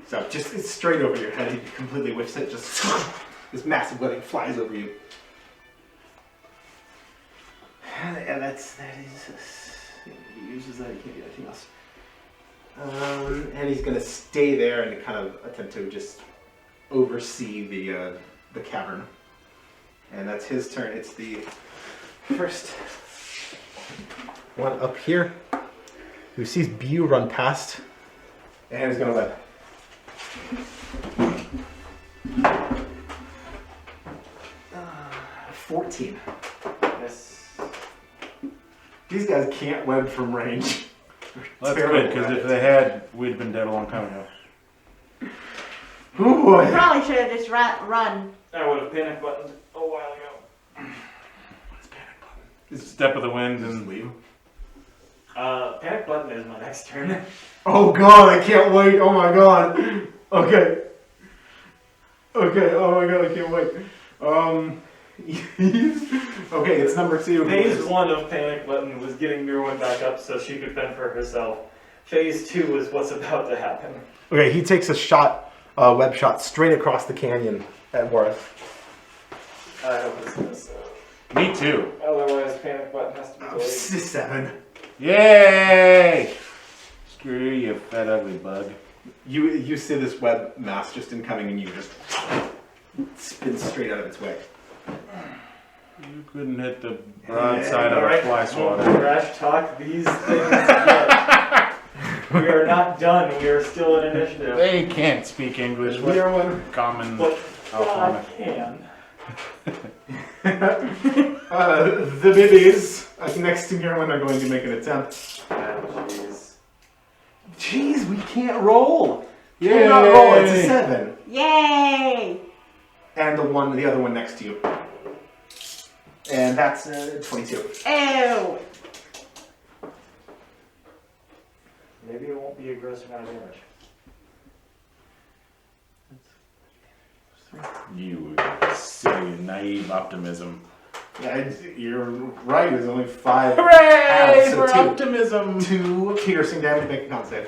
So just it's straight over your head. He completely whiffs it. Just this massive webbing flies over you. And that is. He uses that. He can't do anything else. And he's gonna stay there and kind of attempt to just oversee the cavern. And that's his turn. It's the first one up here, who sees Bew run past, and is gonna web. 14. This. These guys can't web from range. Well, that's Terrible good, because at if it. they had, we'd been dead a long time ago. Oh boy. Probably should have just run. I would have panic buttoned a while ago. Step of the wind Just and leave. Panic button is my next turn. Oh god, I can't wait. Oh my god. Okay. Okay, oh my god, I can't wait. Okay, it's number 2. Phase 1 of panic button was getting Mirwin back up so she could fend for herself. Phase 2 is what's about to happen. Okay, he takes a shot, web shot straight across the canyon at Worth. I hope it's this. me too. Otherwise, panic button has to be delayed. 7. Yay! Screw you, fat ugly bug. You see this web mass just incoming, and you just spin straight out of its way. You couldn't hit the broadside of a fly swatter. Trash talk these things yet. We are not done. We are still in initiative. They can't speak English. What Mirwin, common But God Alphonic. can. the bibbies next to Mirwin are going to make an attempt. Oh, jeez. Jeez, we can't roll. You Yay! cannot roll. It's a 7. Yay! And the other one next to you. And that's 22. Ew! Maybe it won't be a gross amount of damage. You silly, naive optimism. Yeah, you're right. It was only 5. Hooray so for 2. optimism! 2 piercing damage. Make a con save.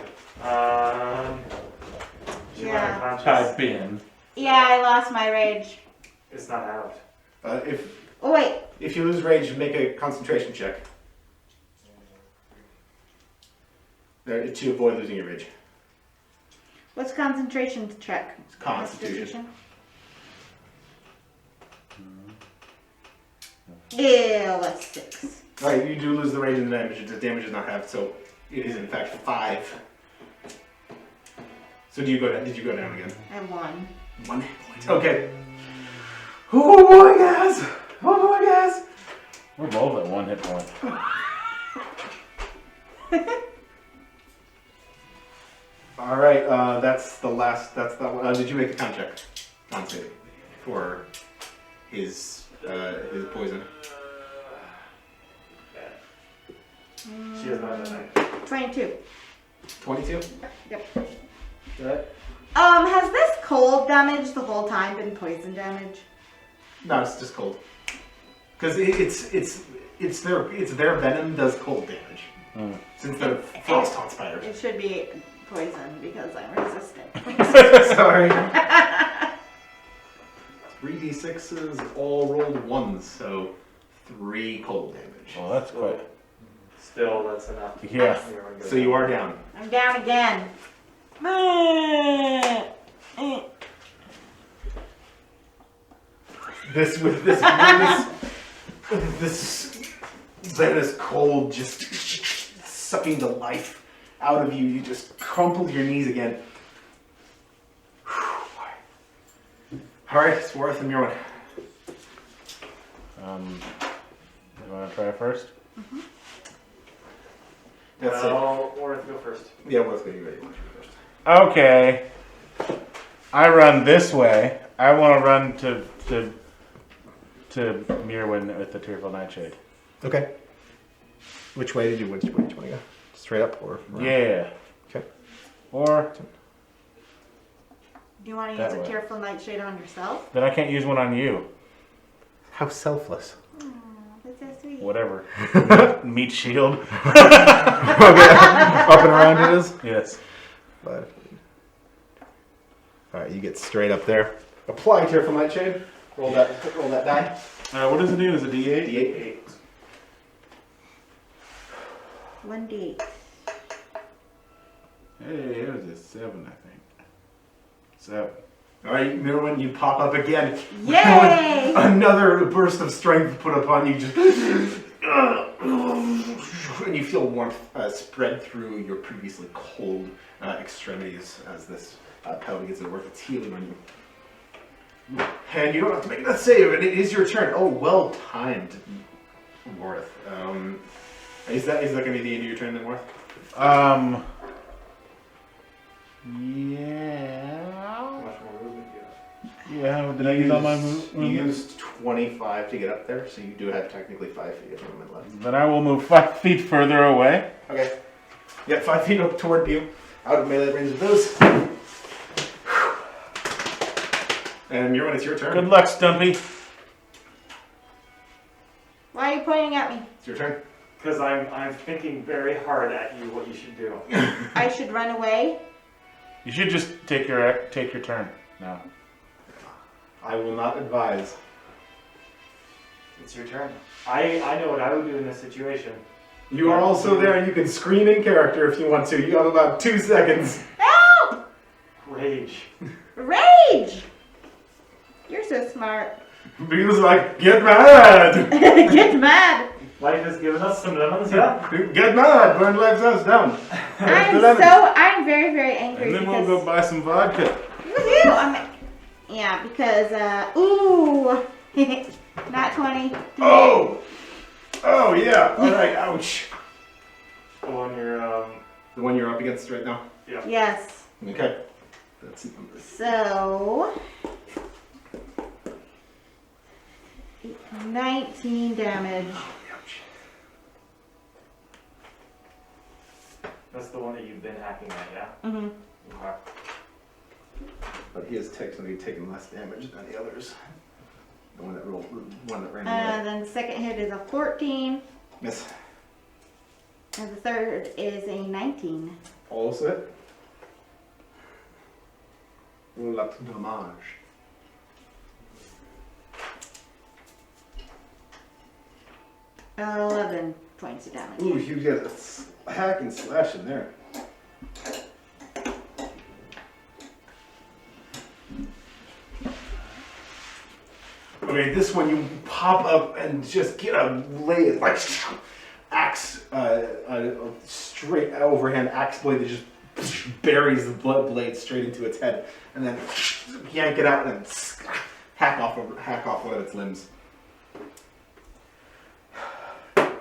She Yeah. went unconscious. I've been. Yeah, I lost my rage. It's not out. Oh wait, If you lose rage, make a concentration check. To avoid losing your rage. what's concentration check? It's Constitution. Ew, that's 6. Alright, you do lose the rage and the damage. The damage does not have, so it is in fact 5. So did you go down again? I won. 1 hit point. Okay. Oh boy, guys! Oh boy, guys! We're both at 1 hit point. Alright, that's the last, that's that one. Did you make a con check? Con save. For his poison. She has not done that. 22. 22? Yep. Right. Has this cold damage the whole time been poison damage? No, it's just cold. Because it's their venom does cold damage. Mm. Since they're frost hot spiders. It should be poison because I'm resistant. Sorry. 3d6s all rolled 1s, so 3 cold damage. Well, that's quite. Still, that's enough. Yeah. Everyone goes So you down. are down. I'm down again. This venomous cold just sucking the life out of you. You just crumple to your knees again. Alright, it's worth and Mirwin. You want to try first? That's it. Well, or go first. Yeah, what's going to be ready first? Okay. I run this way. I want to run to Mirwin with the Tearful Nightshade. Okay. Which way do you want to go? Straight up or? Yeah. Okay. Or Do you want to That use a way. tearful nightshade on yourself? then I can't use one on you. How selfless. Aw, that's so sweet. Whatever. Meat shield. Up and around it is? Yes. But, alright, you get straight up there. Apply Tearful Nightshade. Roll that die. What does it do? Is it D8? D8. 1d8. Hey, it was a 7, I think. 7. Alright, Mirwin, you pop up again. Yay! Another burst of strength put upon you. Just and you feel warmth spread through your previously cold extremities as this powder begins to work its healing on you. And you don't have to make that save, and it is your turn. Oh, well timed, Worth. Is that going to be the end of your turn then, Worth? How Yeah. much more movement do you have? Yeah, did I use all my You movement? used 25 to get up there, so you do have technically 5 feet of movement left. Then I will move 5 feet further away. Okay. Yeah, 5 feet up toward you, out of melee range of those. And Mirwin, it's your turn. Good luck, Stumpy. Why are you pointing at me? It's your turn. Because I'm thinking very hard at you what you should do. I should run away? You should just take your turn now. I will not advise. It's your turn. I know what I would do in this situation. You are also there, and you can scream in character if you want to. You have about 2 seconds. Help! Rage. Rage! You're so smart. Bean's like, get mad! Get mad. Life has given us some lemons, yeah? Get mad! Burn life's us down. I'm very, very angry. And then because, we'll go buy some vodka. Woohoo! Yeah, because, ooh. Not 20. Oh! Oh, yeah. Alright, ouch. On your, The one you're up against right now? Yes. Okay. That's numbers. So 19 damage. that's the one that you've been hacking at, yeah? Mm-hmm. Okay. But he has technically taken less damage than the others. The one that rolled, the one that ran And away. then the second hit is a 14, Miss. and the third is a 19. Also it. Roll up to damage. 11 points of damage. Ooh, you get a hack and slash in there. Okay, this one you pop up and just get a blade, like axe, a straight overhand axe blade that just buries the blood blade straight into its head, and then yank it out and then hack off one of its limbs.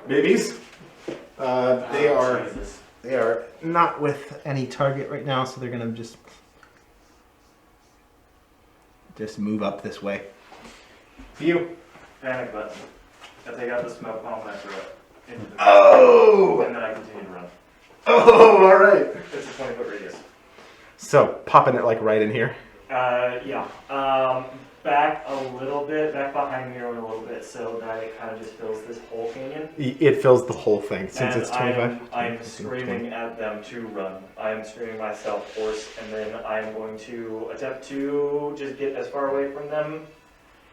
Babies, they are Jesus. not with any target right now, so they're gonna just move up this way. You. Panic button. I take out the smoke bomb and I throw it into the Oh! and then I continue to run. Oh, all right. It's a 20-foot radius. So popping it like right in here. Yeah. Back a little bit, back behind me a little bit, so that it kind of just fills this whole canyon. It fills the whole thing since And it's 25. I'm screaming at them to run. I am screaming myself hoarse, and then I'm going to attempt to just get as far away from them.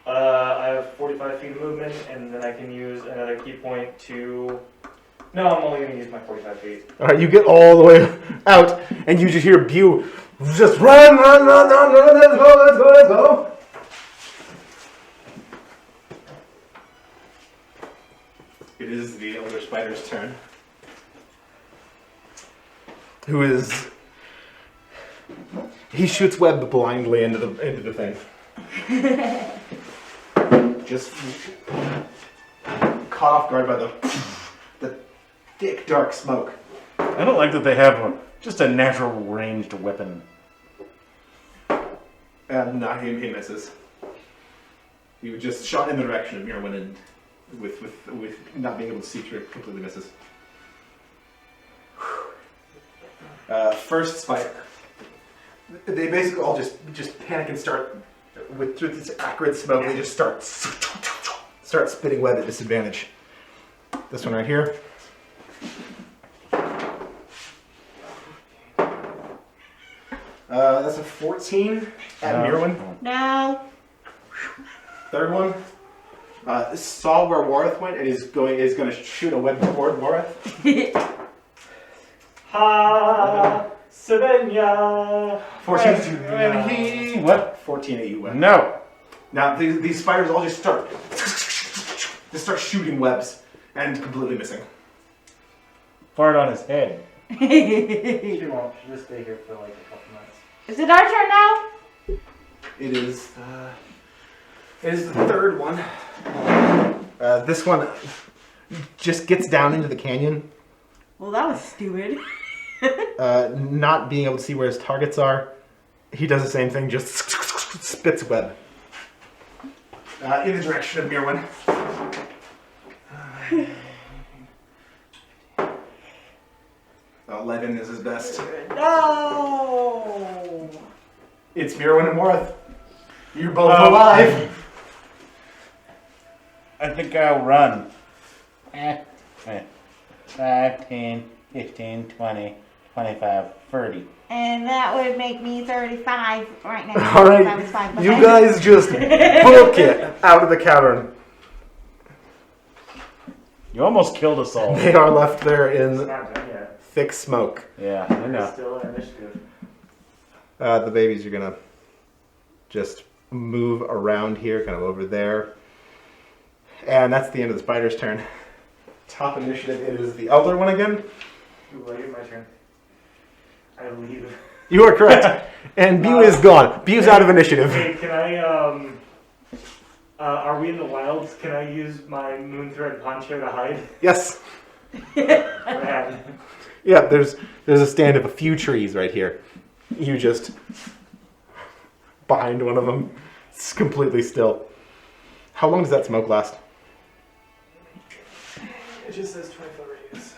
I have 45 feet of movement, and then I can use another key point to. No, I'm only going to use my 45 feet. All right, you get all the way out, and you just hear Bew just run, let's go, let's go. It is the Elder Spider's turn. Who is? He shoots web blindly into the thing. Just caught off guard by the thick dark smoke. I don't like that they have just a natural ranged weapon. No, he misses. He was just shot in the direction of Mirwin, and with not being able to see through, completely misses. First spider. They basically all just panic and start through this acrid smoke. They just start spitting web at disadvantage. This one right here. That's a 14 at Mirwin. No. Third one. Saw where Wareth went and is going to shoot a web toward Wareth. Ha! Savenya! 14. And he what? 14 at you web. No. Now these spiders all just start shooting webs and completely missing. Fart on his head. She won't. She'll just stay here for like a couple minutes. Is it our turn now? It is the third one. This one just gets down into the canyon, Well, that was stupid. not being able to see where his targets are. He does the same thing, just spits web. In the direction of Mirwin. 11 is his best. No. It's Mirwin and Wareth. You're both alive. I think I'll run. 5, 10, 15, 20, 25, 30. And that would make me 35 right now. All right, That was fine, but you I- guys just book it out of the cavern. You almost killed us all. They are left there It's in not done yet. thick smoke. Yeah, I know. Still an initiative. The babies are gonna just move around here, kind of over there. And that's the end of the spider's turn. Top initiative is the elder one again. Ooh, I get my turn. I leave. You are correct. And Bew is gone. Bew's out of initiative. Hey, can I, are we in the wilds? Can I use my Moonthread poncho to hide? Yes. Man. Yeah, there's a stand of a few trees right here. You just behind one of them. It's completely still. How long does that smoke last? It just says 25 radius.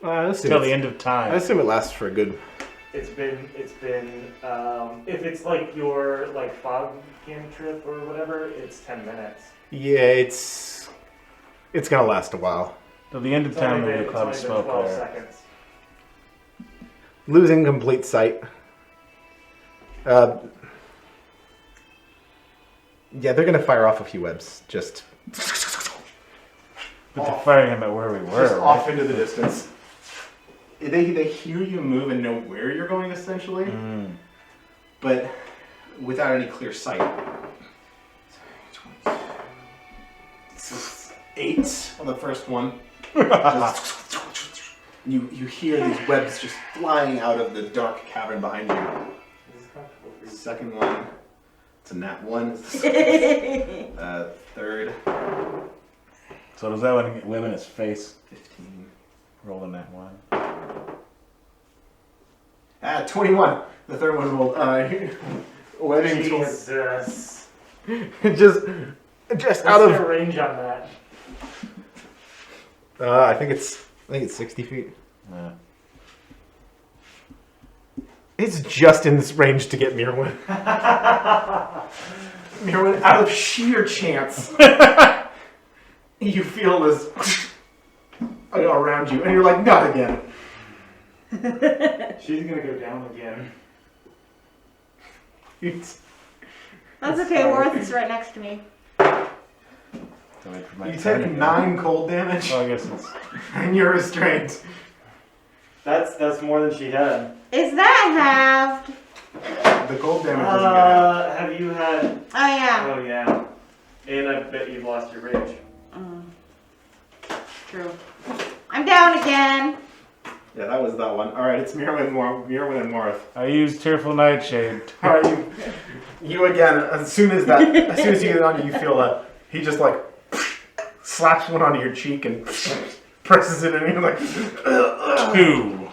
I assume, Till the end of I time. assume it lasts for a good. It's been, if it's like your, like, fog cantrip or whatever, it's 10 minutes. Yeah, it's gonna last a while. Till the end of It's time, only there'll been, be a it's cloud only of been smoke 12 there. seconds. Losing complete sight. Yeah, they're gonna fire off a few webs. Just But they're firing him at where we were. just right? off into the distance. They hear you move and know where you're going essentially, but without any clear sight. 8 on the first one. You hear these webs just flying out of the dark cavern behind you. This is comfortable for you. Second one, it's a nat 1. Third, So does that one get web in his face? 15. Rolling that one. 21. The third one rolled. Webbing towards. Jesus. just What's out their of. range on that? I think it's 60 feet. Yeah. It's just in this range to get Mirwin. Mirwin, out of sheer chance, you feel this around you, and you're like, not again. She's gonna go down again. That's okay, Worth is right next to me. So wait for my You turn take again. 9 cold damage, Oh, I guess it's. and you're restrained. That's more than she had. Is that halved? The cold damage doesn't get half. Have you had? Oh yeah. Oh yeah. And I bet you've lost your rage. True. I'm down again. Yeah, that was that one. All right, it's Mirwin and Morith. I used Tearful Nightshade. All right, you again. As soon as you get it on you, feel that he just like slaps one onto your cheek and presses it in, and you're like, 2.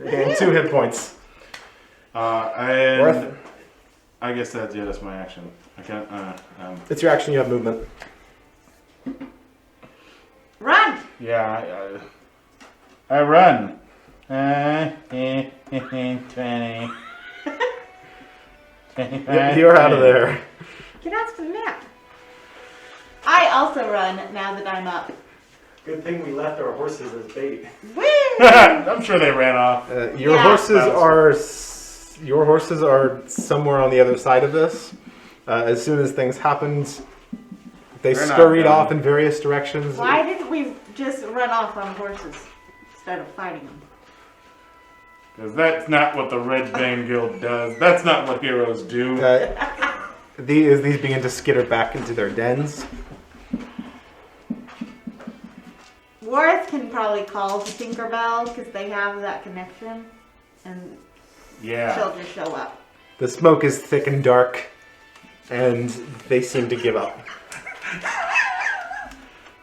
and 2 hit points. And Worth. I guess that's my action. I can't. It's your action. You have movement. Run. Yeah, I run. 20. 25. You're out of there. Get out to the nap. I also run now that I'm up. Good thing we left our horses as bait. Woo! I'm sure they ran off. Your Yeah. horses are somewhere on the other side of this. As soon as things happened, they They're not scurried done. off in various directions. Why didn't we just run off on horses instead of fighting them? Because that's not what the Red Band Guild does. That's not what heroes do. These begin to skitter back into their dens. Worth can probably call to Tinkerbell because they have that connection, and Yeah. she'll just show up. The smoke is thick and dark, and they seem to give up.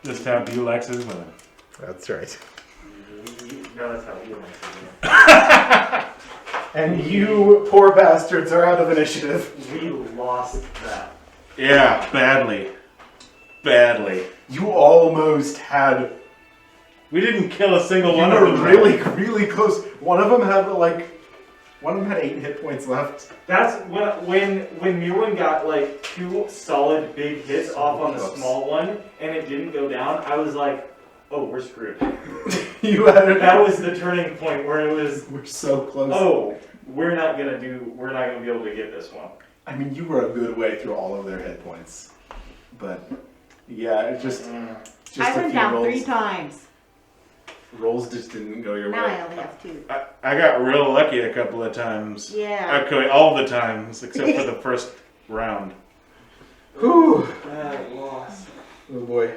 Just how Bulex is with it. That's right. No, that's how you want And you poor bastards are out of initiative. We lost that. Yeah, badly. Badly. You almost had. We didn't kill a single You one of were them. really, really close. One of them had 8 hit points left. That's when Mirwin got like 2 solid big hits off on the Oops. small one, and it didn't go down. I was like, "Oh, we're screwed." You had it. That was the turning point where it was, We're so close. "Oh, we're not gonna be able to get this one." I mean, you were a good way through all of their hit points, but yeah, it just I a went few down rolls. 3 times. Rolls just didn't go your Now I way. only have 2. I got real lucky a couple of times. Yeah. Okay, all the times except for the first round. Whew. Bad loss. Oh boy.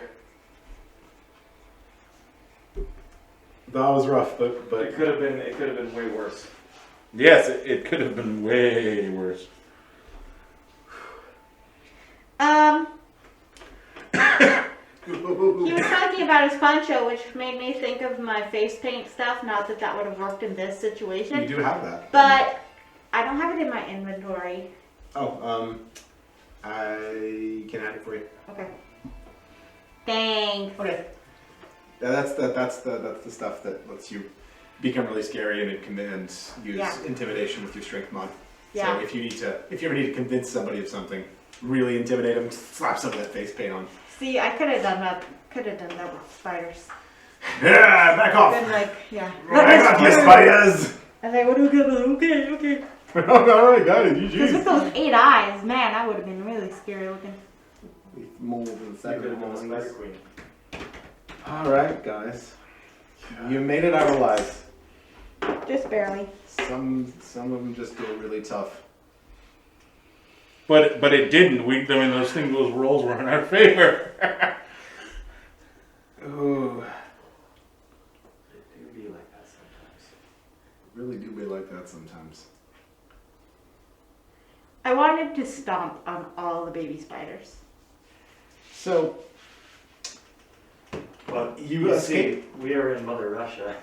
That was rough, but It could have been way worse. Yes, it could have been way worse. He was talking about his poncho, which made me think of my face paint stuff. Not that that would have worked in this situation, you do have that. but I don't have it in my inventory. Oh, I can add it for you. Okay. Thanks. Okay. Yeah, that's the stuff that lets you become really scary and use Yeah. intimidation with your strength mod. Yeah. So if you ever need to convince somebody of something, really intimidate them, slap some of that face paint on. See, I could have done that. Could have done that with spiders. Yeah, back off! Been like, yeah. Back off, you spiders! I was like, what do we do? Okay. Alright, got it, Because with GG's. those 8 eyes, man, I would have been really scary looking. Mold and You could have second been a spider queen. Alright, guys. You made it out alive. Just barely. Some of them just feel really tough. But it didn't. Those rolls were in our favor. Ooh, It do be like that sometimes. really do be like that sometimes. I wanted to stomp on all the baby spiders. So, But You you escape- see, we are in Mother Russia.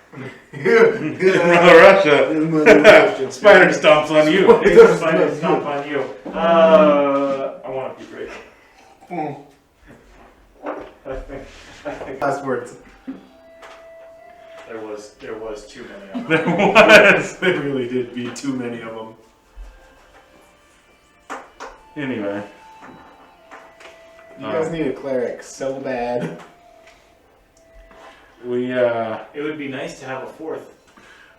Mother Russia. Spider stomps on you. It's spider stomp on you. I want to be great. I think Last words. there was too many of them. There was. There really did be too many of them. Anyway. You guys need a cleric so bad. It would be nice to have a fourth.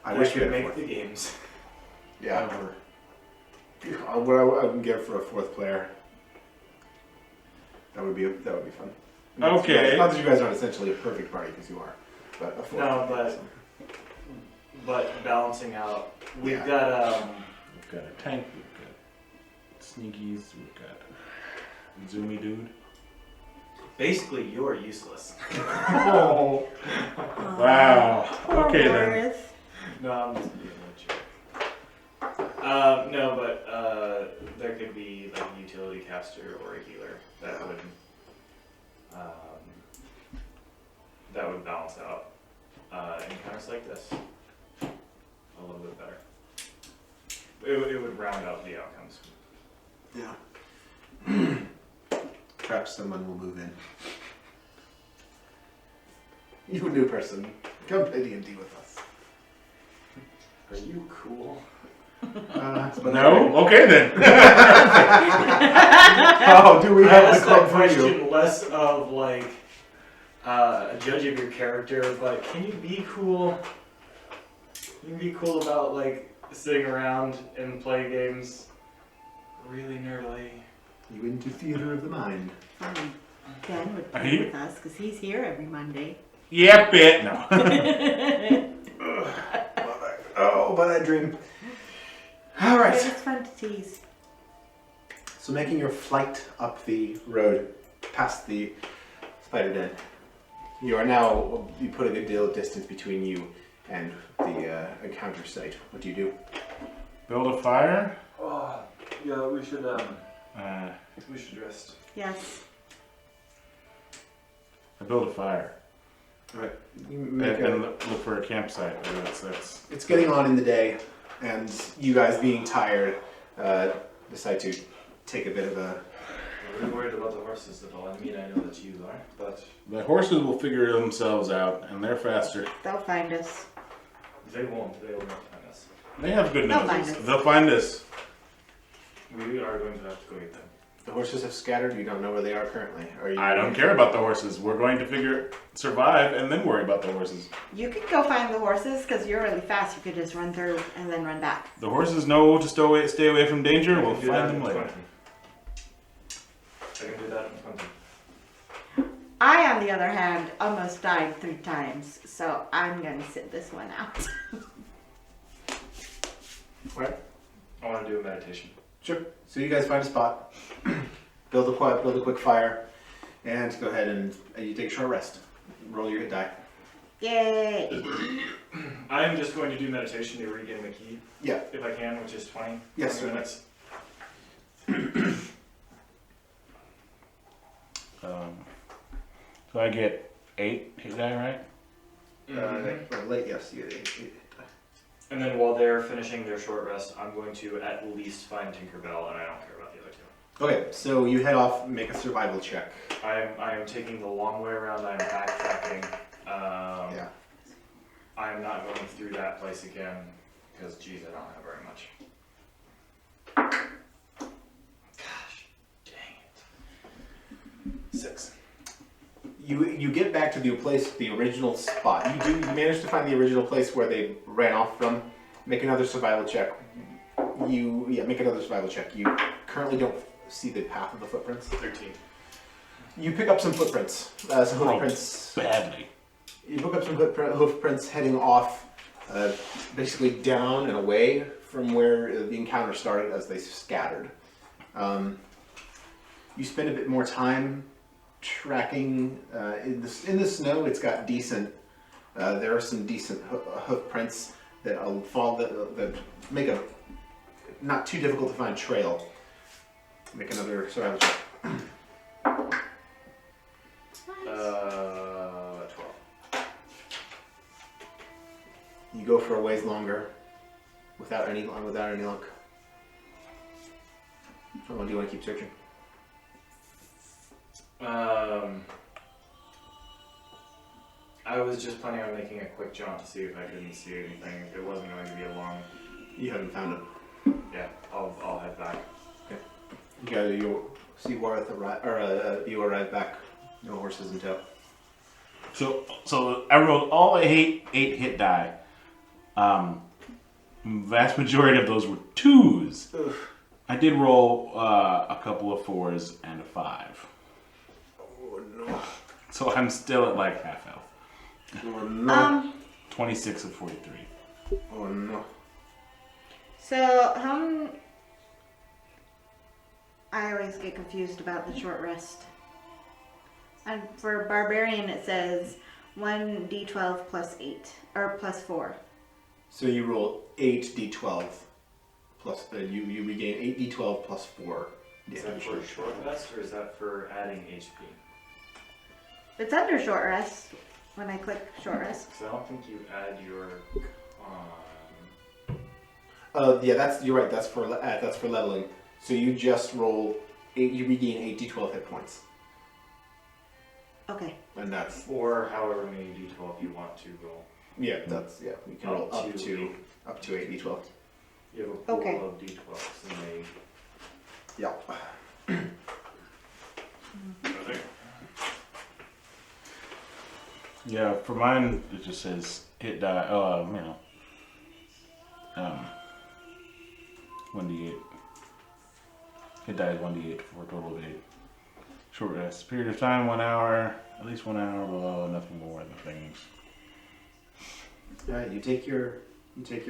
I that wish we could had a make fourth. the games. Yeah. What I would give for a fourth player. That would be fun. Okay. Not that you guys aren't essentially a perfect party, because you are. But a fourth. No, but balancing out, we've Yeah. got We've got a tank, we've got sneakies, we've got Zoomy Dude. basically you're useless. Oh. Wow. Poor Okay then. Boris. No, I'm just being a jerk. No, but there could be like a utility caster or a healer that would balance out encounters like this a little bit better. It would round out the outcomes. Yeah. Perhaps someone will move in. You new person, come play D&D with us. Are you cool? No? Okay then. Oh, do we I have the asked club that for you? question less of like a judge of your character, but can you be cool? Can you be cool about like sitting around and playing games really nerdily? You into theater of the mind. Ben would Are play you- with us because he's here every Monday. Yeah, bit. No. Oh, but I dream. All right. It's fun to tease. So making your flight up the road past the spider den, you are now, you put a good deal of distance between you and the encounter site. What do you do? Build a fire. Oh, yeah, we should rest. Yes. I build a fire. You And, make and a, look for a campsite. That's it's getting on in the day, and you guys being tired, decide to take a bit of a. Are we worried about the horses at all? I mean, I know that you are, but the horses will figure themselves out, and they're faster. They'll find us. they won't. They will not find us. They have good They'll noses. find us. They'll find us. We are going to have to go get them. The horses have scattered. You don't know where they are currently. Are you? I don't care about the horses. We're going to survive, and then worry about the horses. You could go find the horses because you're really fast. You could just run through and then run back. The horses know to stay away from danger. We'll I can do find that them in later. 20. I can do that in 20. I, on the other hand, almost died 3 times, so I'm gonna sit this one out. Right. I want to do a meditation. Sure. So you guys find a spot, build a quick fire, and go ahead and you take a short rest. Roll your hit die. Yay! I'm just going to do meditation to regain the key. Yeah. If I can, which is 20. Yes, 20 sir. minutes. So I get 8 hit die, right? Late, yes. You get eight hit die. And then while they're finishing their short rest, I'm going to at least find Tinkerbell, and I don't care about the other two. Okay, so you head off, make a survival check. I am taking the long way around. I'm backtracking. Yeah. I am not going through that place again because, geez, I don't have very much. Gosh, dang it. 6. You get back to the original spot. You manage to find the original place where they ran off from. Make another survival check. Make another survival check. You currently don't see the path of the footprints. 13. You pick up some footprints. Some hoofprints. Badly. You pick up some hoofprints heading off, basically down and away from where the encounter started as they scattered. You spend a bit more time tracking in the snow. It's got decent. There are some decent hoof prints that fall that make a not too difficult to find trail. Make another survival check. 12. You go for a ways longer without any luck. How long do you want to keep searching? I was just planning on making a quick jaunt to see if I couldn't see anything. If it wasn't going to be a long, You haven't found it. yeah, I'll head back. You see Wareth you arrive back. No horses in tow. So I rolled all 8 hit die. Vast majority of those were 2s. Oof. I did roll a couple of 4s and a 5. Oh no. So I'm still at like half health. Oh no. 26 of 43. Oh no. So, I always get confused about the short rest. And for Barbarian, it says 1d12 plus 8, or plus 4. So you roll 8d12 plus you regain 8d12 plus 4. Is that for a short rest or is that for adding HP? It's under short rest when I click short rest. Because I don't think you add your Yeah, you're right. That's for leveling. So you just roll 8. You regain 8d12 hit points, Okay. and that's or however many d12 you want to roll. You can roll up to 8d12. You have a pool Okay. of d12s and they. Yeah. Yeah, for mine it just says hit die. 1d8. Hit die is 1d8 for a total of 8. Short rest. Period of time 1 hour. At least 1 hour below. Nothing more than things. All right. You take your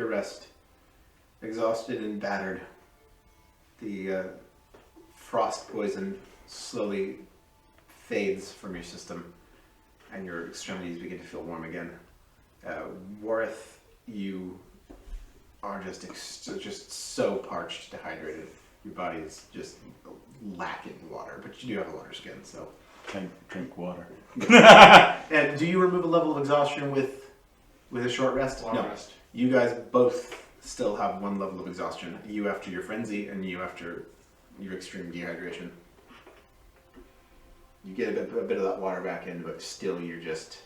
rest. Exhausted and battered. The frost poison slowly fades from your system, and your extremities begin to feel warm again. Wareth, you are just so parched, dehydrated. Your body is just lacking water, but you do have a water skin, so. Drink water. And do you remove a level of exhaustion with a short rest? Long No. rest. You guys both still have 1 level of exhaustion. You after your frenzy, and you after your extreme dehydration. You get a bit of that water back in, but still you're just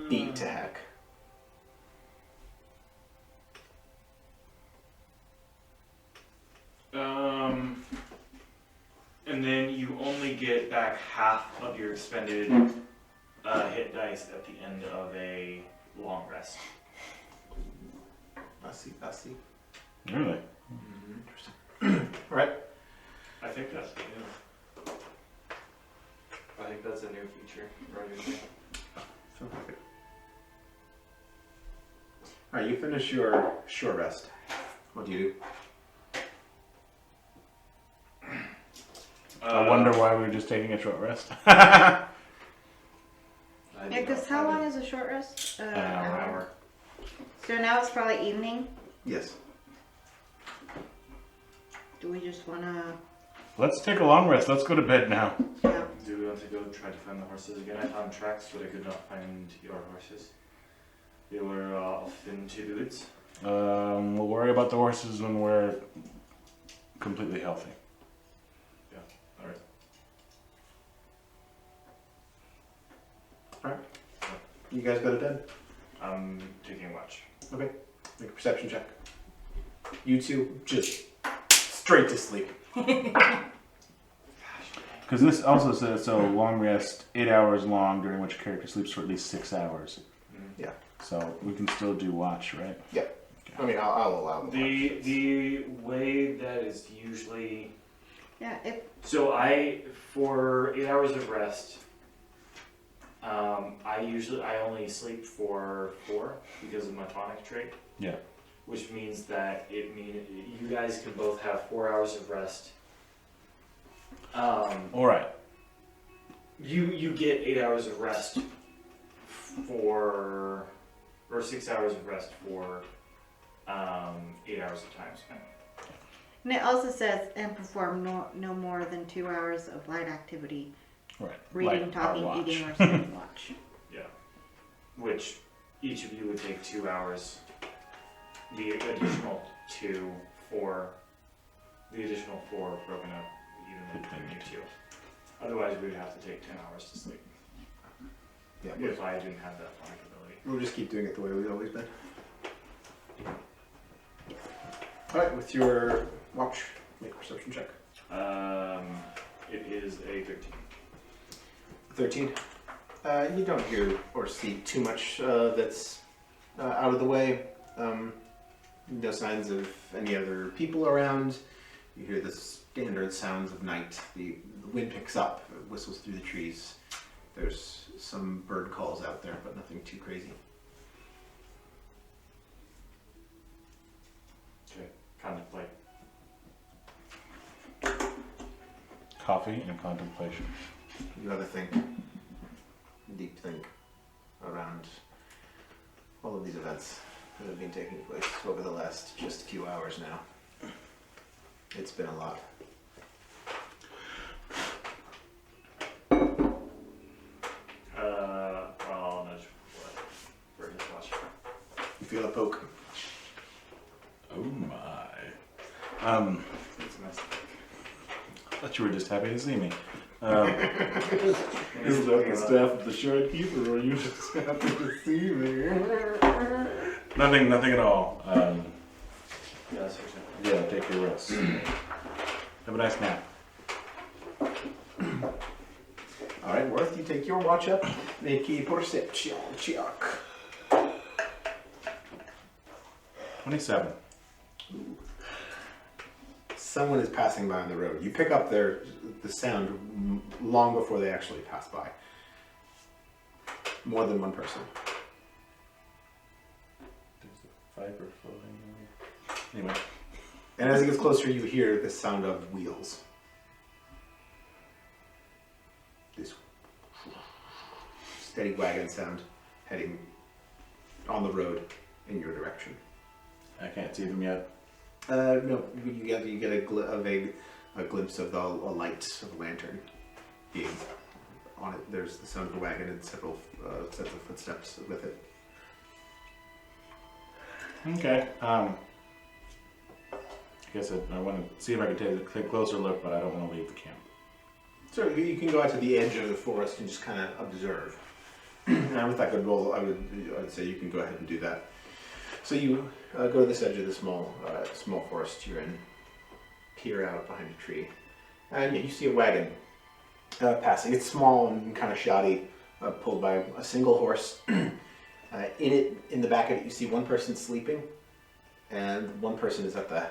beat to heck. And then you only get back half of your expended hit dice at the end of a long rest. I see. Really? Right. I think that's it. Yeah. I think that's it. usually. Sounds like it. All right, you finish your short rest. What do you do? I wonder why we were just taking a short rest. Yeah, because how long is a short rest? An An hour. So now it's probably evening. Yes. Do we just wanna? Let's take a long rest. Let's go to bed now. Yeah. Do we want to go try to find the horses again? I found tracks, but I could not find your horses. They were off into the woods. We'll worry about the horses when we're completely healthy. Alright. You guys go to bed. I'm taking a watch. Okay. Make a perception check. You two just straight to sleep. Because this also says so long rest, 8 hours long, during which character sleeps for at least 6 hours. Mm. Yeah. So we can still do watch, right? I mean, I'll allow The way that is usually Yeah. If so for 8 hours of rest. I only sleep for 4 because of my tonic trait. Yeah. Which means that you guys can both have 4 hours of rest. All right. You get 8 hours of rest or 6 hours of rest for 8 hours of time spent. and it also says and perform no more than 2 hours of light activity, Right. reading, Like our talking, watch. eating, or sleeping watch. Yeah. Which each of you would take 2 hours. The additional 2 for the additional 4 broken up evenly between you two. Otherwise, we'd have to take 10 hours to sleep. Yeah. If I didn't have that flexibility. We'll just keep doing it the way we've always been. All right, with your watch, make a perception check. It is a 13. 13. You don't hear or see too much that's out of the way. No signs of any other people around. You hear the standard sounds of night. The wind picks up, it whistles through the trees. There's some bird calls out there, but nothing too crazy. Okay. Contemplate. Coffee and contemplation. You have a think, deep think, around all of these events that have been taking place over the last just few hours now. It's been a lot. I'll nudge for his watch. You feel a poke. Oh my. It's a mess. I thought you were just happy to see me. Is that the staff of the Shard Keeper, or are you just happy to see me? Nothing at all. Yeah, that's for sure. Yeah, take your rest. Have a nice nap. All right, Worth, you take your watch up. Make a perception check. 27. Someone is passing by on the road. You pick up the sound long before they actually pass by. More than one person. There's a fiber floating. Anyway. And as it gets closer, you hear the sound of wheels. This steady wagon sound heading on the road in your direction. I can't see them yet. No, you get a vague glimpse of a light of a lantern being on it. There's the sound of a wagon and several sets of footsteps with it. Okay. I guess I want to see if I can take a closer look, but I don't want to leave the camp. So you can go out to the edge of the forest and just kind of observe. And with that good roll, I'd say you can go ahead and do that. So you go to this edge of the small forest you're in, peer out behind a tree, and you see a wagon passing. It's small and kind of shoddy, pulled by a single horse. In the back of it, you see one person sleeping, and one person is at the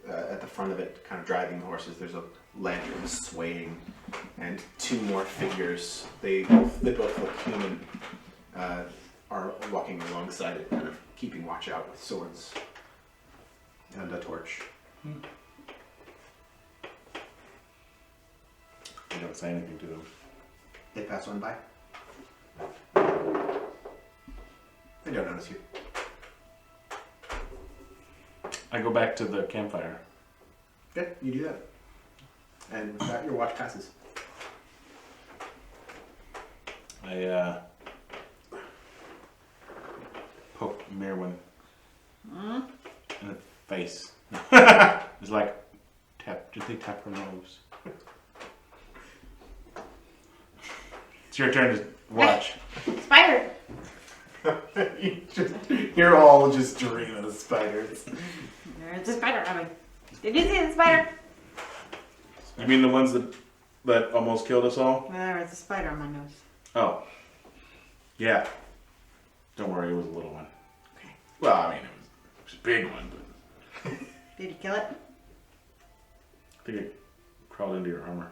at the front of it, kind of driving the horses. There's a lantern swaying, and two more figures. They both look human. Are walking alongside it, kind of keeping watch out with swords and a torch. I don't say anything to them. They pass on by. They don't notice you. I go back to the campfire. Okay, you do that. And with that, your watch passes. I poke Merwin in the face. It's like gently tap her nose. It's your turn to watch. Spider! You're all just dreaming of spiders. There's a spider coming. Did you see the spider? You mean the ones that almost killed us all? Well, there was a spider on my nose. Oh. Yeah. Don't worry, it was a little one. Okay. Well, I mean, it was a big one, but Did you kill it? I think it crawled into your armor.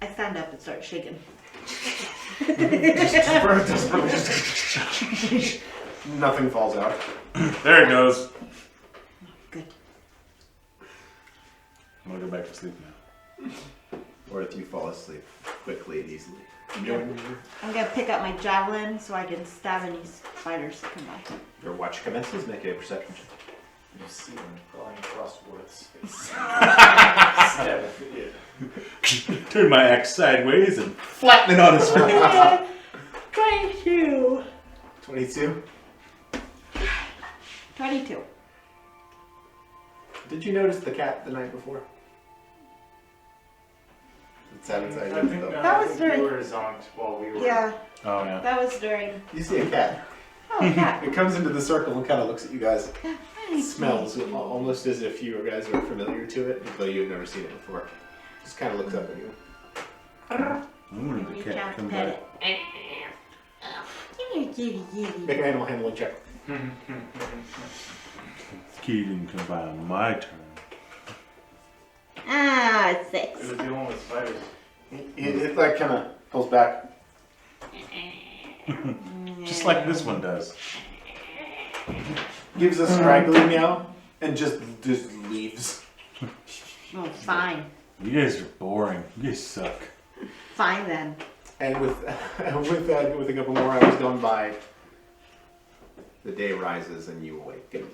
I stand up and start shaking. Nothing falls out. There it goes. Good. I'm gonna go back to sleep now. Or if you fall asleep quickly and easily. I'm gonna pick up my javelin so I can stab any spiders that come by. Your watch commences. Make a perception check. You see him crawling across Worth's face. Stab it. Turn my axe sideways and flatten it on his face. 22. 22. 22. Did you notice the cat the night before? It sat inside I your think window. That was we during- were zonked while we were. Yeah, Oh yeah. that was during. You see a cat. Oh, cat. It comes into the circle and kind of looks at you guys. It Smells almost as if you guys are familiar to it, though you've never seen it before. Just kind of looks up at you. The You cat can't comes pet by. it. Give me a kitty, kitty. Make an animal handling check. Keating comes by on my turn. Ah, It 6. was dealing with spiders. It like kind of pulls back. Just like this one does. Gives a straggly meow and just leaves. Oh, fine. You guys are boring. You guys suck. Fine then. And with with a couple more hours gone by, the day rises and you awaken.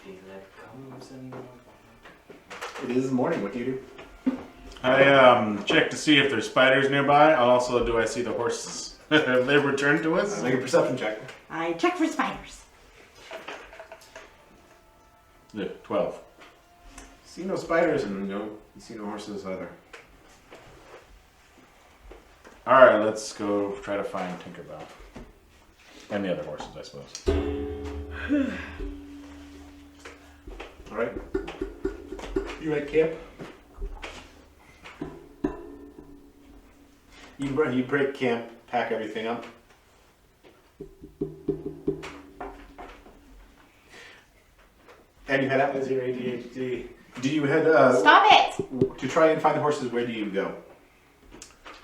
Daylight comes and It is morning. What do you do? I check to see if there's spiders nearby. Also, do I see the horses? Have they returned to us? Make a perception check. I check for spiders. Yeah, 12. See no spiders and you see no horses either. Alright, let's go try to find Tinkerbell. And the other horses, I suppose. All right. You at camp? You break camp, pack everything up. And you head out. as your ADHD. Do you head Stop it! to try and find the horses? Where do you go?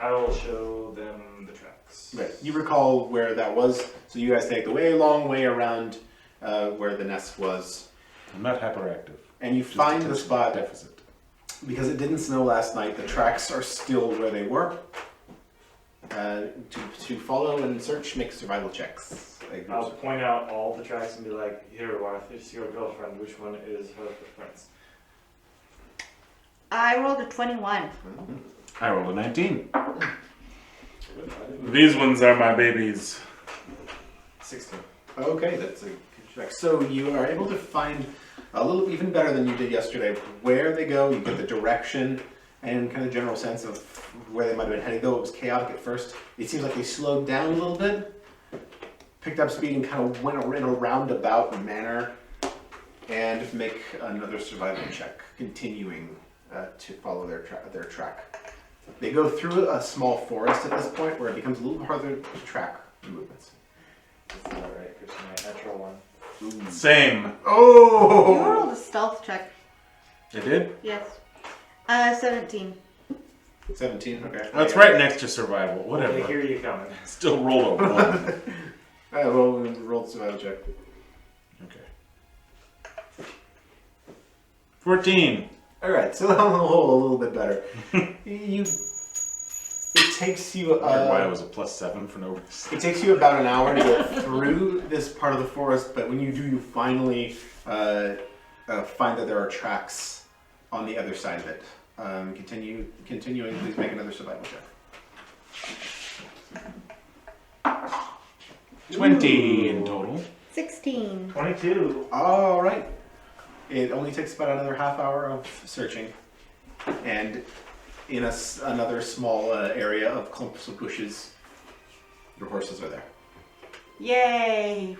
I will show them the tracks. Right. You recall where that was, so you guys take the way long way around where the nest was, I'm not hyperactive. and you Just find the attention spot. deficit. Because it didn't snow last night, the tracks are still where they were. To follow and search, make survival checks. I'll point out all the tracks and be like, here, Worth, it's your girlfriend. Which one is her preference? I rolled a 21. I rolled a 19. These ones are my babies. 16. Okay, that's a good check. So you are able to find a little even better than you did yesterday where they go. You get the direction and kind of general sense of where they might have been heading. Though it was chaotic at first, it seems like they slowed down a little bit, picked up speed, and kind of went in a roundabout manner. And make another survival check, continuing to follow their track. They go through a small forest at this point, where it becomes a little harder to track the movements. That's not right, because my natural one. Same. You Oh! rolled a stealth check. It did? Yes. 17. 17, okay. That's right next to survival. I Whatever. hear you coming. Still roll a 1. I rolled the survival check. Okay. 14. Alright, so I'm on the whole a little bit better. It takes you Why it was a +7 for no reason. it takes you about an hour to get through this part of the forest, but when you do, you finally find that there are tracks on the other side of it. Continuing, please make another survival check. 20 in total. 16. 22. All right. It only takes about another half hour of searching, and in another small area of clumps of bushes, your horses are there. Yay!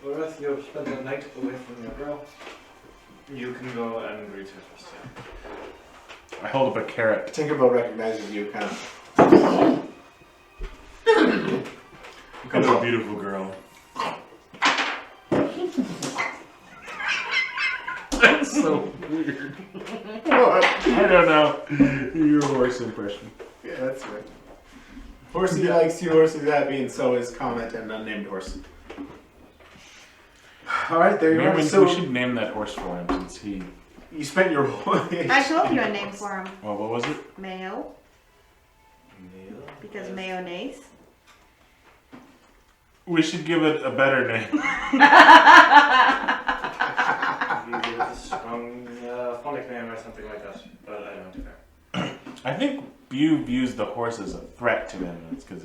Loreth, you've spent the night away from your girl. You can go and greet her first. I hold up a carrot. Tinkerbell recognizes you, kind of. Hello, beautiful girl. That's so weird. What? I don't know. Your horse impression. Yeah, that's right. Horsey likes you, Horsey's happy, and so is Comet and Unnamed Horse. All right, there you Maybe are. we So should name that horse for him since he. you spent your whole. I told you a name for him. Well, what was it? Mayo. Because mayonnaise. We should give it a better name. You give it a strong phonic name or something like that, but I don't care. I think Bew views the horse as a threat to him. It's because,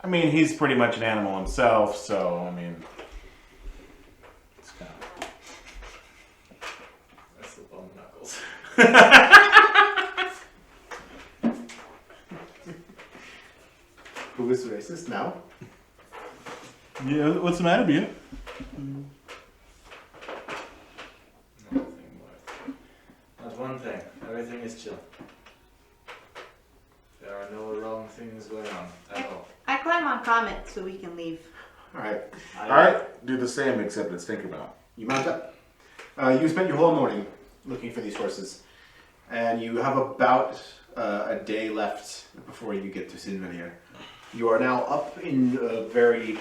I mean, he's pretty much an animal himself, so, I mean. It's kind of. That's the bum knuckles. Who is racist now? Yeah, what's the matter, Bew? Nothing more. Not one thing. Everything is chill. There are no wrong things going on at all. I climb on Comet so we can leave. All right, Alright, do the same except it's Tinkerbell. you mount up. You spent your whole morning looking for these horses, and you have about a day left before you get to Sinvenir. You are now up in very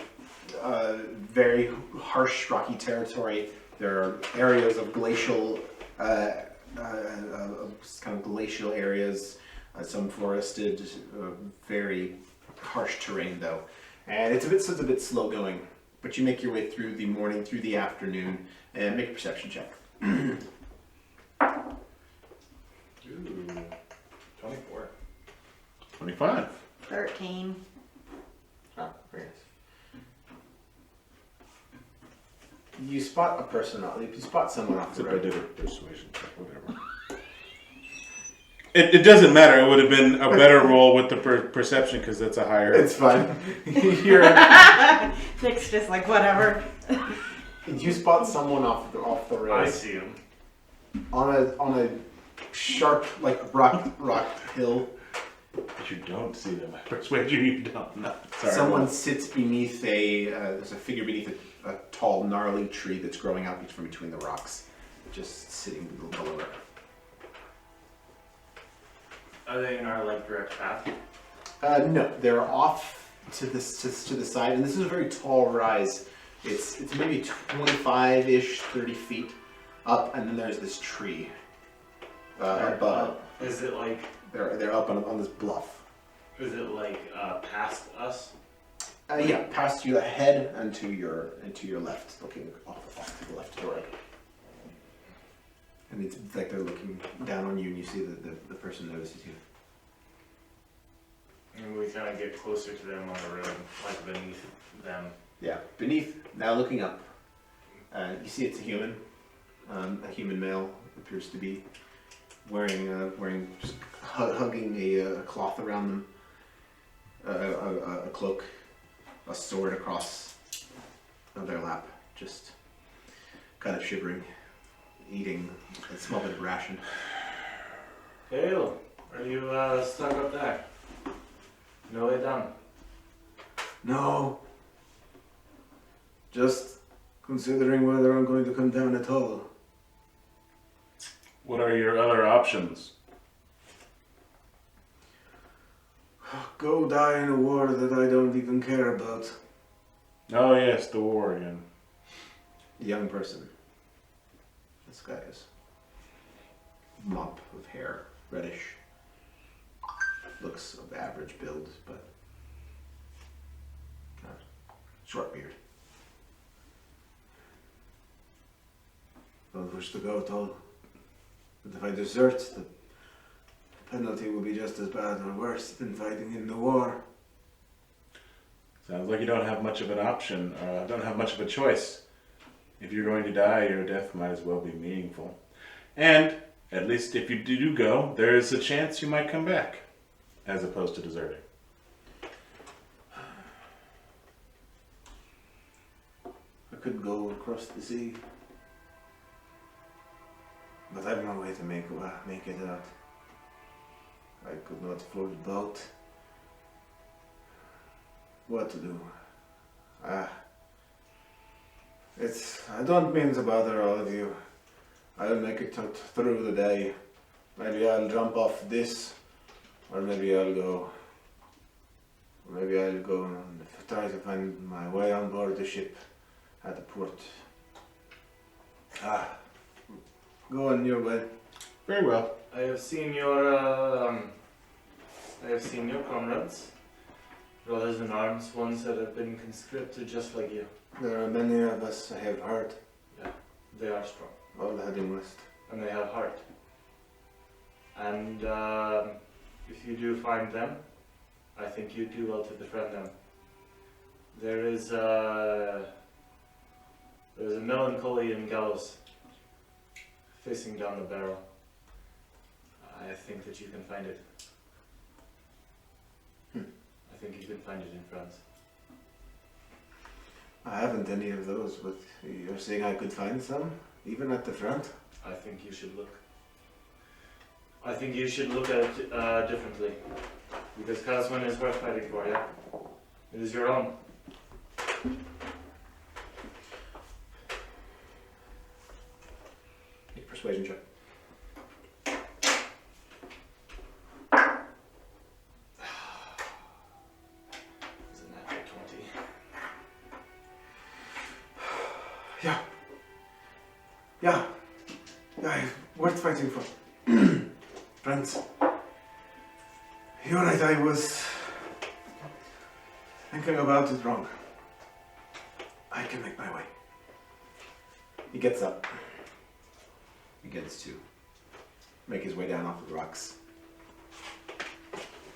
harsh, rocky territory. There are areas of glacial, kind of glacial areas, some forested, very harsh terrain though. And it's a bit slow going, but you make your way through the morning, through the afternoon, and make a perception check. Ooh. 24. 25. 13. Oh, very nice. You spot a person, you spot someone off the Except I road. did a persuasion check, whatever. It doesn't matter. It would have been a better roll with the perception because that's a higher. It's fine. You're, Nick's just like, whatever. you spot someone off the road I see him. on a sharp rock hill. But you don't see them. I persuade you, you don't. No, sorry. Someone sits beneath there's a figure beneath a tall, gnarly tree that's growing out from between the rocks, just sitting below it. Are they in our direct path? No, they're off to the side, and this is a very tall rise. It's maybe 25-ish, 30 feet up, and then there's this tree above. Is it They're up on this bluff. past us? Yeah, past you ahead and to your left, looking off to the left door. And it's like they're looking down on you, and you see that the person notices you. And we kind of get closer to them on the road, beneath them. Yeah, beneath, now looking up, you see it's a human male, appears to be wearing just hugging a cloth around them, a cloak, a sword across their lap, just kind of shivering, eating a small bit of ration. Hale, are you stuck up there? No way down. No. Just considering whether I'm going to come down at all. What are your other options? Go die in a war that I don't even care about. Oh yes, the war again. Young person. This guy is. Mop of hair, reddish. Looks of average build, but short beard. Don't wish to go at all. But if I desert, the penalty will be just as bad or worse than fighting in the war. Sounds like you don't have much of an option, don't have much of a choice. If you're going to die, your death might as well be meaningful. And, at least if you do go, there is a chance you might come back, as opposed to deserting. I could go across the sea. But I've no way to make it out. I could not afford a boat. What to do? I don't mean to bother all of you. I'll make it through the day. Maybe I'll jump off this, or maybe I'll go. Maybe I'll go and try to find my way on board the ship at the port. Go on your way. Very well. I have seen your comrades, brothers in arms, ones that have been conscripted just like you. There are many of us, I have heard. Yeah, they are strong. All heading west. And they have heart. And if you do find them, I think you do well to befriend them. There's a melancholy in Gallows facing down the barrel. I think that you can find it. I think you can find it in France. I haven't any of those, but you're saying I could find some, even at the front? I think you should look. I think you should look at it differently. Because Casman is worth fighting for, yeah? It is your own. Make a persuasion check. It's a natural 20. Yeah, worth fighting for. Friends, you're right, I was thinking about it wrong. I can make my way. He gets up. Begins to make his way down off the rocks.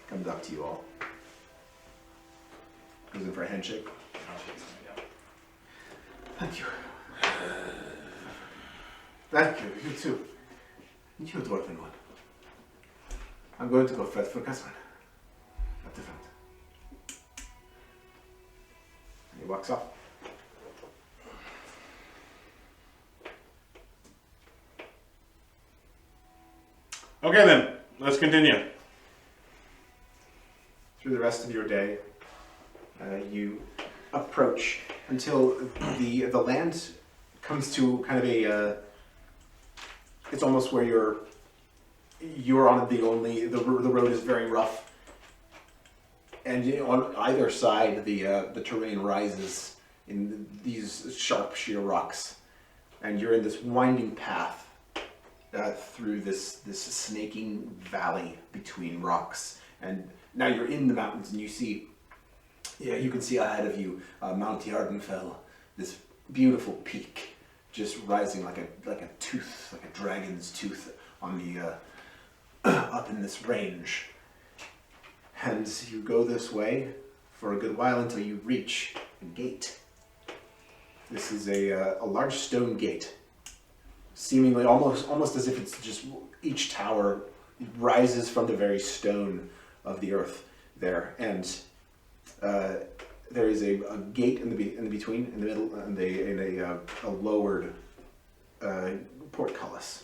Comes up to you all. Goes in for a handshake. Thank you. Thank you, you too. You dwarven one. I'm going to go fight for Casman. At the front. And he walks off. Okay then, let's continue. Through the rest of your day, you approach until the land comes to kind of a. It's almost where you're on the road is very rough, and on either side the terrain rises in these sharp sheer rocks, and you're in this winding path through this snaking valley between rocks, and now you're in the mountains, and you can see ahead of you Mount Yardenfell, this beautiful peak just rising like a tooth, like a dragon's tooth on the up in this range. And you go this way for a good while until you reach a gate. This is a large stone gate, seemingly almost as if it's just each tower rises from the very stone of the earth there, and there is a gate in the middle, and a lowered portcullis.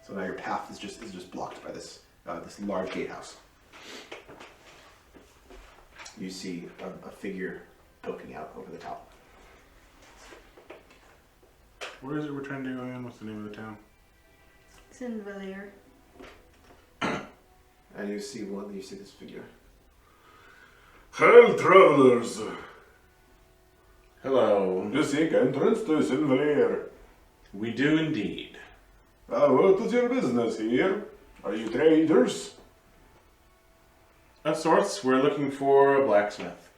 So now your path is just blocked by this large gatehouse. You see a figure poking out over the top. Where is it we're trying to go in? What's the name of the town? It's in Villiers. And you see this figure. Hail, travelers! Hello. You seek entrance to Sinvalir. We do indeed. What is your business here? Are you traders? Of sorts, we're looking for a blacksmith.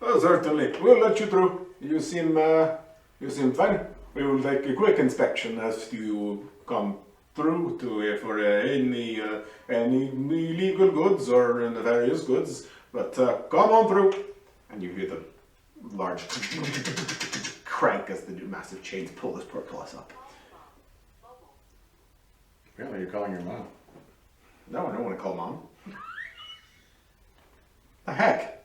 Certainly. We'll let you through. You seem fine. We will take a quick inspection as you come through to for any illegal goods or nefarious goods. But come on through. And you hear the large crank as the massive chains pull this portcullis up. Apparently you're calling your mom. No, I don't want to call mom. The heck?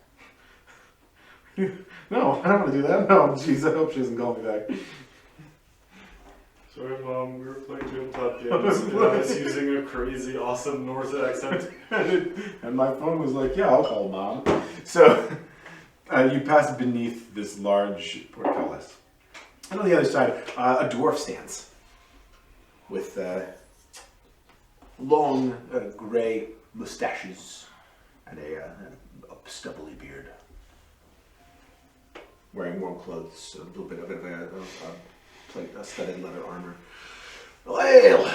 No, I don't want to do that. No, jeez, I hope she doesn't call me back. Sorry, Mom, we were playing tabletop games and I was using a crazy, awesome North accent. And my phone was like, yeah, I'll call mom. So you pass beneath this large portcullis. And on the other side, a dwarf stands with long gray mustaches and a stubbly beard. Wearing warm clothes, a little bit of a studded leather armor. Well,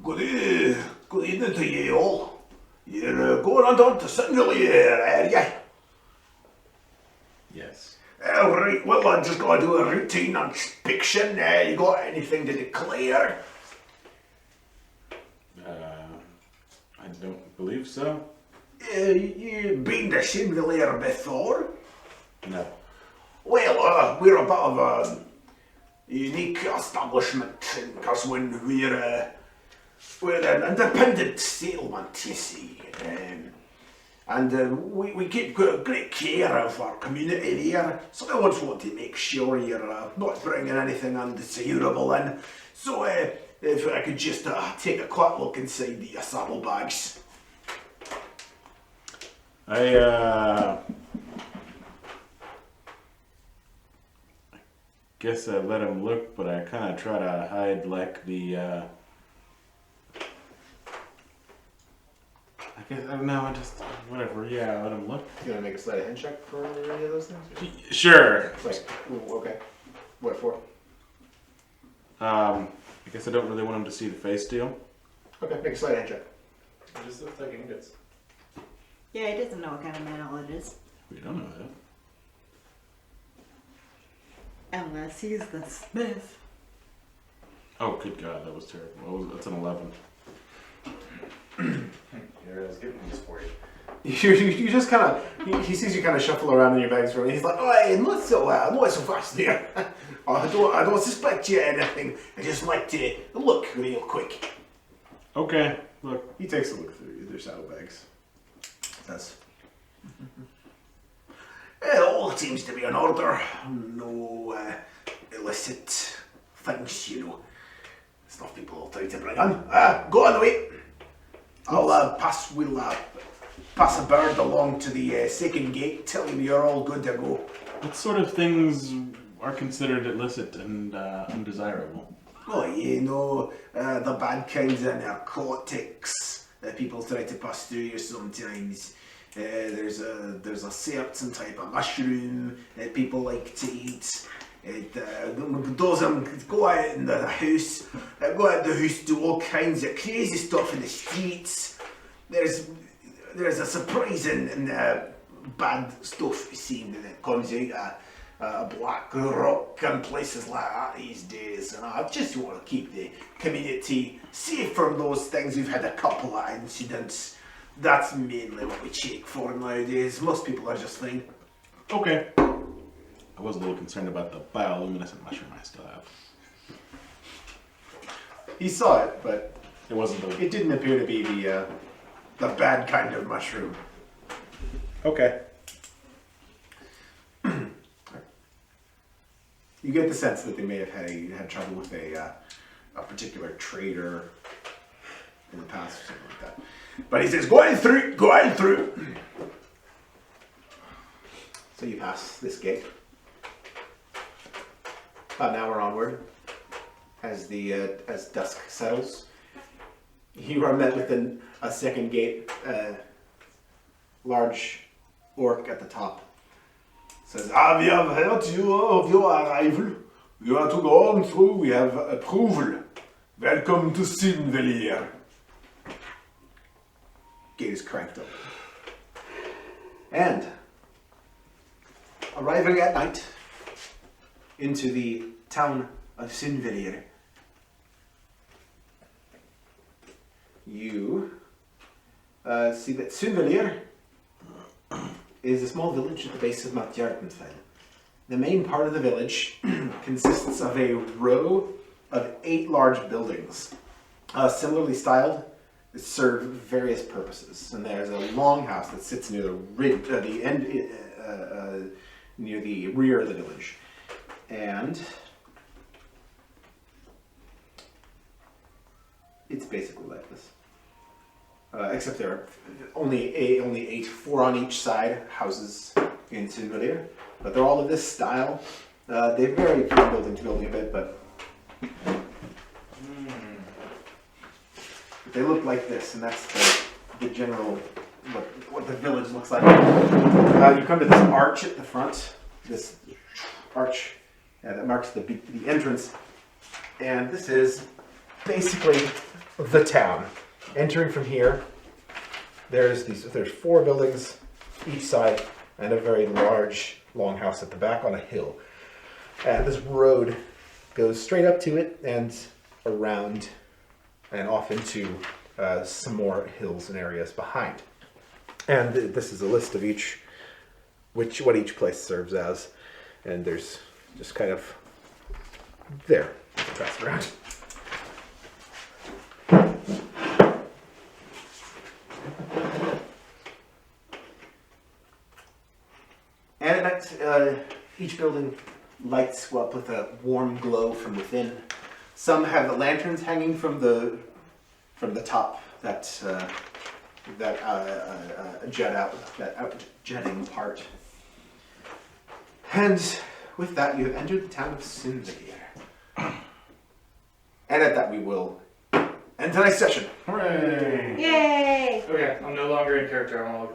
good evening to you all. You're going on down to Sinvalir area. Yes. Right, well, I'm just going to do a routine inspection. You got anything to declare? I don't believe so. You been to Sinvalir before? No. Well, we're a bit of a unique establishment because when we're an independent settlement, you see, and we keep great care of our community here. So I always want to make sure you're not bringing anything undesirable in. So if I could just take a quick look inside the saddlebags. I guess I let him look, but I kind of try to hide like the, I guess, I don't know, I just, whatever, yeah, I let him look. You want to make a sleight of hand check for any of those things? Sure. It's like, ooh, okay. What for? I guess I don't really want him to see the face deal. Okay, make a sleight of hand check. It just looks like ingots. Yeah, he doesn't know what kind of metal it is. We don't know that. Unless he's the smith. Oh, good God, that was terrible. That's an 11. Here, I was getting these for you. You just kind of, he sees you kind of shuffle around in your bags for a minute. He's like, oh, not so fast there. I don't suspect you of anything. I just like to look real quick. Okay, look. He takes a look through their saddlebags. Says, All seems to be in order. No illicit things, you know. Stuff people will try to bring in. Go on the way. We'll pass a bird along to the second gate, tell him you're all good to go. What sort of things are considered illicit and undesirable? Oh, you know, the bad kinds of narcotics that people try to pass through you sometimes. There's a certain type of mushroom that people like to eat. Those go out in the house, do all kinds of crazy stuff in the streets. There's a surprising bad stuff seen that comes out of Black Rock and places like that these days. And I just want to keep the community safe from those things. We've had a couple of incidents. That's mainly what we check for nowadays. Most people are just fine. Okay. I was a little concerned about the bioluminescent mushroom I still have. he saw it, but It wasn't the... it didn't appear to be the bad kind of mushroom. Okay. You get the sense that they may have had trouble with a particular trader in the past or something like that. But he says, go on through. So you pass this gate. About an hour onward, as dusk settles, you are met with a second gate. Large orc at the top says, Ah, we have heard of your arrival. You are to go on through. We have approval. Welcome to Sinvelier. Gate is cranked up. And arriving at night into the town of Sinvelier, you see that Sinvelier is a small village at the base of Mount Jardenfell. The main part of the village consists of a row of 8 large buildings, similarly styled, that serve various purposes. And there's a longhouse that sits near the end, near the rear of the village, and it's basically like this. Except there are only 8, 4 on each side, houses in Sinvelier. But they're all of this style. They vary from building to building a bit, but they look like this, and that's the general, what the village looks like. You come to this arch at the front, this arch that marks the entrance, and this is basically the town. Entering from here, there's 4 buildings each side and a very large longhouse at the back on a hill. And this road goes straight up to it and around and off into some more hills and areas behind. And this is a list of what each place serves as. And there's just kind of there. Pass it around. And at night, each building lights up with a warm glow from within. Some have lanterns hanging from the top that jet out, that jetting part. And with that, you have entered the town of Sinvelier. And at that, we will end tonight's session. Hooray! Yay! Okay, I'm no longer in character. I'm all